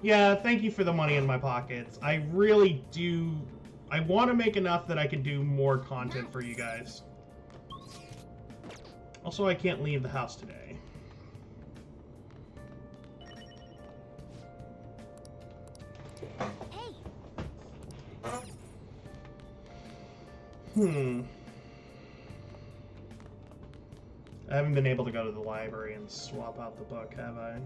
Yeah, thank you for the money in my pockets. I really do. I want to make enough that I can do more content for you guys. Also, I can't leave the house today. Hey. I haven't been able to go to the library and swap out the book, have I?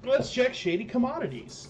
Let's check Shady Commodities.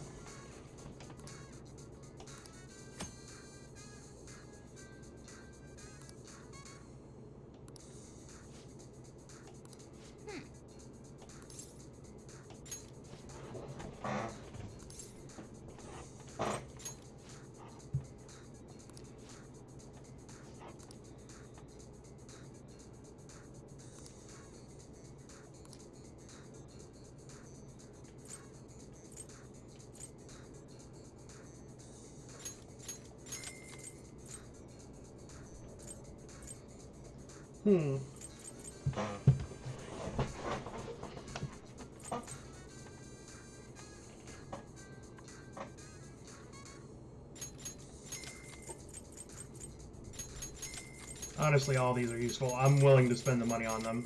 Honestly, all these are useful. I'm willing to spend the money on them.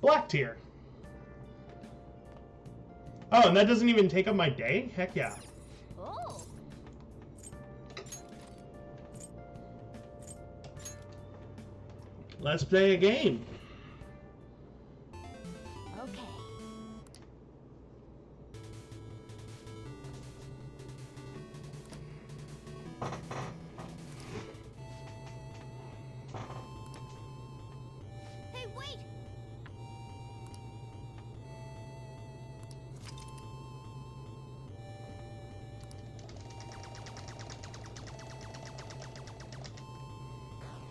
Black tier. Oh, and that doesn't even take up my day? Heck yeah. Oh. Let's play a game. Okay. Hey, wait!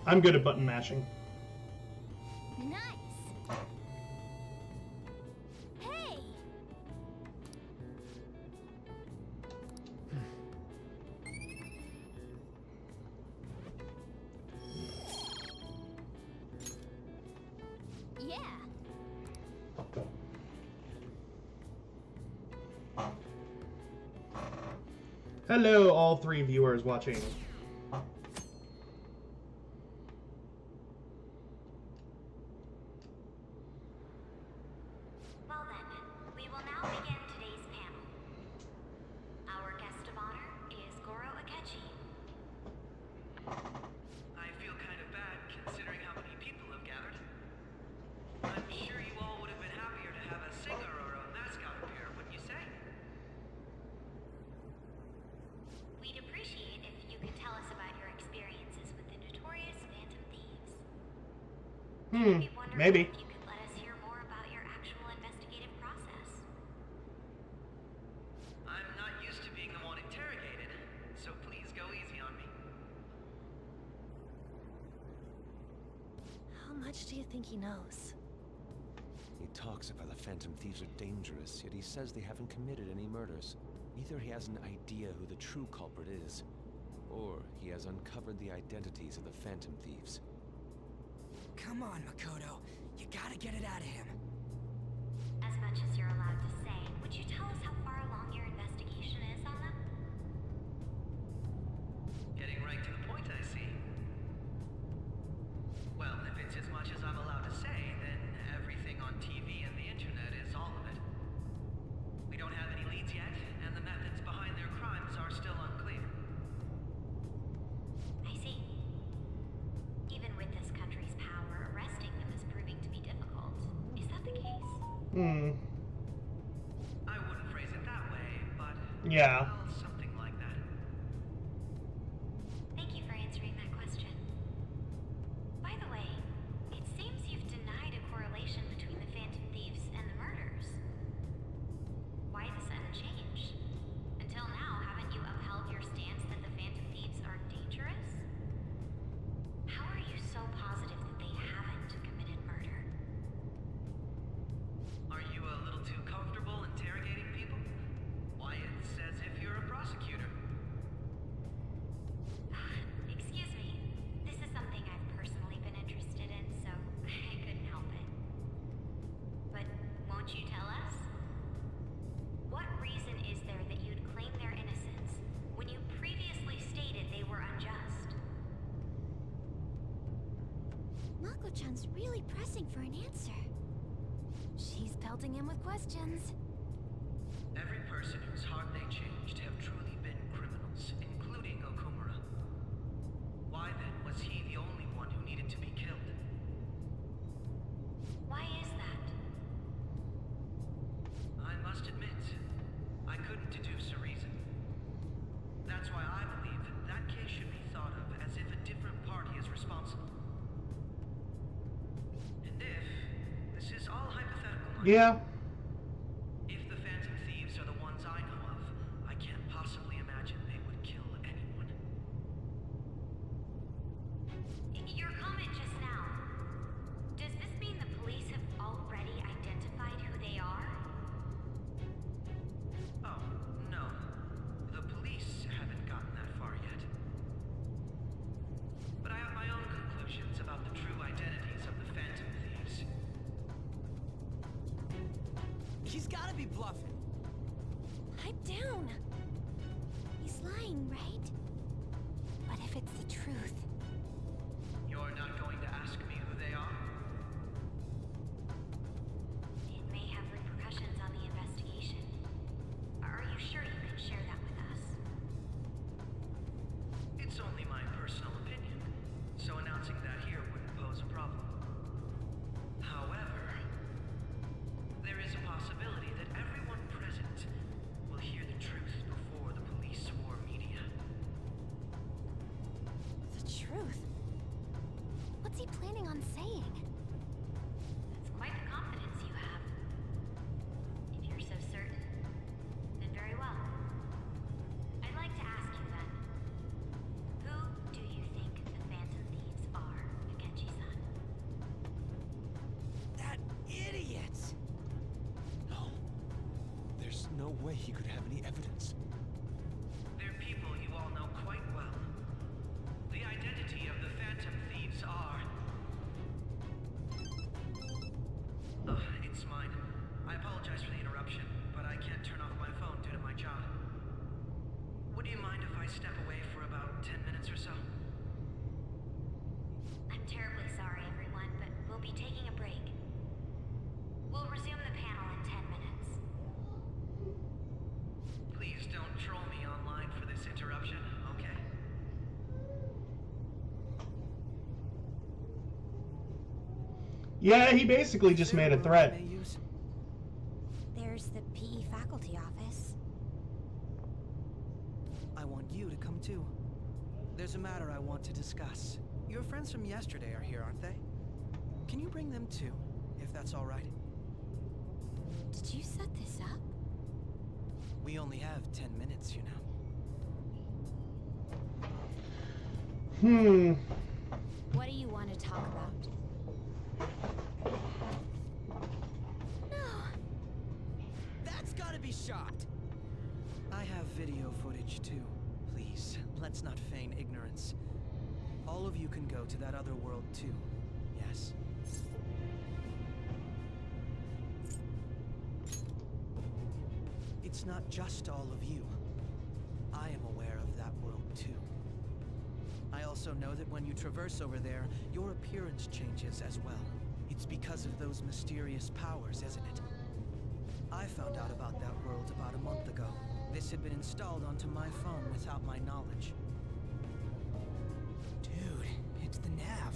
I'm good at button mashing. Nice. Hey. Yeah. Hello, all 3 viewers watching. Well then, we will now begin today's panel. Our guest of honor is Goro Akechi. I feel kind of bad considering how many people have gathered. I'm sure you all would have been happier to have a singer or a mascot appear, wouldn't you say? We'd appreciate if you could tell us about your experiences with the notorious Phantom Thieves. Maybe. If you could let us hear more about your actual investigative process. I'm not used to being the one interrogated, so please go easy on me. How much do you think he knows? He talks about the Phantom Thieves are dangerous, yet he says they haven't committed any murders. Either he has an idea who the true culprit is, or he has uncovered the identities of the Phantom Thieves. Come on, Makoto. You gotta get it out of him. As much as you're allowed to say, would you tell us how far along your investigation is on them? Getting right to the point, I see. Well, if it's as much as I'm allowed to say, then everything on TV and the internet is all of it. We don't have any leads yet, and the methods behind their crimes are still unclear. I see. Even with this country's power, arresting them is proving to be difficult. Is that the case? I wouldn't phrase it that way, but Yeah. well, something like that. Thank you for answering that question. By the way, it seems you've denied a correlation between the Phantom Thieves and the murders. Why the sudden change? Until now, haven't you upheld your stance that the Phantom Thieves are dangerous? How are you so positive that they haven't committed murder? Are you a little too comfortable interrogating people? Why, it's as if you're a Mako-chan's really pressing for an answer. She's pelting him with questions. Every person whose heart they changed have truly been criminals, including Okumura. Why then was he the only one who needed to be killed? Why is that? I must admit, I couldn't deduce a reason. That's why I believe that case should be thought of as if a different party is responsible. And if, this is all hypothetical. Yeah. If the Phantom Thieves are the ones I know of, I can't possibly imagine they would kill anyone. Your comment just now. Does this mean the police have already identified who they are? Oh, no. The police haven't gotten that far yet. But I have my own conclusions about the true identities of the Phantom Thieves. He's gotta be bluffing. Pipe down. He's lying, right? But if it's the truth... You're not going to ask me who they are? It may have repercussions on the investigation. Are you sure you can share that with us? It's only my personal opinion, so announcing that here wouldn't pose a problem. However, there is a possibility that everyone present will hear the truth before the police or media. The truth? What's he planning on saying? That's quite the confidence you have. If you're so certain, then very well. I'd like to ask you then, who do you think the Phantom Thieves are, Akechi-san? That idiot! No. There's no way he could have any evidence. They're people you all know quite well. The identity of the Phantom Thieves are... it's mine. I apologize for the interruption, but I can't turn off my phone due to my job. Would you mind if I step away for about 10 minutes or so? I'm terribly sorry, everyone, but we'll be taking a break. We'll resume the panel in 10 minutes. Please don't troll me online for this interruption, okay? Yeah, he basically just made a threat. There's the PE faculty office. I want you to come too. There's a matter I want to discuss. Your friends from yesterday are here, aren't they? Can you bring them too, if that's all right? Did you set this up? We only have 10 minutes, you know. What do you want to talk about? That's gotta be shot. I have video footage too. Please, let's not feign ignorance. All of you can go to that other world too. Yes. It's not just all of you. I am aware of that world too. I also know that when you traverse over there, your appearance changes as well. It's because of those mysterious powers, isn't it? I found out about that world about a month ago. This had been installed onto my phone without my knowledge. Dude, it's the nav.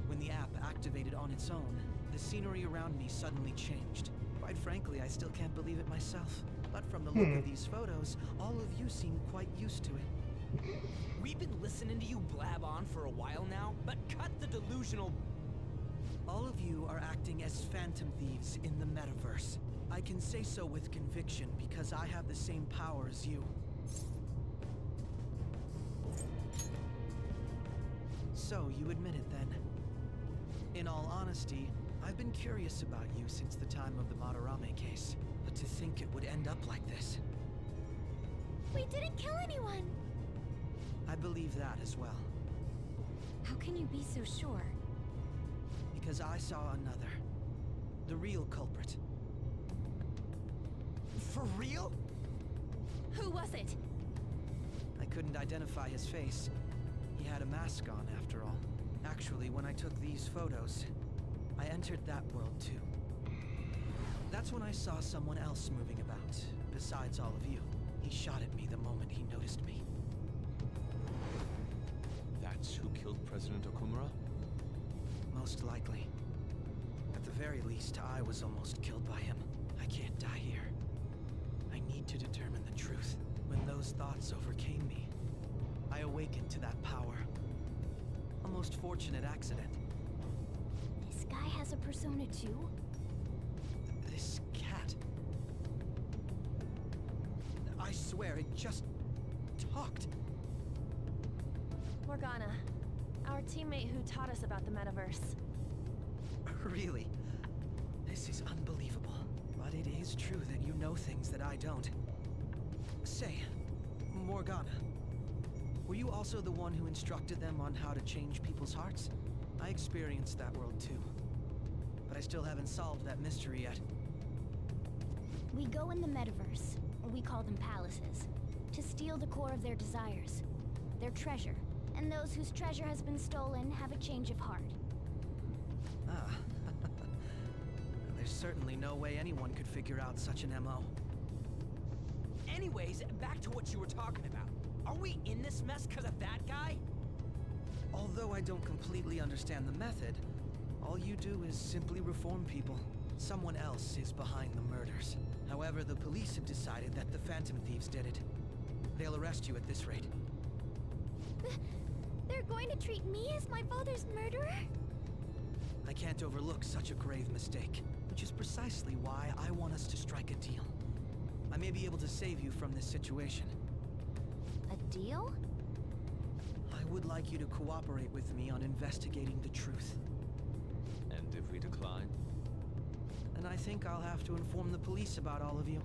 When the app activated on its own, the scenery around me suddenly changed. Quite frankly, I still can't believe it myself. But from the look of these photos, all of you seem quite used to it. We've been listening to you blab on for a while now, but cut the delusional... All of you are acting as Phantom Thieves in the metaverse. I can say so with conviction because I have the same power as you. So, you admit it then. In all honesty, I've been curious about you since the time of the Madarame case. But to think it would end up like this. We didn't kill anyone! I believe that as well. How can you be so sure? Because I saw another. The real culprit. For real? Who was it? I couldn't identify his face. He had a mask on, after all. Actually, when I took these photos, I entered that world too. That's when I saw someone else moving about, besides all of you. He shot at me the moment he noticed me. That's who killed President Okumura? Most likely. At the very least, I was almost killed by him. I can't die here. I need to determine the truth. When those thoughts overcame me, I awakened to that power. A most fortunate accident. This guy has a persona too? This cat. I swear, it just talked. Morgana, our teammate who taught us about the metaverse. Really? This is unbelievable. But it is true that you know things that I don't. Say, Morgana, were you also the one who instructed them on how to change people's hearts? I experienced that world too. But I still haven't solved that mystery yet. We go in the metaverse, or we call them palaces, to steal the core of their desires, their treasure. And those whose treasure has been stolen have a change of heart. Ah. There's certainly no way anyone could figure out such an MO. Anyways, back to what you were talking about. Are we in this mess because of that guy? Although I don't completely understand the method, all you do is simply reform people. Someone else is behind the murders. However, the police have decided that the Phantom Thieves did it. They'll arrest you at this rate. They're going to treat me as my father's murderer? I can't overlook such a grave mistake, which is precisely why I want us to strike a deal. I may be able to save you from this situation. A deal? I would like you to cooperate with me on investigating the truth. And if we decline? And I think I'll have to inform the police about all of you,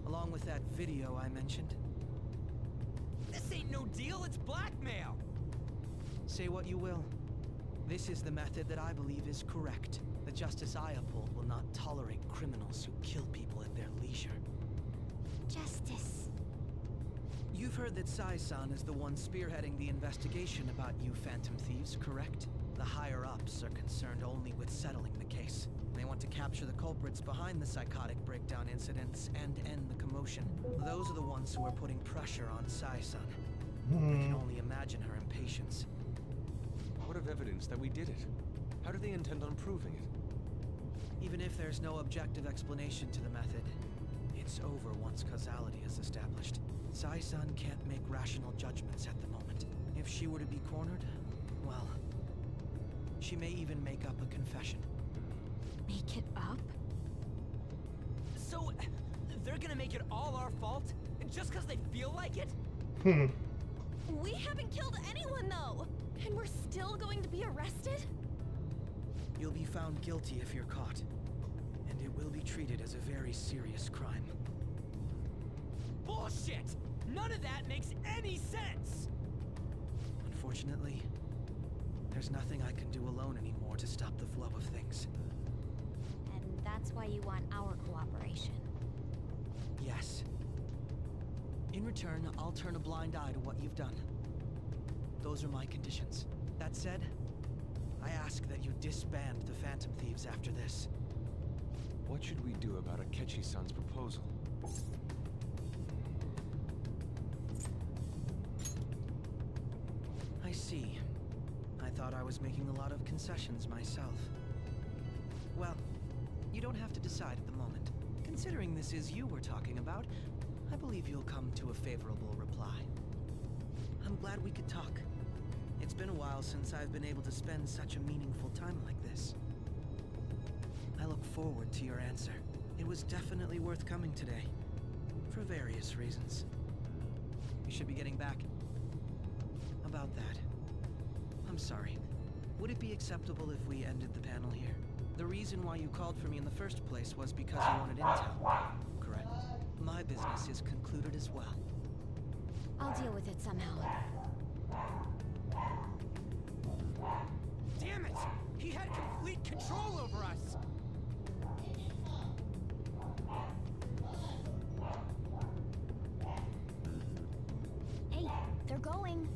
along with that video I mentioned. This ain't no deal, it's blackmail! Say what you will. This is the method that I believe is correct. The justice I uphold will not tolerate criminals who kill people at their leisure. Justice. You've heard that Sai-san is the one spearheading the investigation about you Phantom Thieves, correct? The higher-ups are concerned only with settling the case. They want to capture the culprits behind the psychotic breakdown incidents and end the commotion. Those are the ones who are putting pressure on Sai-san. I can only imagine her impatience. What of evidence that we did it? How do they intend on proving it? Even if there's no objective explanation to the method, it's over once causality is established. Sai-san can't make rational judgments at the moment. If she were to be cornered, well, she may even make up a confession. Make it up? So, they're gonna make it all our fault? Just because they feel like it? We haven't killed anyone, though! And we're still going to be arrested? You'll be found guilty if you're caught. And it will be treated as a very serious crime. Bullshit! None of that makes any sense! Unfortunately, there's nothing I can do alone anymore to stop the flow of things. And that's why you want our cooperation. Yes. In return, I'll turn a blind eye to what you've done. Those are my conditions. That said, I ask that you disband the Phantom Thieves after this. What should we do about Akechi-san's proposal? I see. I thought I was making a lot of concessions myself. Well, you don't have to decide at the moment. Considering this is you we're talking about, I believe you'll come to a favorable reply. I'm glad we could talk. It's been a while since I've been able to spend such a meaningful time like this. I look forward to your answer. It was definitely worth coming today. For various reasons. We should be getting back. About that. I'm sorry. Would it be acceptable if we ended the panel here? The reason why you called for me in the first place was because you wanted intel. Correct. My business is concluded as well. I'll deal with it somehow. Damn it! He had complete control over us! Hey, they're going.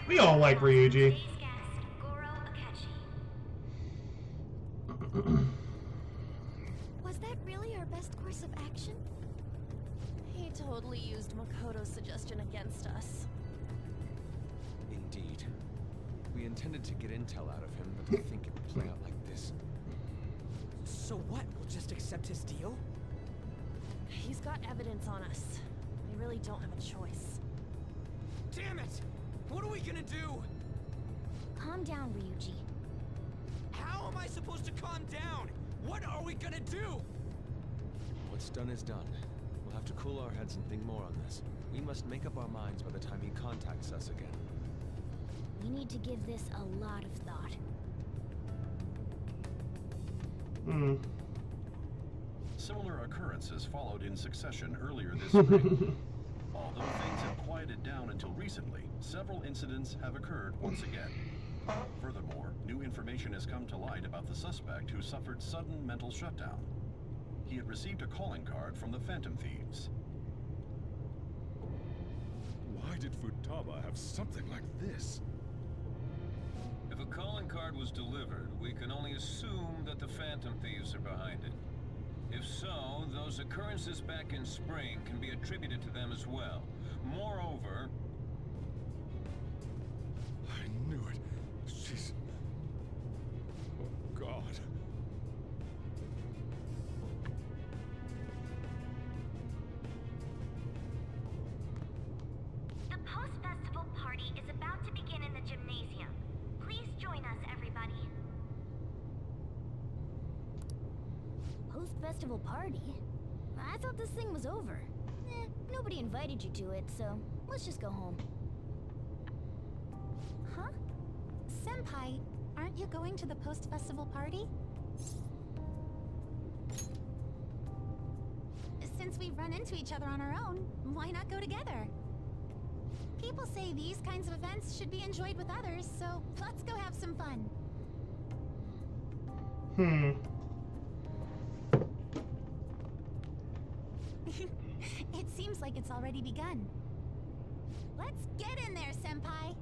We all like Ryuji. Was that really our best course of action? He totally used Makoto's suggestion against us. Indeed. We intended to get intel out of him, but to think it would play out like this. So what? We'll just accept his deal? He's got evidence on us. We really don't have a choice. Damn it! What are we gonna do? Calm down, Ryuji. How am I supposed to calm down? What are we gonna do? What's done is done. We'll have to cool our heads and think more on this. We must make up our minds by the time he contacts us again. We need to give this a lot of thought. Similar occurrences followed in succession earlier this spring. Although things have quieted down until recently, several incidents have occurred once again. Furthermore, new information has come to light about the suspect who suffered sudden mental shutdown. He had received a calling card from the Phantom Thieves. Why did Futaba have something like this? If a calling card was delivered, we can only assume that the Phantom Thieves are behind it. If so, those occurrences back in spring can be attributed to them as well. Moreover... I knew it. She's... Oh, God. The post-festival party is about to begin in the gymnasium. Please join us, everybody. Post-festival party? I thought this thing was over. Nobody invited you to it, so let's just go home. Huh? Senpai, aren't you going to the post-festival party? Since we've run into each other on our own, why not go together? People say these kinds of events should be enjoyed with others, so let's go have some fun. It seems like it's already begun. Let's get in there, Senpai!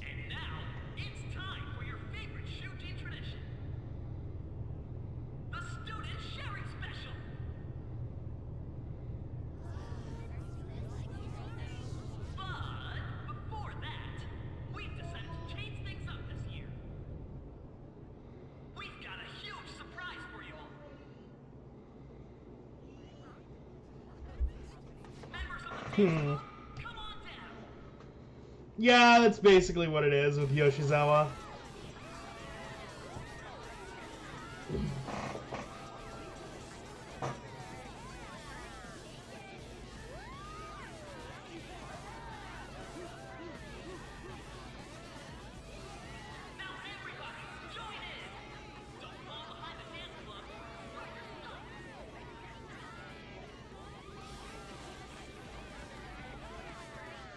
And now, it's time for your favorite Shuji tradition. The Student Sharing Special! But, before that, we've decided to change things up this year. We've got a huge surprise for you all. Yeah, that's basically what it is with Yoshizawa.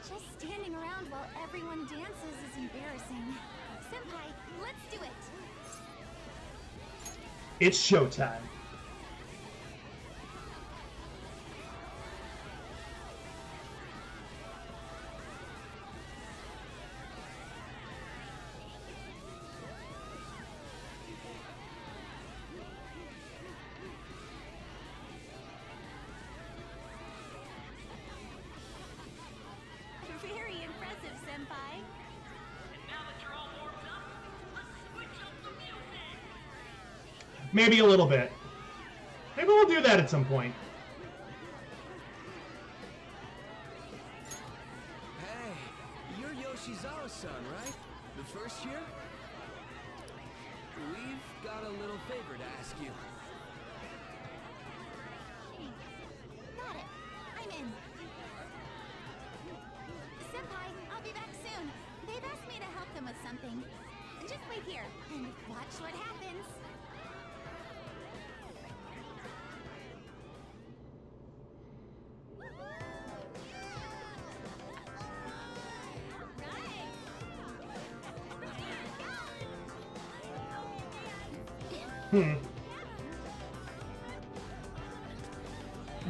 Just standing around while everyone dances is embarrassing. Senpai, let's do it! It's showtime. Very impressive, Senpai. And now that you're all warmed up, let's switch up the music! Maybe a little bit. Maybe we'll do that at some point. Hey, you're Yoshizawa-san, right? The first year? We've got a little favor to ask you. Got it. I'm in. Senpai, I'll be back soon. They've asked me to help them with something. Just wait here and watch what happens.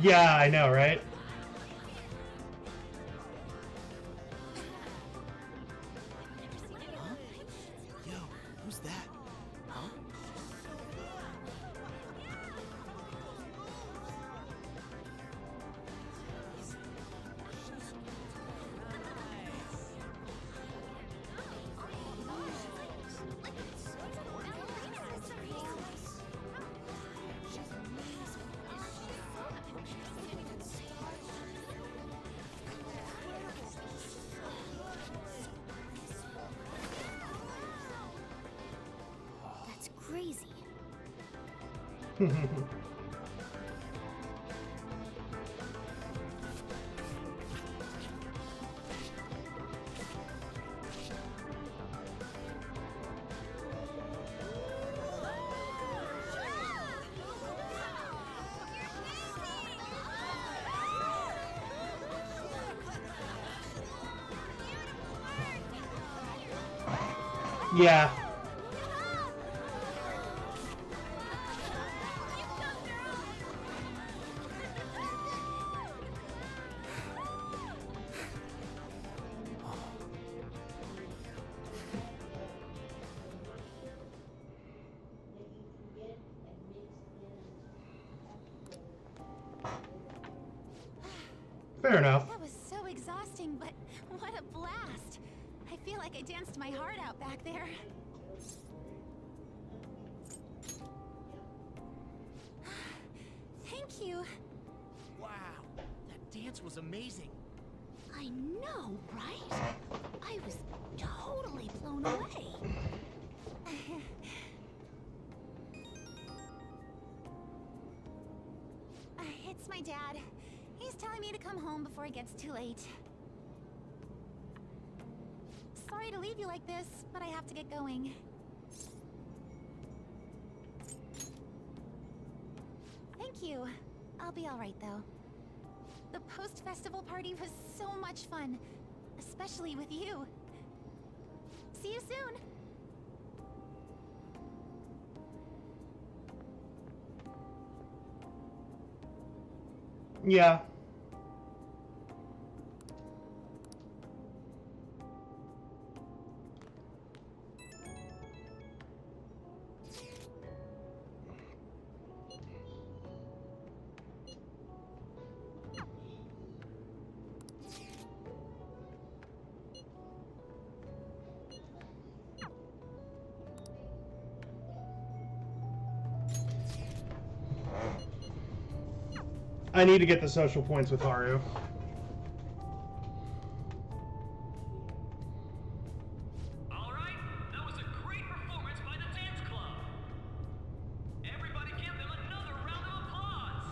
Yeah, I know, right? that? Huh? That's crazy. Yeah. Fair enough. That was so exhausting, but what a blast. I feel like I danced my heart out back there. Thank you. Wow, that dance was amazing. I know, right? I was totally blown away. It's my dad. He's telling me to come home before it gets too late. Sorry to leave you like this, but I have to get going. Thank you. I'll be all right, though. The post-festival party was so much fun, especially with you. See you soon. Yeah. I need to get the social points with Haru. Alright, that was a great performance by the dance club. Everybody give them another round of applause.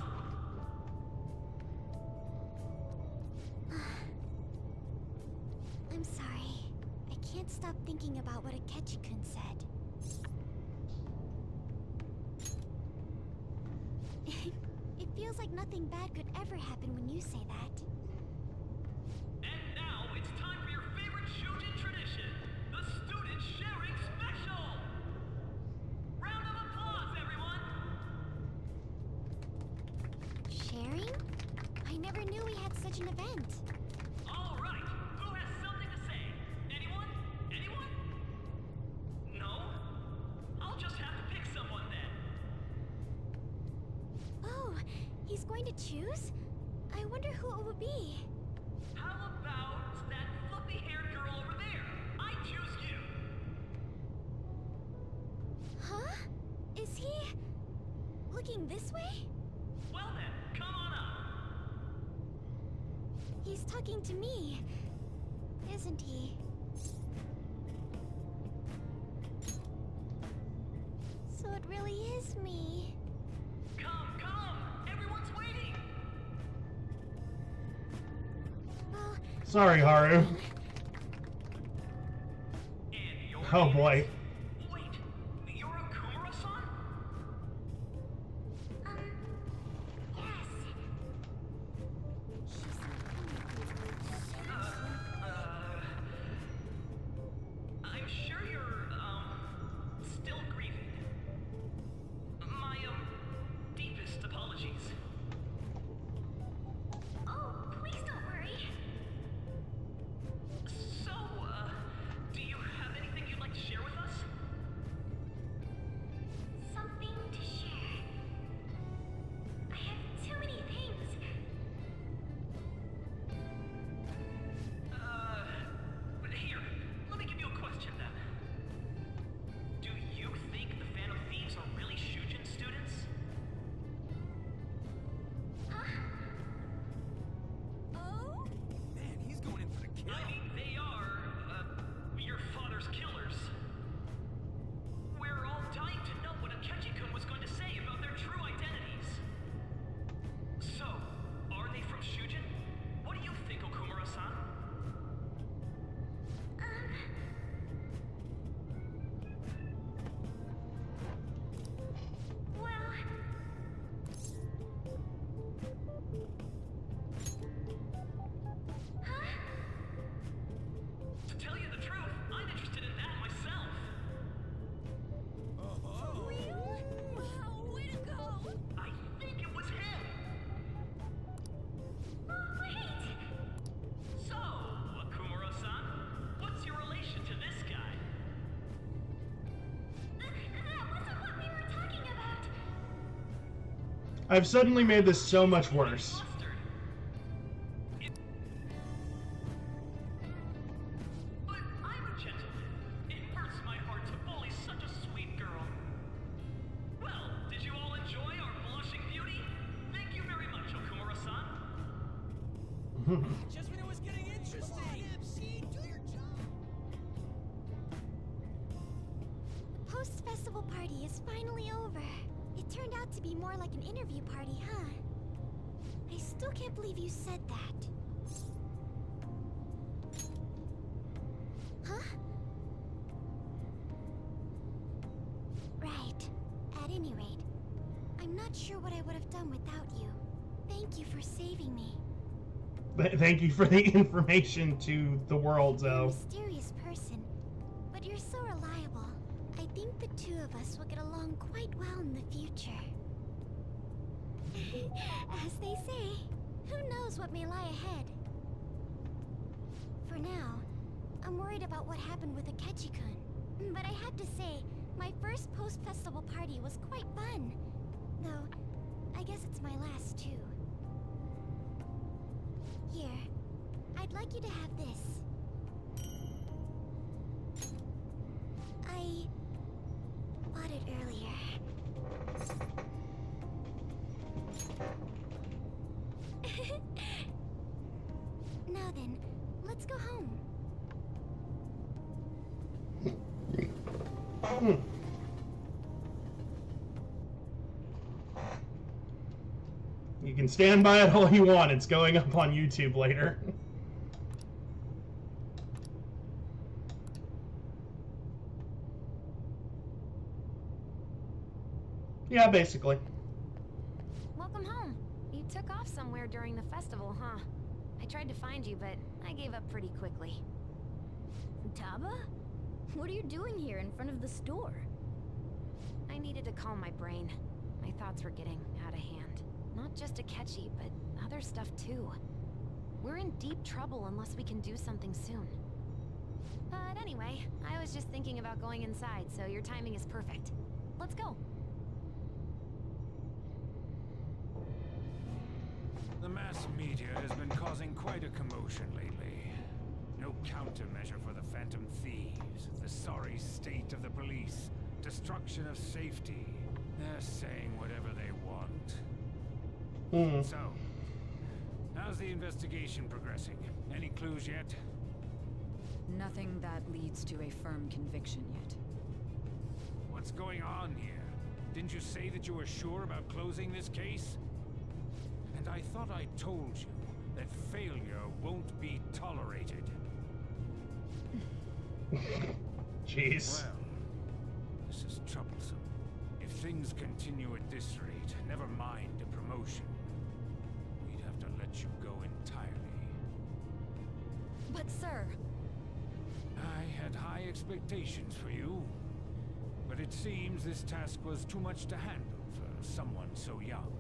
I'm sorry. I can't stop thinking about what Akechi-kun said. It feels like nothing bad could ever happen when you say that. And now it's time for your favorite Shujin tradition, the Student Sharing Special! Round of applause, everyone! Sharing? I never knew we had such an event. All right, who has something to say? Anyone? Anyone? No? I'll just have to pick someone then. Oh, he's going to choose? I wonder who it would be. How about that fluffy-haired girl over there? I choose you. Huh? Is he looking this way? Well then, come on up. He's talking to me, isn't he? So it really is me. Come! Everyone's waiting! Well, Sorry, Haru. Oh boy. Wait, you're Okumura-san? yes. I'm sure you're, still grieving. My, deepest apologies. Oh, please don't worry. So, do you have anything you'd like to share with us? I've suddenly made this so much worse. But I'm a gentleman. It hurts my heart to bully such a sweet girl. Well, did you all enjoy our blushing beauty? Thank you very much, Okumura-san. Just when it was getting interesting. MC, do your job. The post-festival party is finally over. It turned out to be more like an interview party, huh? I still can't believe you said that. Huh? Right. At any rate, I'm not sure what I would have done without you. Thank you for saving me. Thank you for the information to the world, You're a though. mysterious person, but you're so reliable. I think the two of us will get along quite well in the future. As they say, who knows what may lie ahead? For now, I'm worried about what happened with Akechi-kun. But I have to say, my first post-festival party was quite fun. Though, I guess it's my last too. Here, I'd like you to have this. I bought it earlier. Now then, let's go home. You can stand by it all you want. It's going up on YouTube later. Yeah, basically. Welcome home. You took off somewhere during the festival, huh? I tried to find you, but I gave up pretty quickly. Taba? What are you doing here in front of the store? I needed to calm my brain. My thoughts were getting out of hand. Not just Akechi, but other stuff too. We're in deep trouble unless we can do something soon. But anyway, I was just thinking about going inside, so your timing is perfect. Let's go. The mass media has been causing quite a commotion lately. No countermeasure for the Phantom Thieves, the sorry state of the police, destruction of safety. They're saying whatever they want. So, how's the investigation progressing? Any clues yet? Nothing that leads to a firm conviction yet. What's going on here? Didn't you say that you were sure about closing this case? And I thought I told you that failure won't be tolerated. Jeez. Well, this is troublesome. If things continue at this rate, never mind a promotion. We'd have to let you go entirely. But sir... I had high expectations for you. But it seems this task was too much to handle for someone so young.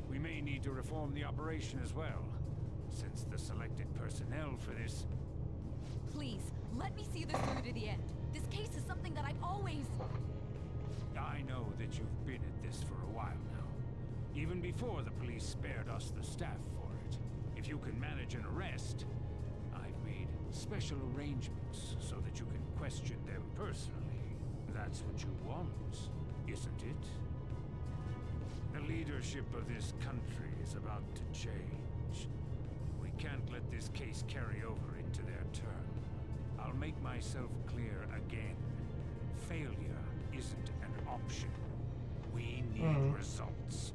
We may need to reform the operation as well, since the selected personnel for this... Please, let me see this through to the end. This case is something that I've always... I know that you've been at this for a while now. Even before the police spared us the staff for it. If you can manage an arrest, I've made special arrangements so that you can question them personally. That's what you want, isn't it? The leadership of this country is about to change. We can't let this case carry over into their term. I'll make myself clear again. Failure isn't an option. We need results.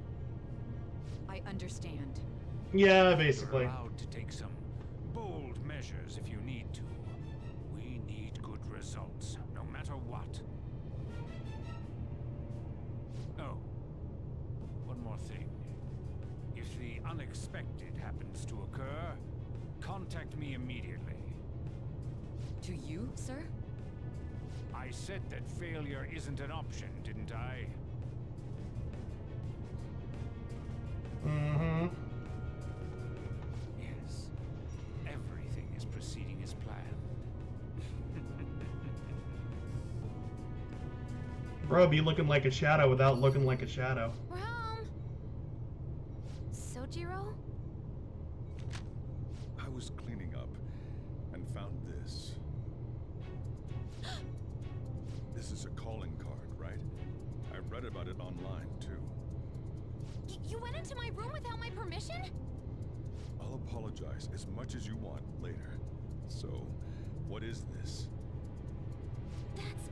I understand. Yeah, basically. You're allowed to take some bold measures if you need to. We need good results, no matter what. Oh, one more thing. If the unexpected happens to occur, contact me immediately. To you, sir? I said that failure isn't an option, didn't I? Mm-hmm. Yes. Everything is proceeding as planned. Bro, be looking like a shadow without looking like a shadow. We're home. calling card, right? I read about it online, too. You went into my room without my permission? I'll apologize as much as you want later. So, what is this? That's...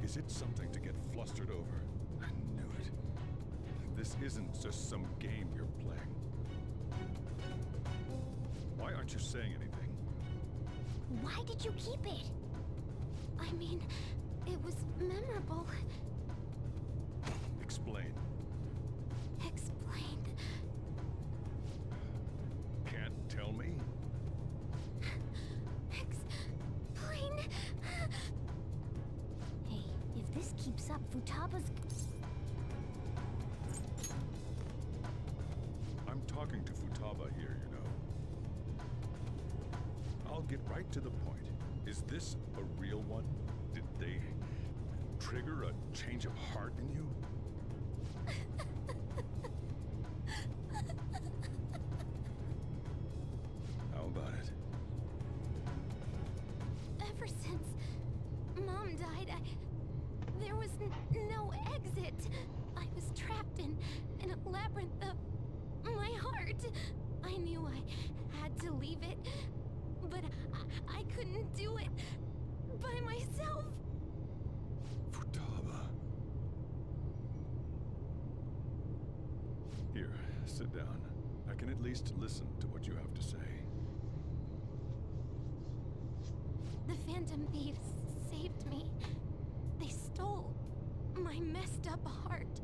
Is it something to get flustered over? I knew it. This isn't just some game you're playing. Why aren't you saying anything? Why did you keep it? I mean, it was memorable. Explain. Explain. Can't tell me? Explain. Hey, if this keeps up, Futaba's... I'm talking to Futaba here, you know. I'll get right to the point. Is this a real one? Did they trigger a change of heart in you? How about it? Ever since Mom died, there was no exit. I was trapped in a labyrinth of my heart. I knew I had to leave it, but I couldn't do it by myself. Futaba. Here, sit down. I can at least listen to what you have to say. The Phantom Thieves saved me. They stole my messed up heart.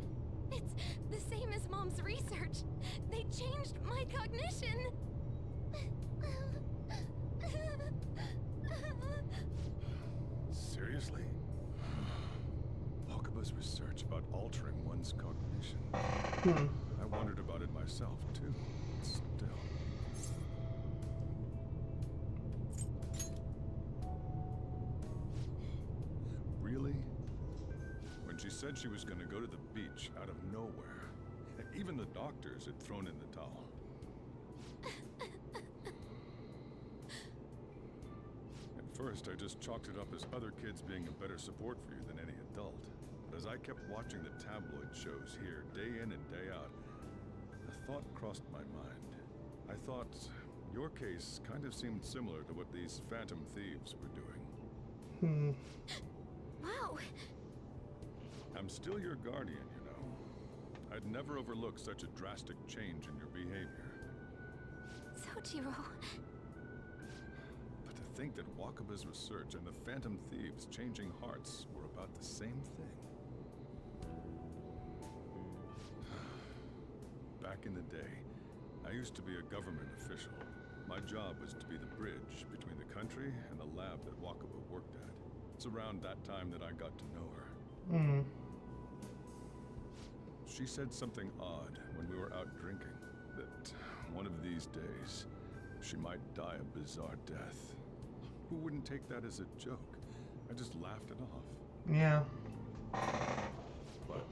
It's the same as Mom's research. They changed my cognition. Seriously? Wakaba's research about altering one's cognition. I wondered about it myself, too. Still. Really? When she said she was going to go to the beach out of nowhere, even the doctors had thrown in the towel. At first, I just chalked it up as other kids being a better support for you than any adult. But as I kept watching the tabloid shows here, day in and day out, a thought crossed my mind. I thought your case kind of seemed similar to what these Phantom Thieves were doing. Wow. I'm still your guardian, you know. I'd never overlook such a drastic change in your behavior. Sojiro. But to think that Wakaba's research and the Phantom Thieves changing hearts were about the same thing. Back in the day, I used to be a government official. My job was to be the bridge between the country and the lab that Wakaba worked at. It's around that time that I got to know her. She said something odd when we were out drinking, that one of these days, she might die a bizarre death. Who wouldn't take that as a joke? I just laughed it off. Yeah. But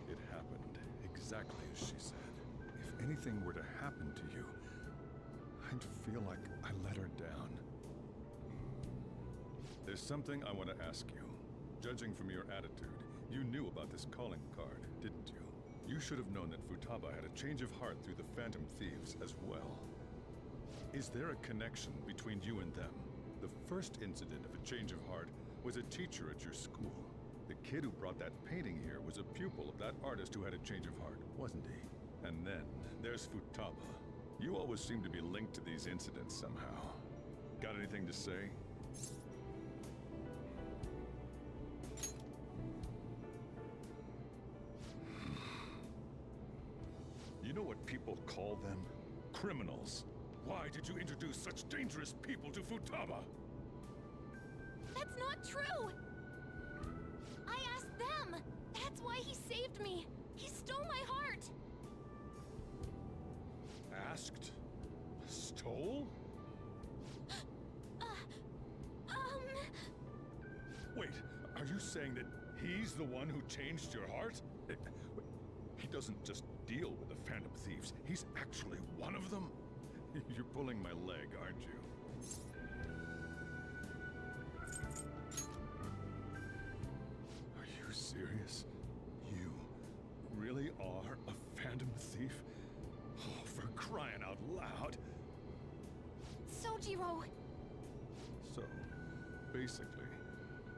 it happened exactly as she said. If anything were to happen to you, I'd feel like I let her down. There's something I want to ask you. Judging from your attitude, you knew about this calling card, didn't you? You should have known that Futaba had a change of heart through the Phantom Thieves as well. Is there a connection between you and them? The first incident of a change of heart was a teacher at your school. The kid who brought that painting here was a pupil of that artist who had a change of heart, wasn't he? And then, there's Futaba. You always seem to be linked to these incidents somehow. Got anything to say? You know what people call them? Criminals. Why did you introduce such dangerous people to Futaba? That's not true! I asked them! That's why he saved me! He stole my heart! Asked? Stole? Wait, are you saying that he's the one who changed your heart? He doesn't just deal with the Phantom Thieves, he's actually one of them? You're pulling my leg, aren't you? are a Phantom Thief? Oh, for crying out loud. Sojiro! So, basically,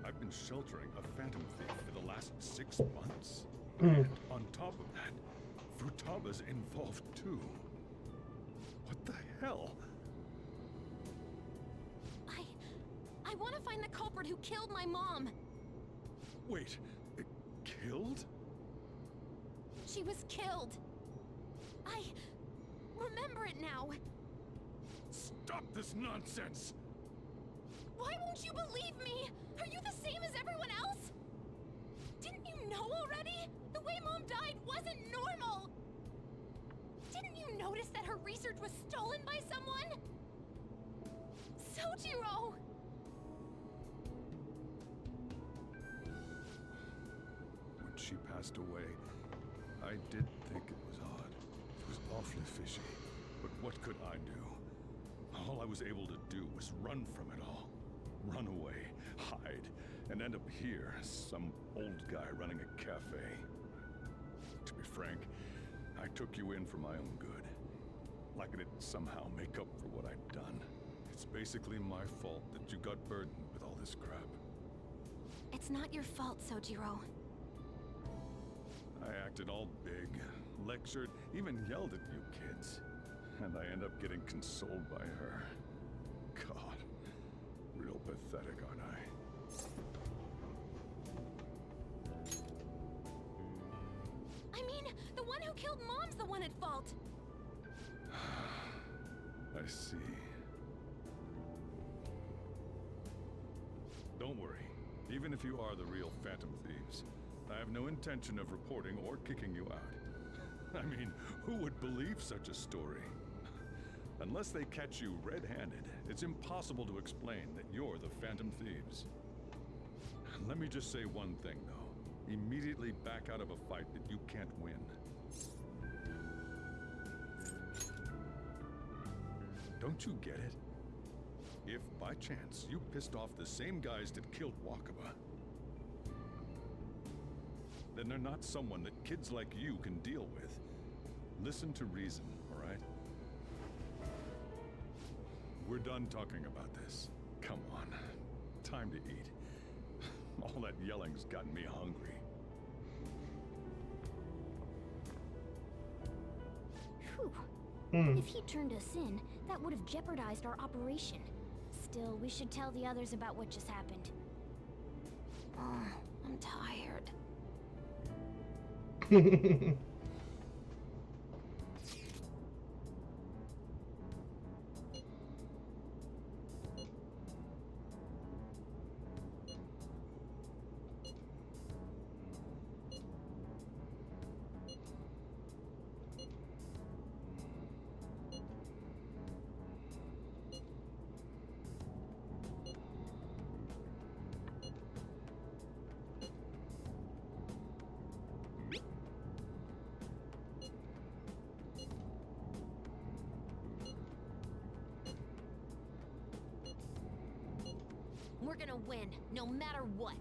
I've been sheltering a Phantom Thief for the last 6 months. And on top of that, Futaba's involved too. What the hell? I want to find the culprit who killed my mom. Wait, killed? She was killed. I remember it now. Stop this nonsense! Why won't you believe me? Are you the same as everyone else? Didn't you know already? The way Mom died wasn't normal. Didn't you notice that her research was stolen by someone? Sojiro! When she passed away, I did think it was odd. It was awfully fishy. But what could I do? All I was able to do was run from it all. Run away, hide, and end up here, some old guy running a cafe. To be frank, I took you in for my own good. Like I didn't somehow make up for what I'd done. It's basically my fault that you got burdened with all this crap. It's not your fault, Sojiro. I acted all big, lectured, even yelled at you kids. And I end up getting consoled by her. God, real pathetic, aren't I? I mean, the one who killed Mom's the one at fault. I see. Don't worry. Even if you are the real Phantom Thieves, I have no intention of reporting or kicking you out. I mean, who would believe such a story? Unless they catch you red-handed, it's impossible to explain that you're the Phantom Thieves. Let me just say one thing, though. Immediately back out of a fight that you can't win. Don't you get it? If, by chance, you pissed off the same guys that killed Wakaba, then they're not someone that kids like you can deal with. Listen to reason, all right? We're done talking about this. Come on. Time to eat. All that yelling's gotten me hungry. Whew. If he turned us in, that would have jeopardized our operation. Still, we should tell the others about what just happened. Oh, I'm tired. We're gonna win, no matter what.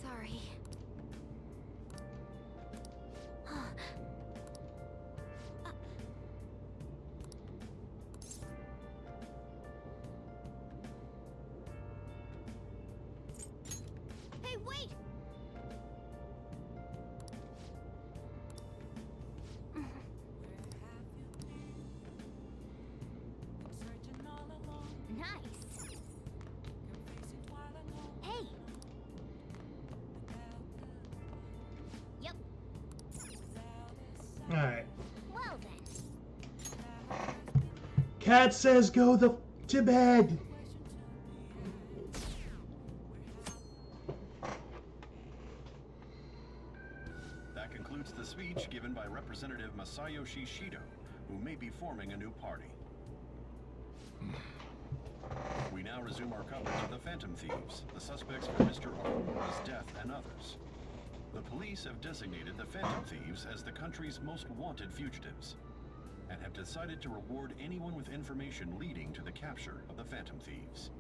Sorry. Hey, wait! Nice. Hey. Yep. All right. Well then. Cat says go to bed. That concludes the speech given by Representative Masayoshi Shido, who may be forming a new party. We now resume our coverage of the Phantom Thieves, the suspects for Mr. Okumura's death and others. The police have designated the Phantom Thieves as the country's most wanted fugitives. and have decided to reward anyone with information leading to the capture of the Phantom Thieves.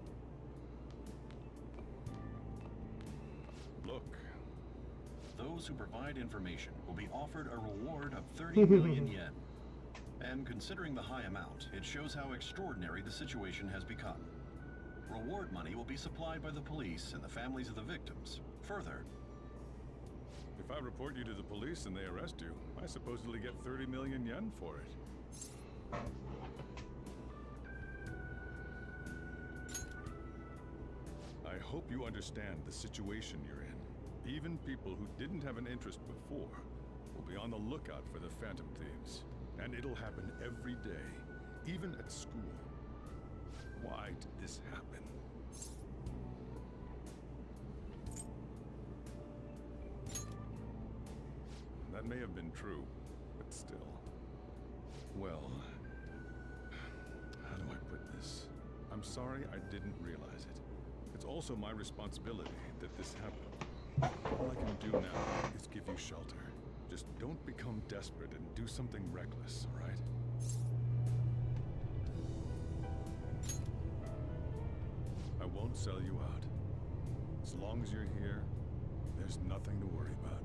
Look. Those who provide information will be offered a reward of 30 million yen. And considering the high amount, it shows how extraordinary the situation has become. Reward money will be supplied by the police and the families of the victims. Further, If I report you to the police and they arrest you, I supposedly get 30 million yen for it. I hope you understand the situation you're in. Even people who didn't have an interest before will be on the lookout for the Phantom Thieves. And it'll happen every day, even at school. Why did this happen? That may have been true, but still. Well, how do I put this? I'm sorry I didn't realize it. It's also my responsibility that this happened. All I can do now is give you shelter. Just don't become desperate and do something reckless, all right? I won't sell you out. As long as you're here, there's nothing to worry about.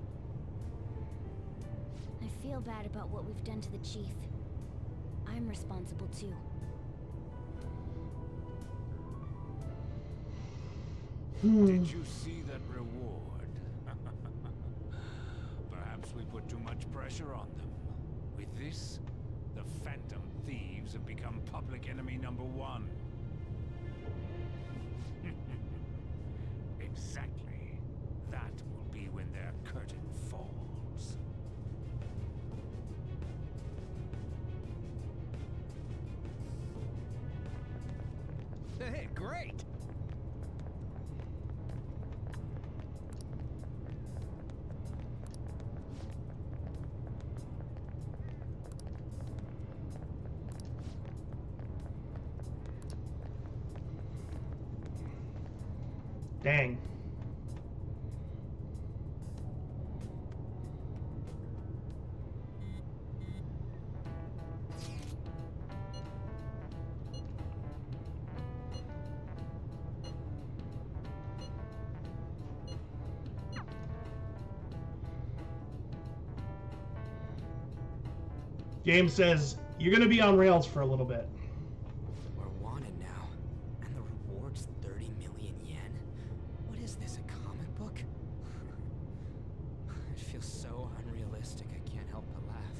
I feel bad about what we've done to the chief. I'm responsible too. Did you see that reward? Perhaps we put too much pressure on them. With this, the Phantom Thieves have become public enemy #1. Exactly. That will be when their curtain falls. Hey, great! Dang. Game says you're gonna be on rails for a little bit. We're wanted now, and the reward's 30 million yen? What is this, a comic book? It feels so unrealistic, I can't help but laugh.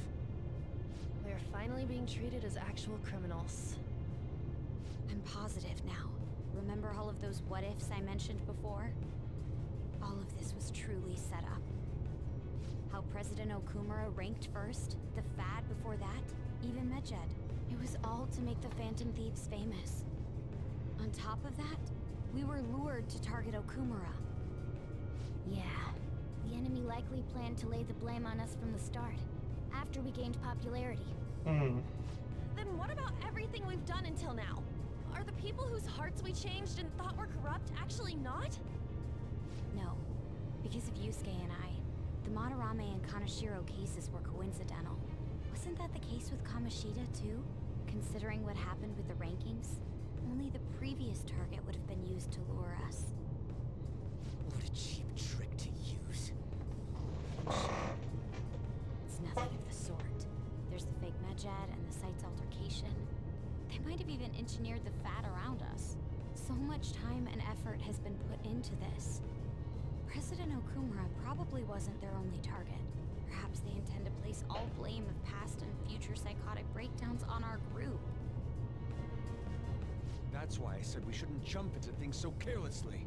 We're finally being treated as actual criminals. I'm positive now. Remember all of those what-ifs I mentioned before? All of this was truly set up. How President Okumura ranked first, the Fad before that, even Medjed. It was all to make the Phantom Thieves famous. On top of that, we were lured to target Okumura. Yeah, the enemy likely planned to lay the blame on us from the start, after we gained popularity. Then what about everything we've done until now? Are the people whose hearts we changed and thought were corrupt actually not? No, because of Yusuke and I. The Madarame and Kaneshiro cases were coincidental. Wasn't that the case with Kamoshida, too? Considering what happened with the rankings, only the previous target would have been used to lure us. What a cheap trick to use. It's nothing of the sort. There's the fake Medjed and the site's altercation. They might have even engineered the Fad around us. So much time and effort has been put into this. President Okumura probably wasn't their only target. Perhaps they intend to place all blame of past and future psychotic breakdowns on our group. That's why I said we shouldn't jump into things so carelessly.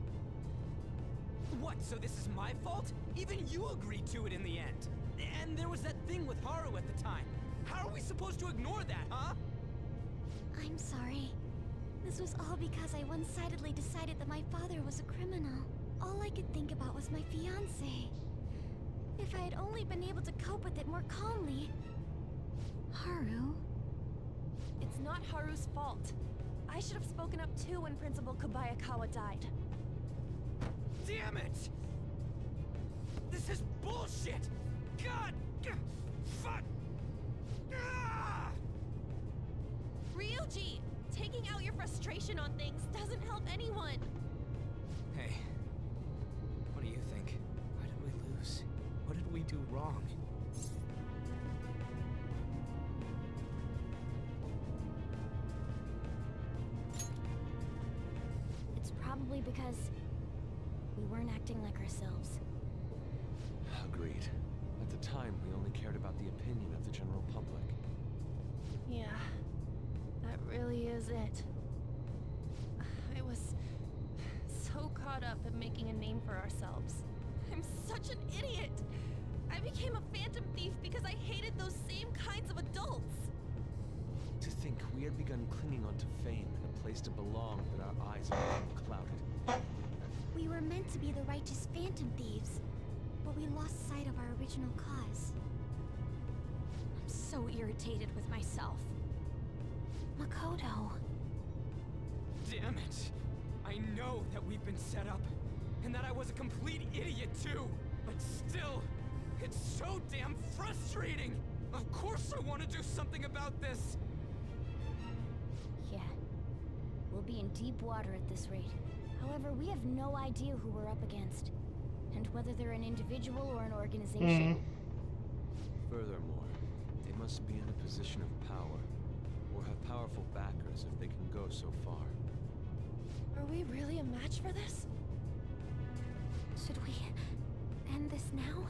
What, so this is my fault? Even you agreed to it in the end. And there was that thing with Haru at the time. How are we supposed to ignore that, huh? I'm sorry. This was all because I one-sidedly decided that my father was a criminal. All I could think about was my fiancé. If I had only been able to cope with it more calmly... Haru? It's not Haru's fault. I should have spoken up too when Principal Kobayakawa died. Damn it! This is bullshit! God! Fuck! Ah! frustration on things doesn't help anyone. Hey, what do you think? Why did we lose? What did we do wrong? It's probably because we weren't acting like ourselves. Agreed. At the time, we only cared about the opinion of the general public. Yeah, that really is it. I was so caught up in making a name for ourselves. I'm such an idiot! I became a phantom thief because I hated those same kinds of adults! To think we had begun clinging onto fame and a place to belong that our eyes had become clouded. We were meant to be the righteous phantom thieves, but we lost sight of our original cause. I'm so irritated with myself. Makoto. Damn it! I know that we've been set up, and that I was a complete idiot too! But still, it's so damn frustrating! Of course I want to do something about this! Yeah. We'll be in deep water at this rate. However, we have no idea who we're up against, and whether they're an individual or an organization. Furthermore, they must be in a position of power, or have powerful backers if they can go so far. Are we really a match for this? Should we end this now?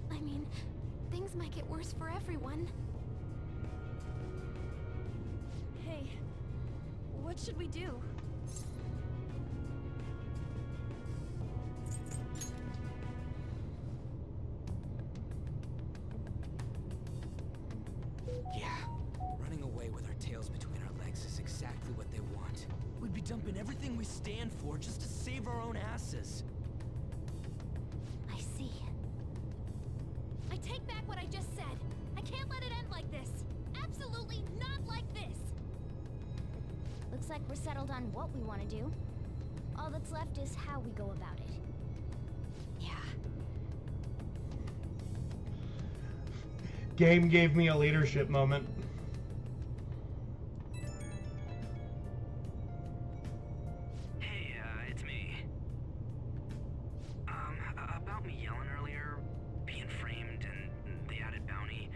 I mean, things might get worse for everyone. Hey, what should we do? Yeah, running away with our tails between our legs is exactly what they want. We'd be dumping everything we stand for just to save our own asses. I see. I take back what I just said. I can't let it end like this. Absolutely not like this. Looks like we're settled on what we want to do. All that's left is how we go about it. Yeah. Game gave me a leadership moment. Hey, it's me. About me yelling earlier, being framed, and the added bounty.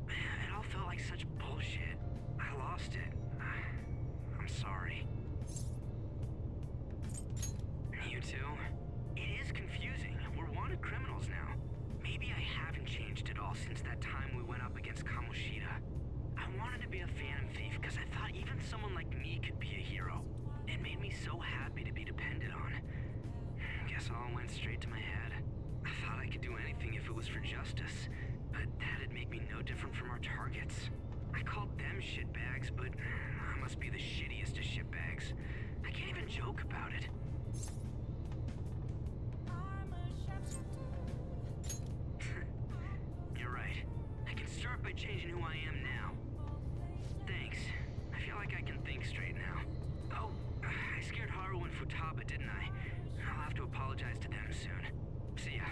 It all felt like such bullshit. I lost it. I'm sorry. You too? It is confusing. We're wanted criminals now. Maybe I haven't changed at all since that time we went up against Kamoshida. I wanted to be a phantom thief because I thought even someone like me could be a hero. It made me so happy to be depended on. Guess all went straight to my head. I thought I could do anything if it was for justice, but that'd make me no different from our targets. I called them shitbags, but I must be the shittiest of shitbags. I can't even joke about it. You're right. I can start by changing who I am now. Thanks. I feel like I can think straight now. Oh, I scared Haru and Futaba, didn't I? I'll have to apologize to them soon. See ya.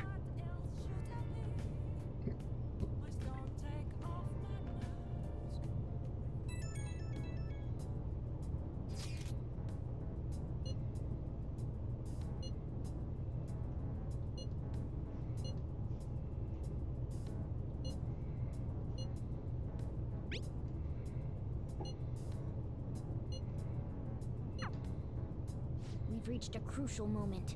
We've reached a crucial moment.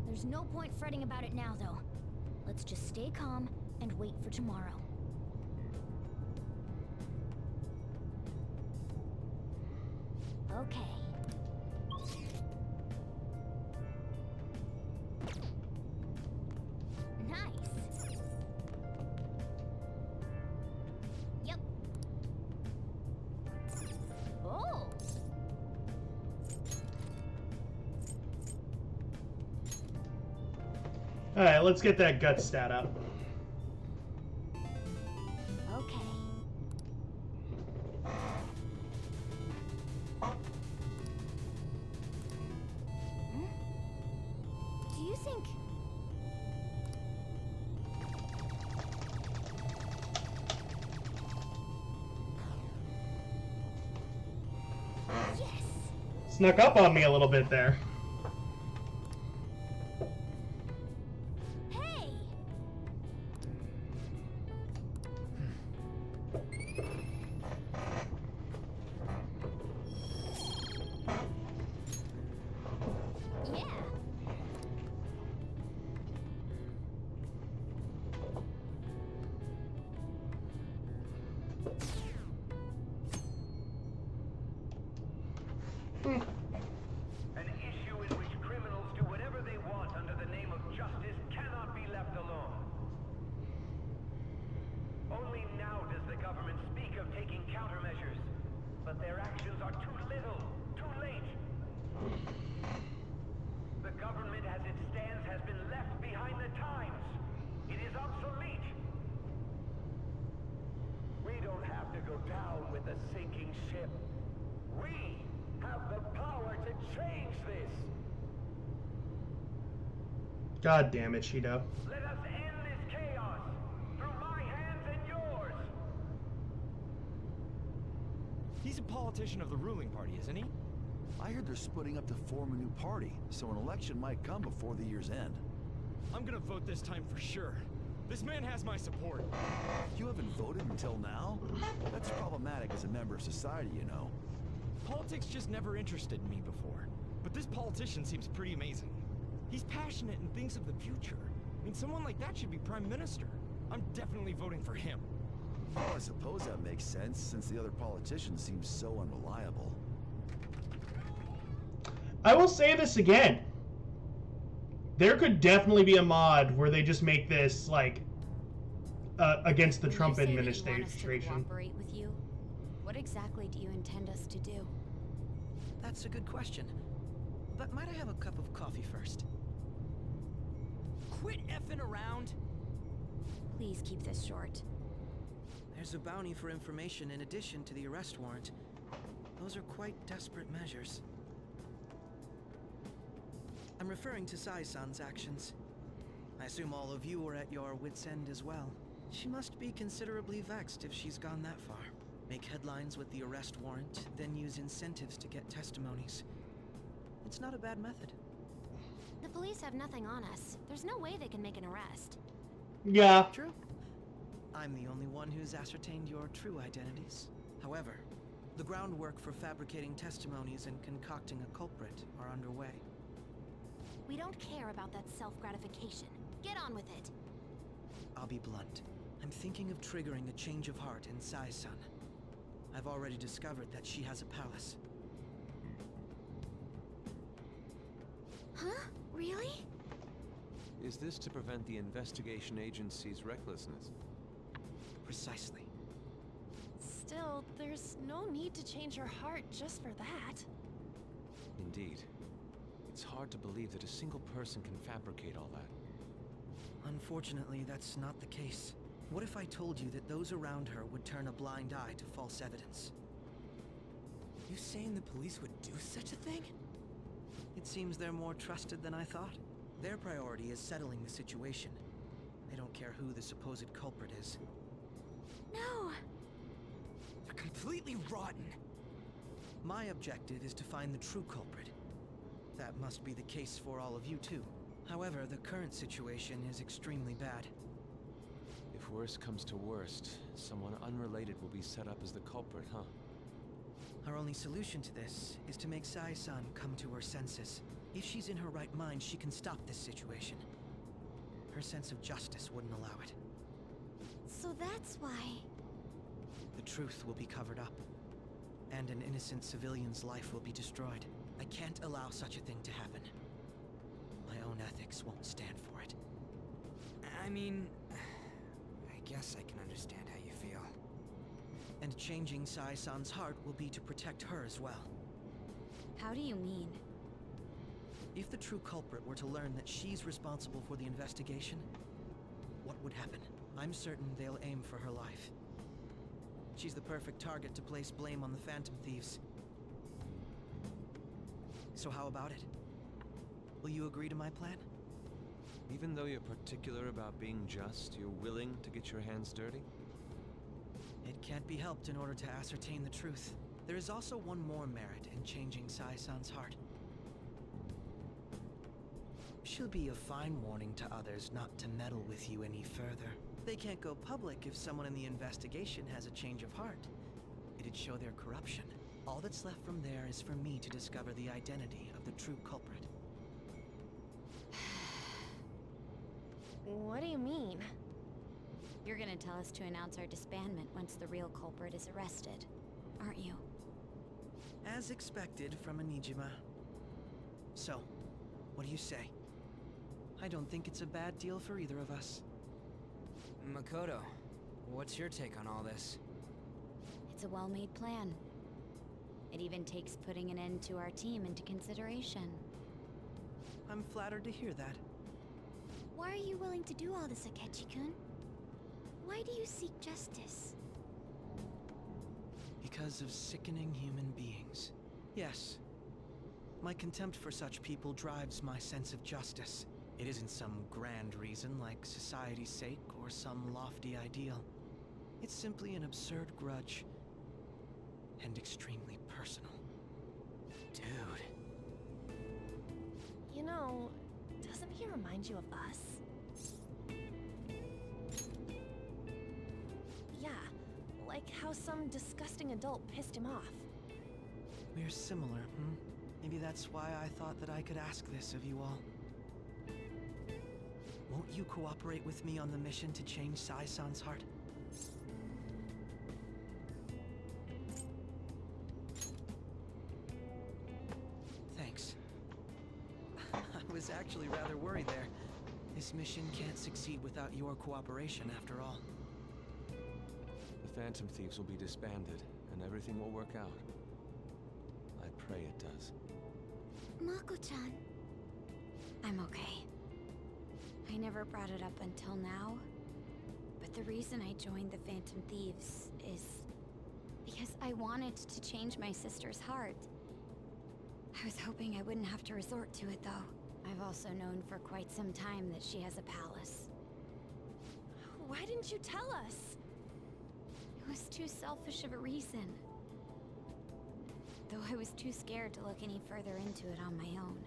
There's no point fretting about it now, though. Let's just stay calm and wait for tomorrow. Okay. Nice. Yep. Oh! Alright, let's get that gut stat up. Okay. Do you think... Snuck up on me a little bit there. Hey! Yeah. An issue in which criminals do whatever they want under the name of justice cannot be left alone. Only now does the government speak of taking countermeasures, but their actions are too little, too late. The government as it stands has been left behind the times. It is obsolete. We don't have to go down with the sinking ship. We have the power to change this. God damn it, Shido. Let us end this chaos through my hands and yours. He's a politician of the ruling party, isn't he? I heard they're splitting up to form a new party, so an election might come before the year's end. I'm gonna vote this time for sure. This man has my support. You haven't voted until now? That's problematic as a member of society, you know. Politics just never interested me before. But this politician seems pretty amazing. He's passionate and thinks of the future. I mean, someone like that should be prime minister. I'm definitely voting for him. Well, I suppose that makes sense, since the other politician seems so unreliable. I will say this again. There could definitely be a mod where they just make this, like, against the Trump administration. You want us to cooperate with you? What exactly do you intend us to do? That's a good question. But might I have a cup of coffee first? Quit effing around! Please keep this short. There's a bounty for information in addition to the arrest warrant. Those are quite desperate measures. I'm referring to Sai-san's actions. I assume all of you are at your wits' end as well. She must be considerably vexed if she's gone that far. Make headlines with the arrest warrant, then use incentives to get testimonies. It's not a bad method. The police have nothing on us. There's no way they can make an arrest. Yeah. True. I'm the only one who's ascertained your true identities. However, the groundwork for fabricating testimonies and concocting a culprit are underway. We don't care about that self-gratification. Get on with it. I'll be blunt. I'm thinking of triggering a change of heart in Sai-san. I've already discovered that she has a palace. Huh? Really? Is this to prevent the investigation agency's recklessness? Precisely. Still, there's no need to change her heart just for that. Indeed. It's hard to believe that a single person can fabricate all that. Unfortunately, that's not the case. What if I told you that those around her would turn a blind eye to false evidence? You saying the police would do such a thing? It seems they're more trusted than I thought. Their priority is settling the situation. They don't care who the supposed culprit is. No! You're completely rotten! My objective is to find the true culprit. That must be the case for all of you too. However, the current situation is extremely bad. If worst comes to worst, someone unrelated will be set up as the culprit, huh? Our only solution to this is to make Sai-san come to her senses. If she's in her right mind, she can stop this situation. Her sense of justice wouldn't allow it. So that's why... The truth will be covered up, and an innocent civilian's life will be destroyed. I can't allow such a thing to happen. My own ethics won't stand for it. I mean... I guess I can understand how you feel. And changing Sai-san's heart will be to protect her as well. How do you mean? If the true culprit were to learn that she's responsible for the investigation, what would happen? I'm certain they'll aim for her life. She's the perfect target to place blame on the Phantom Thieves. So how about it? Will you agree to my plan? Even though you're particular about being just, you're willing to get your hands dirty? It can't be helped in order to ascertain the truth. There is also one more merit in changing Sai-san's heart. She'll be a fine warning to others not to meddle with you any further. They can't go public if someone in the investigation has a change of heart. It'd show their corruption. All that's left from there is for me to discover the identity of the true culprit. What do you mean? You're gonna tell us to announce our disbandment once the real culprit is arrested, aren't you? As expected from Onijima. So, what do you say? I don't think it's a bad deal for either of us. Makoto, what's your take on all this? It's a well-made plan. It even takes putting an end to our team into consideration. I'm flattered to hear that. Why are you willing to do all this, Akechi-kun? Why do you seek justice? Because of sickening human beings. Yes. My contempt for such people drives my sense of justice. It isn't some grand reason like society's sake or some lofty ideal. It's simply an absurd grudge. And extremely personal. Dude. You know, doesn't he remind you of us? Yeah, like how some disgusting adult pissed him off. We're similar, hmm? Maybe that's why I thought that I could ask this of you all. Won't you cooperate with me on the mission to change Sai-san's heart? Thanks. I was actually rather worried there. This mission can't succeed without your cooperation, after all. The Phantom Thieves will be disbanded, and everything will work out. I pray it does. Mako-chan. I'm okay. I never brought it up until now, but the reason I joined the Phantom Thieves is because I wanted to change my sister's heart. I was hoping I wouldn't have to resort to it, though. I've also known for quite some time that she has a palace. Why didn't you tell us? It was too selfish of a reason. Though I was too scared to look any further into it on my own.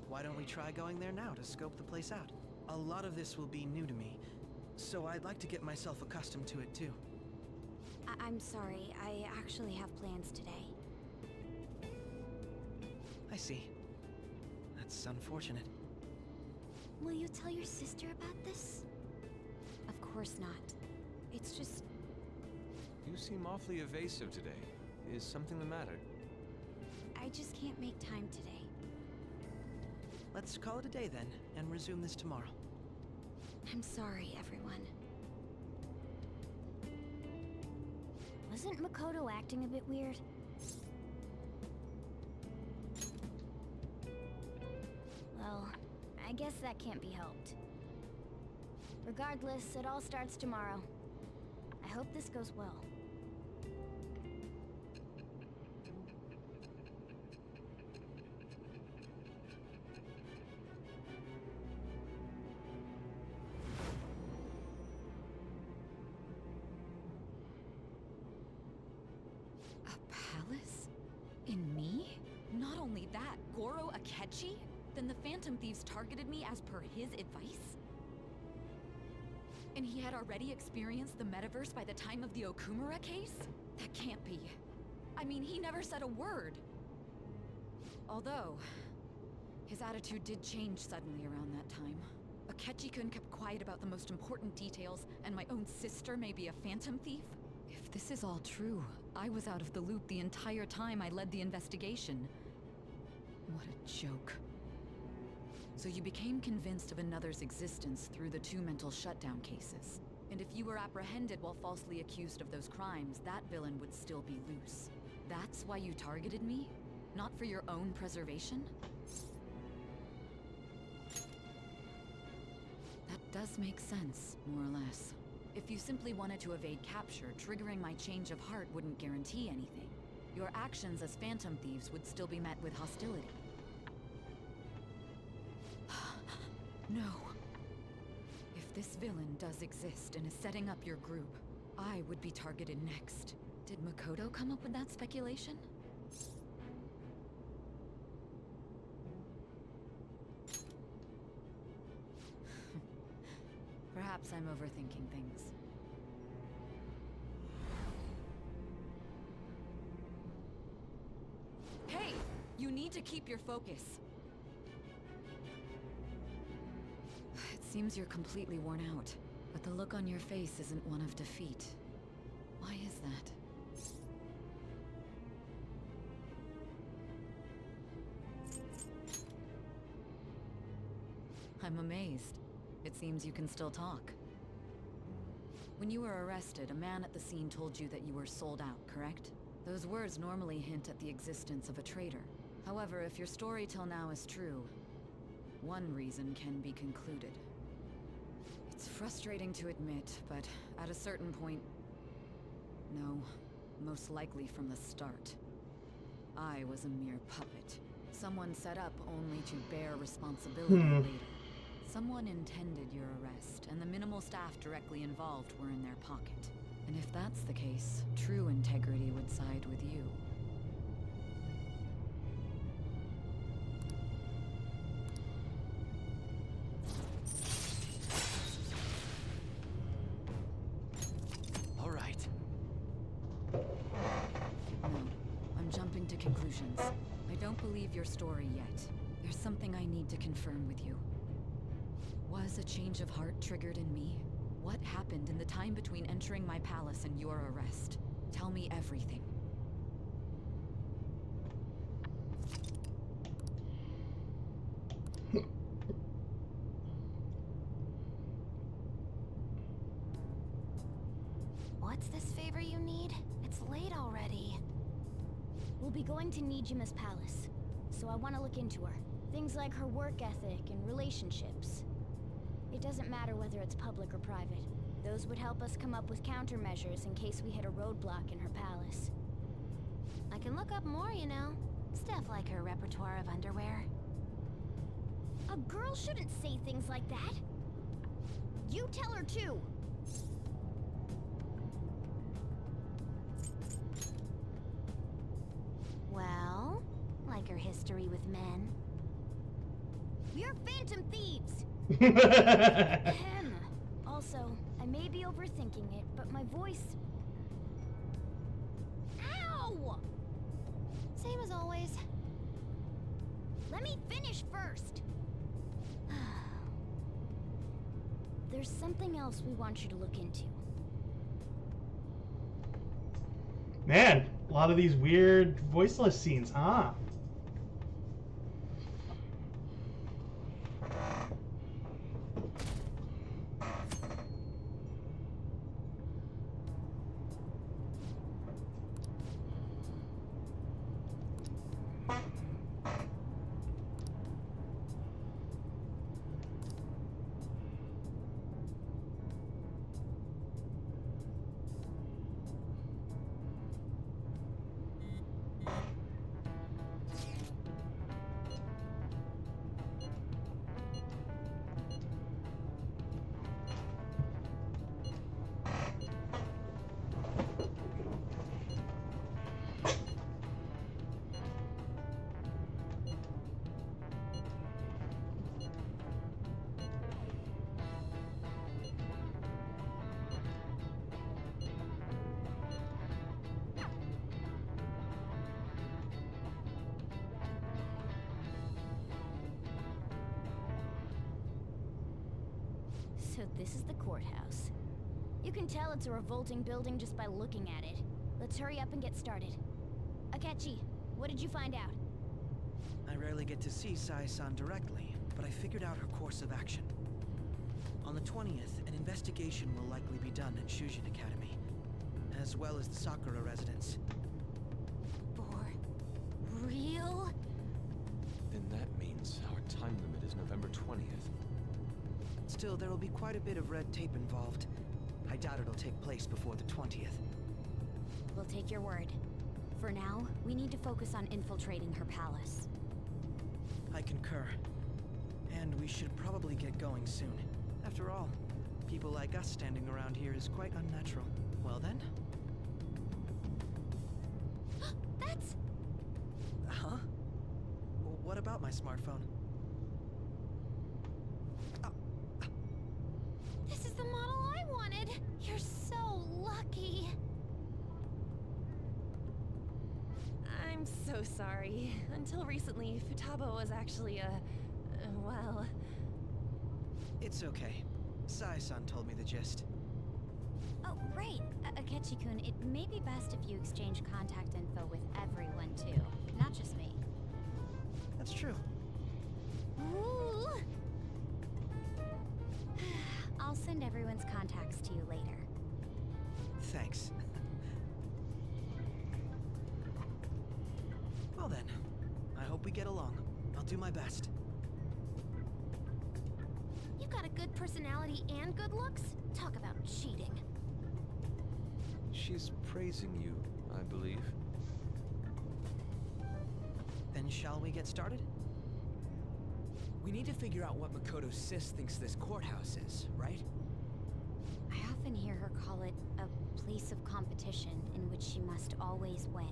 Why don't we try going there now to scope the place out? A lot of this will be new to me, so I'd like to get myself accustomed to it too. I'm sorry, I actually have plans today. I see. That's unfortunate. Will you tell your sister about this? Of course not. It's just... You seem awfully evasive today. Is something the matter? I just can't make time today. Let's call it a day then, and resume this tomorrow. I'm sorry, everyone. Wasn't Makoto acting a bit weird? Well, I guess that can't be helped. Regardless, it all starts tomorrow. I hope this goes well. In me? Not only that, Goro Akechi? Then the Phantom Thieves targeted me as per his advice? And he had already experienced the metaverse by the time of the Okumura case? That can't be. I mean, he never said a word. Although, his attitude did change suddenly around that time. Akechi-kun kept quiet about the most important details, and my own sister may be a Phantom Thief? If this is all true, I was out of the loop the entire time I led the investigation. What a joke. So you became convinced of another's existence through the 2 mental shutdown cases. And if you were apprehended while falsely accused of those crimes, that villain would still be loose. That's why you targeted me? Not for your own preservation? That does make sense, more or less. If you simply wanted to evade capture, triggering my change of heart wouldn't guarantee anything. Your actions as Phantom Thieves would still be met with hostility. No. If this villain does exist and is setting up your group, I would be targeted next. Did Makoto come up with that speculation? Perhaps I'm overthinking things. Hey! You need to keep your focus. It seems you're completely worn out, but the look on your face isn't one of defeat. Why is that? I'm amazed. It seems you can still talk. When you were arrested, a man at the scene told you that you were sold out, correct? Those words normally hint at the existence of a traitor. However, if your story till now is true, one reason can be concluded. It's frustrating to admit, but at a certain point... No, most likely from the start. I was a mere puppet. Someone set up only to bear responsibility later. Someone intended your arrest, and the minimal staff directly involved were in their pocket. And if that's the case, true integrity would side with you. All right. No, I'm jumping to conclusions. I don't believe your story yet. There's something I need to confirm with you. Was a change of heart triggered in me? What happened in the time between entering my palace and your arrest? Tell me everything. What's this favor you need? It's late already. We'll be going to Nijima's palace, so I want to look into her. Things like her work ethic and relationships. It doesn't matter whether it's public or private. Those would help us come up with countermeasures in case we hit a roadblock in her palace. I can look up more, you know. Stuff like her repertoire of underwear. A girl shouldn't say things like that. You tell her too. Well, like her history with men. We're phantom thieves! Also, I may be overthinking it, but my voice... Ow! Same as always. Let me finish first! There's something else we want you to look into. Man, a lot of these weird voiceless scenes, huh? So this is the courthouse. You can tell it's a revolting building just by looking at it. Let's hurry up and get started. Akechi, what did you find out? I rarely get to see Sai-san directly, but I figured out her course of action. On the 20th, an investigation will likely be done at Shujin Academy, as well as the Sakura residence. For real? Then that means our time limit is November 20th. Still, there will be quite a bit of red tape involved. I doubt it'll take place before the 20th. We'll take your word. For now, we need to focus on infiltrating her palace. I concur. And we should probably get going soon. After all, people like us standing around here is quite unnatural. Well then, What about my smartphone? This is the model I wanted! You're so lucky! I'm so sorry. Until recently, Futaba was actually well... It's okay. Sai-san told me the gist. Oh, right. Akechi-kun, it may be best if you exchange contact info with everyone, too. Not just me. That's true. Ooh. I'll send everyone's contacts to you later. Thanks. Well then, I hope we get along. I'll do my best. You got a good personality and good looks? Talk about cheating. She's praising you, I believe. Then shall we get started? We need to figure out what Makoto Sis thinks this courthouse is, right? I often hear her call it a place of competition in which she must always win.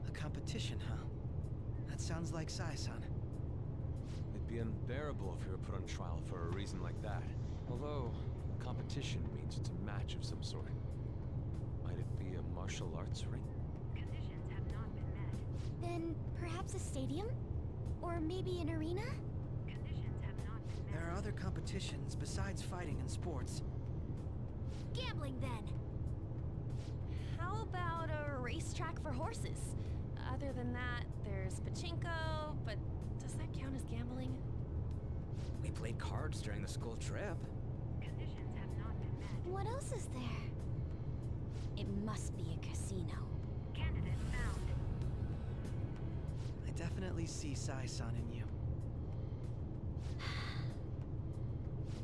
A competition, huh? That sounds like Sai-san. It'd be unbearable if you were put on trial for a reason like that. Although, competition means it's a match of some sort. Might it be a martial arts ring? Conditions have not been met. Then perhaps a stadium? Or maybe an arena? Conditions have not been met. There are other competitions besides fighting and sports. Gambling, then. How about a racetrack for horses? Other than that, there's pachinko, but does that count as gambling? We played cards during the school trip. Conditions have not been met. What else is there? It must be a casino. Candidate found. I definitely see Sai-san in you.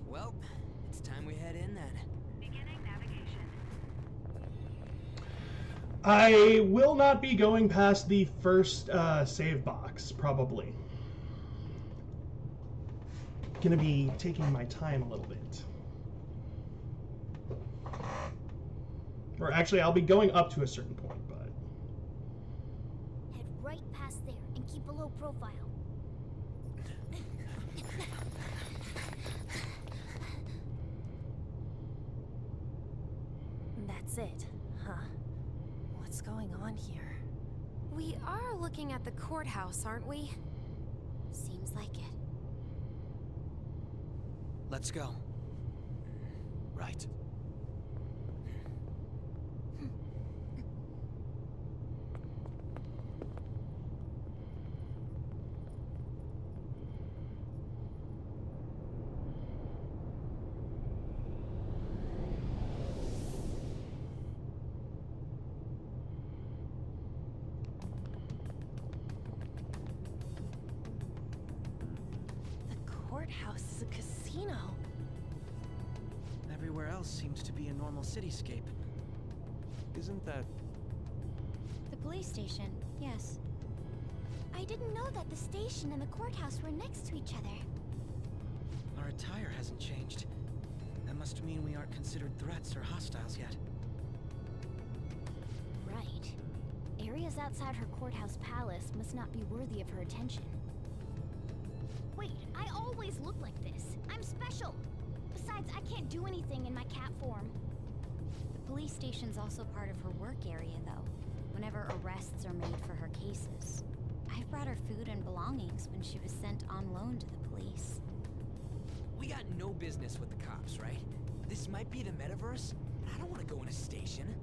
Well, it's time we head in then. Beginning navigation. I will not be going past the first save box, probably. Gonna be taking my time a little bit. Or actually, I'll be going up to a certain point, but... Head right past there and keep a low profile. That's it, huh? What's going on here? We are looking at the courthouse, aren't we? Seems like it. Let's go. Right. The courthouse is a casino. Everywhere else seems to be a normal cityscape. Isn't that... The police station, yes. I didn't know that the station and the courthouse were next to each other. Our attire hasn't changed. That must mean we aren't considered threats or hostiles yet. Right. Areas outside her courthouse palace must not be worthy of her attention. Wait, I always look like this. I'm special. Besides, I can't do anything in my cat form. The police station's also part of her work area, though, whenever arrests are made for her cases. I brought her food and belongings when she was sent on loan to the police. We got no business with the cops, right? This might be the metaverse, but I don't want to go in a station.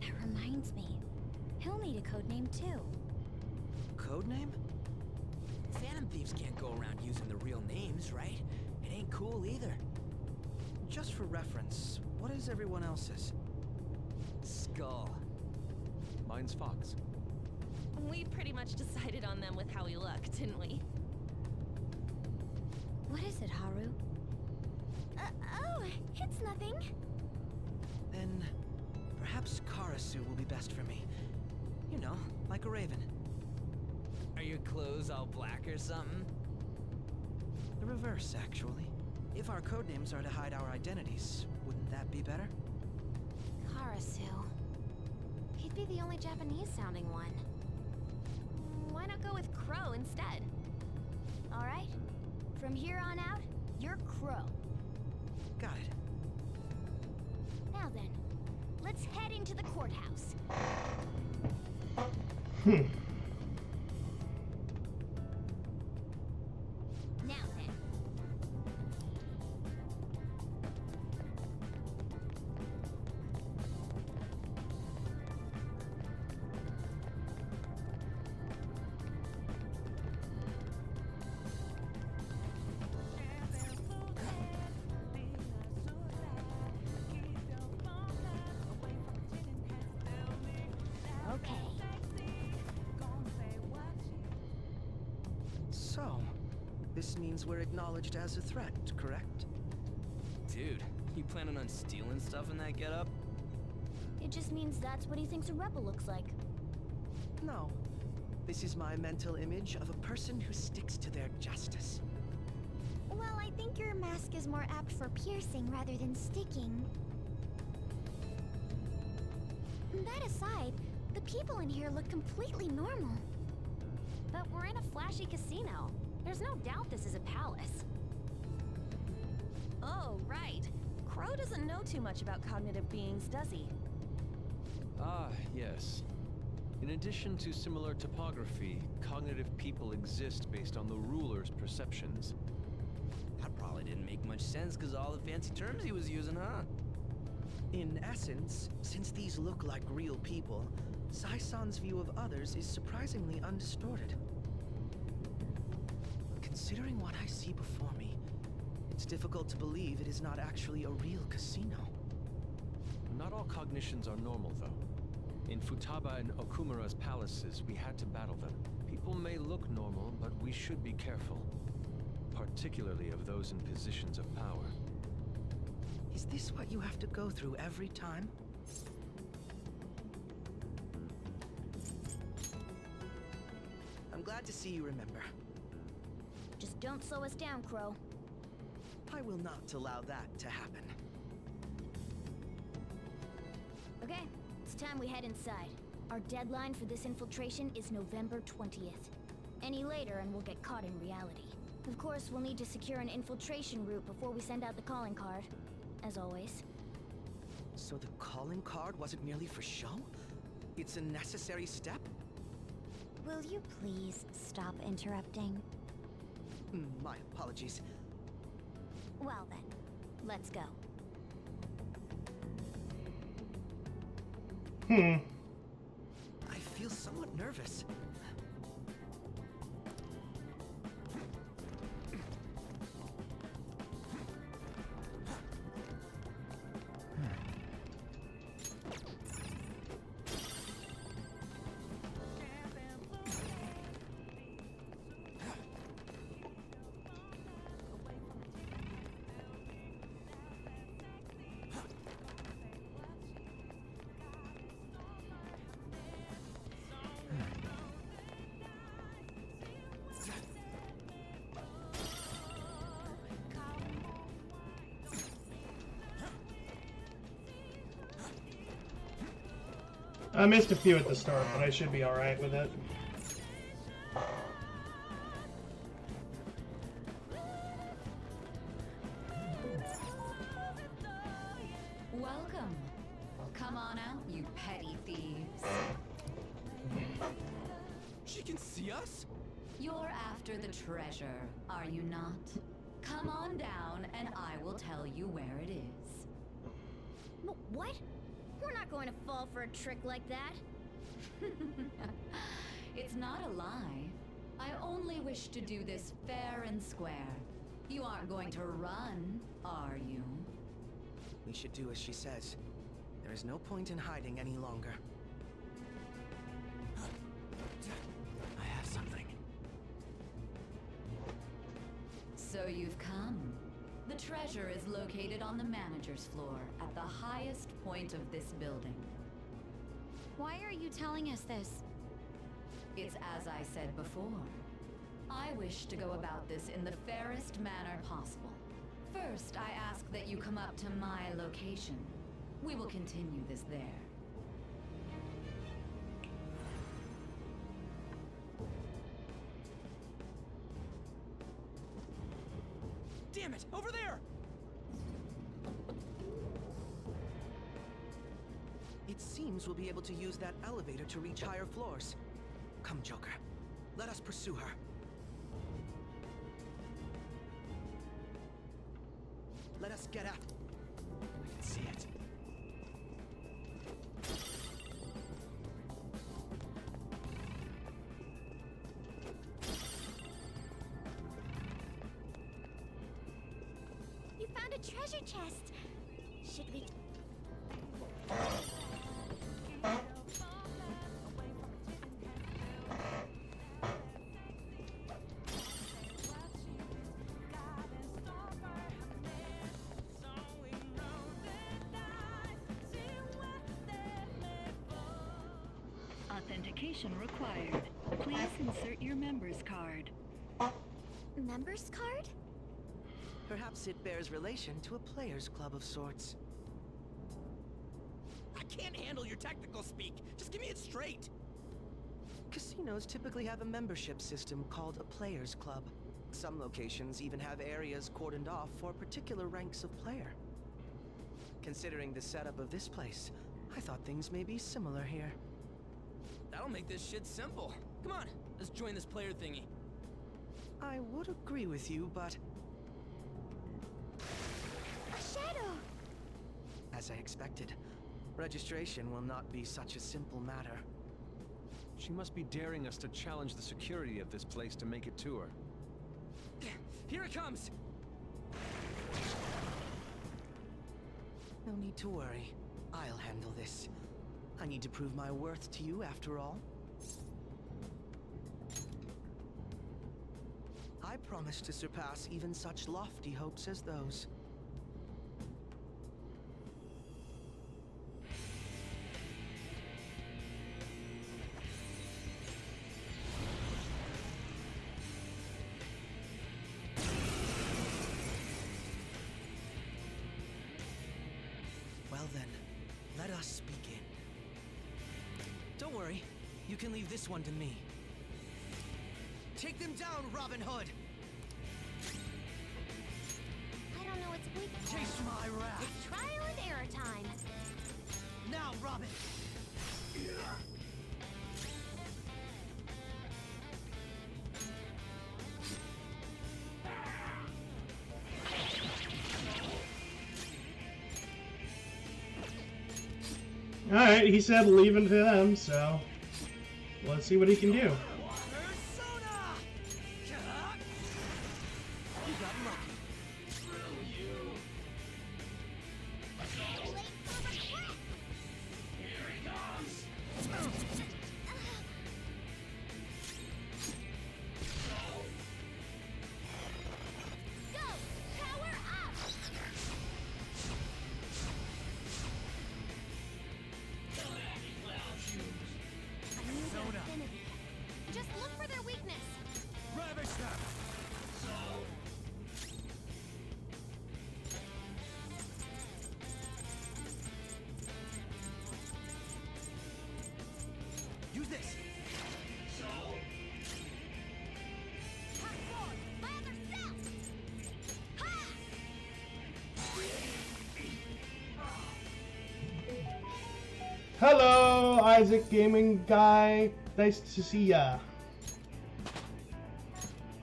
That reminds me. He'll need a code name, too. Codename? Phantom thieves can't go around using the real names, right? It ain't cool either. Just for reference, what is everyone else's? Skull. Mine's Fox. We pretty much decided on them with how we look, didn't we? What is it, Haru? Oh, it's nothing. Then, perhaps Karasu will be best for me. You know, like a raven. Are your clothes all black or something? The reverse, actually. If our codenames are to hide our identities, wouldn't that be better? Karasu. He'd be the only Japanese-sounding one. why not go with Crow instead? All right. From here on out, you're Crow. Got it. Now then, let's head into the courthouse. Now then. Okay. So, this means we're acknowledged as a threat, correct? Dude, you planning on stealing stuff in that getup? It just means that's what he thinks a rebel looks like. No. This is my mental image of a person who sticks to their justice. Well, I think your mask is more apt for piercing rather than sticking. That aside, the people in here look completely normal. But we're in a flashy casino. There's no doubt this is a palace. Oh, right. Crow doesn't know too much about cognitive beings, does he? Ah, yes. In addition to similar topography, cognitive people exist based on the ruler's perceptions. That probably didn't make much sense because all the fancy terms he was using, huh? In essence, since these look like real people, Sai-san's view of others is surprisingly undistorted. Considering what I see before me, it's difficult to believe it is not actually a real casino. Not all cognitions are normal, though. In Futaba and Okumura's palaces, we had to battle them. People may look normal, but we should be careful. Particularly of those in positions of power. Is this what you have to go through every time? I'm glad to see you remember. Just don't slow us down, Crow. I will not allow that to happen. Okay, it's time we head inside. Our deadline for this infiltration is November 20th. Any later and we'll get caught in reality. Of course, we'll need to secure an infiltration route before we send out the calling card. As always. So the calling card wasn't merely for show? It's a necessary step? Will you please stop interrupting? My apologies. Well then, let's go. I feel somewhat nervous. I missed a few at the start, but I should be alright with it. Welcome. Come on out, you petty thieves. She can see us? You're after the treasure, are you not? Come on down and I will tell you where it is. What? We're not going to fall for a trick like that. It's not a lie. I only wish to do this fair and square. You aren't going to run, are you? We should do as she says. There is no point in hiding any longer. I have something. So you've come. The treasure is located on the manager's floor at the highest point of this building. Why are you telling us this? It's as I said before. I wish to go about this in the fairest manner possible. First, I ask that you come up to my location. We will continue this there. Damn it! Over there! It seems we'll be able to use that elevator to reach higher floors. Come, Joker. Let us pursue her. Let us get out. I can see it. You found a treasure chest. Should we... Authentication required. Please insert your member's card. Members card? Perhaps it bears relation to a players' club of sorts. I can't handle your technical speak. Just give me it straight. Casinos typically have a membership system called a players' club. Some locations even have areas cordoned off for particular ranks of player. Considering the setup of this place, I thought things may be similar here. That'll make this shit simple. Come on, let's join this player thingy. I would agree with you, but... A shadow! As I expected, registration will not be such a simple matter. She must be daring us to challenge the security of this place to make it to her. Here it comes! No need to worry. I'll handle this. I need to prove my worth to you after all. I promise to surpass even such lofty hopes as those. Well then, let us begin. Don't worry, you can leave this one to me. Take them down, Robin Hood! I don't know its weakness. Taste my wrath! It's trial and error time. Now, Robin! Alright, he said leaving to them, so let's see what he can do. Just look for their weakness. Ravage them! Use this! Hello, Isaac Gaming Guy. Nice to see ya.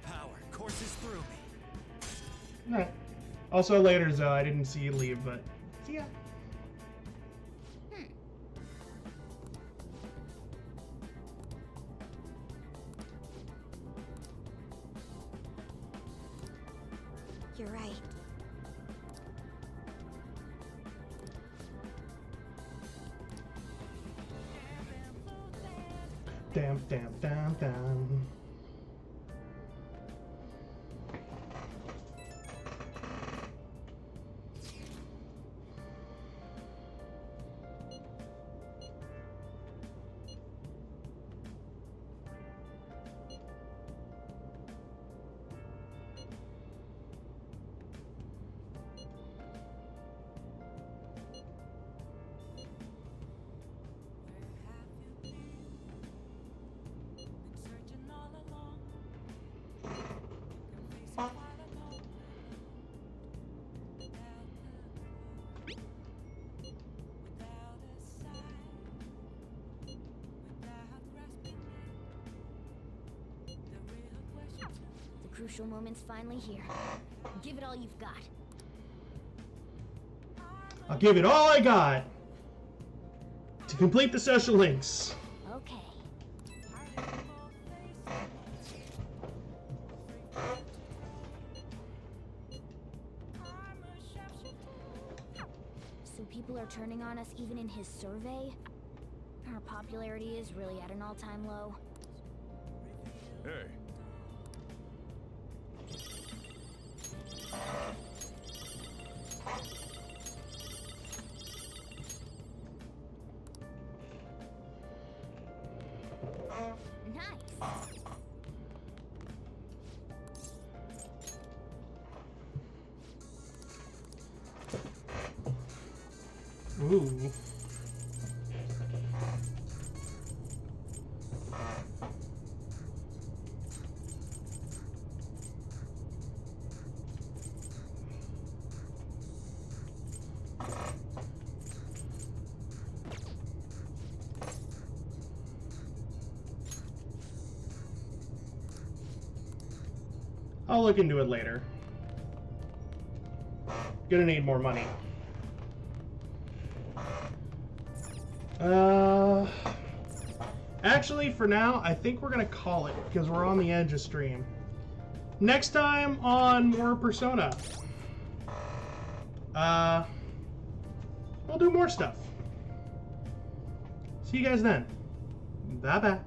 Power courses through me. Alright. Also later, Zoe, I didn't see you leave, but see ya. You're right. Damn, damn, damn, damn. Searching all crucial moment's finally here. Give it all you've got. I'll give it all I got to complete the social links. Okay. So people are turning on us even in his survey? Our popularity is really at an all-time low. Hey. Nice. Ooh. I'll look into it later. Gonna need more money. Actually, for now, I think we're gonna call it because we're on the edge of stream. Next time on more Persona, we'll do more stuff. See you guys then. Bye-bye.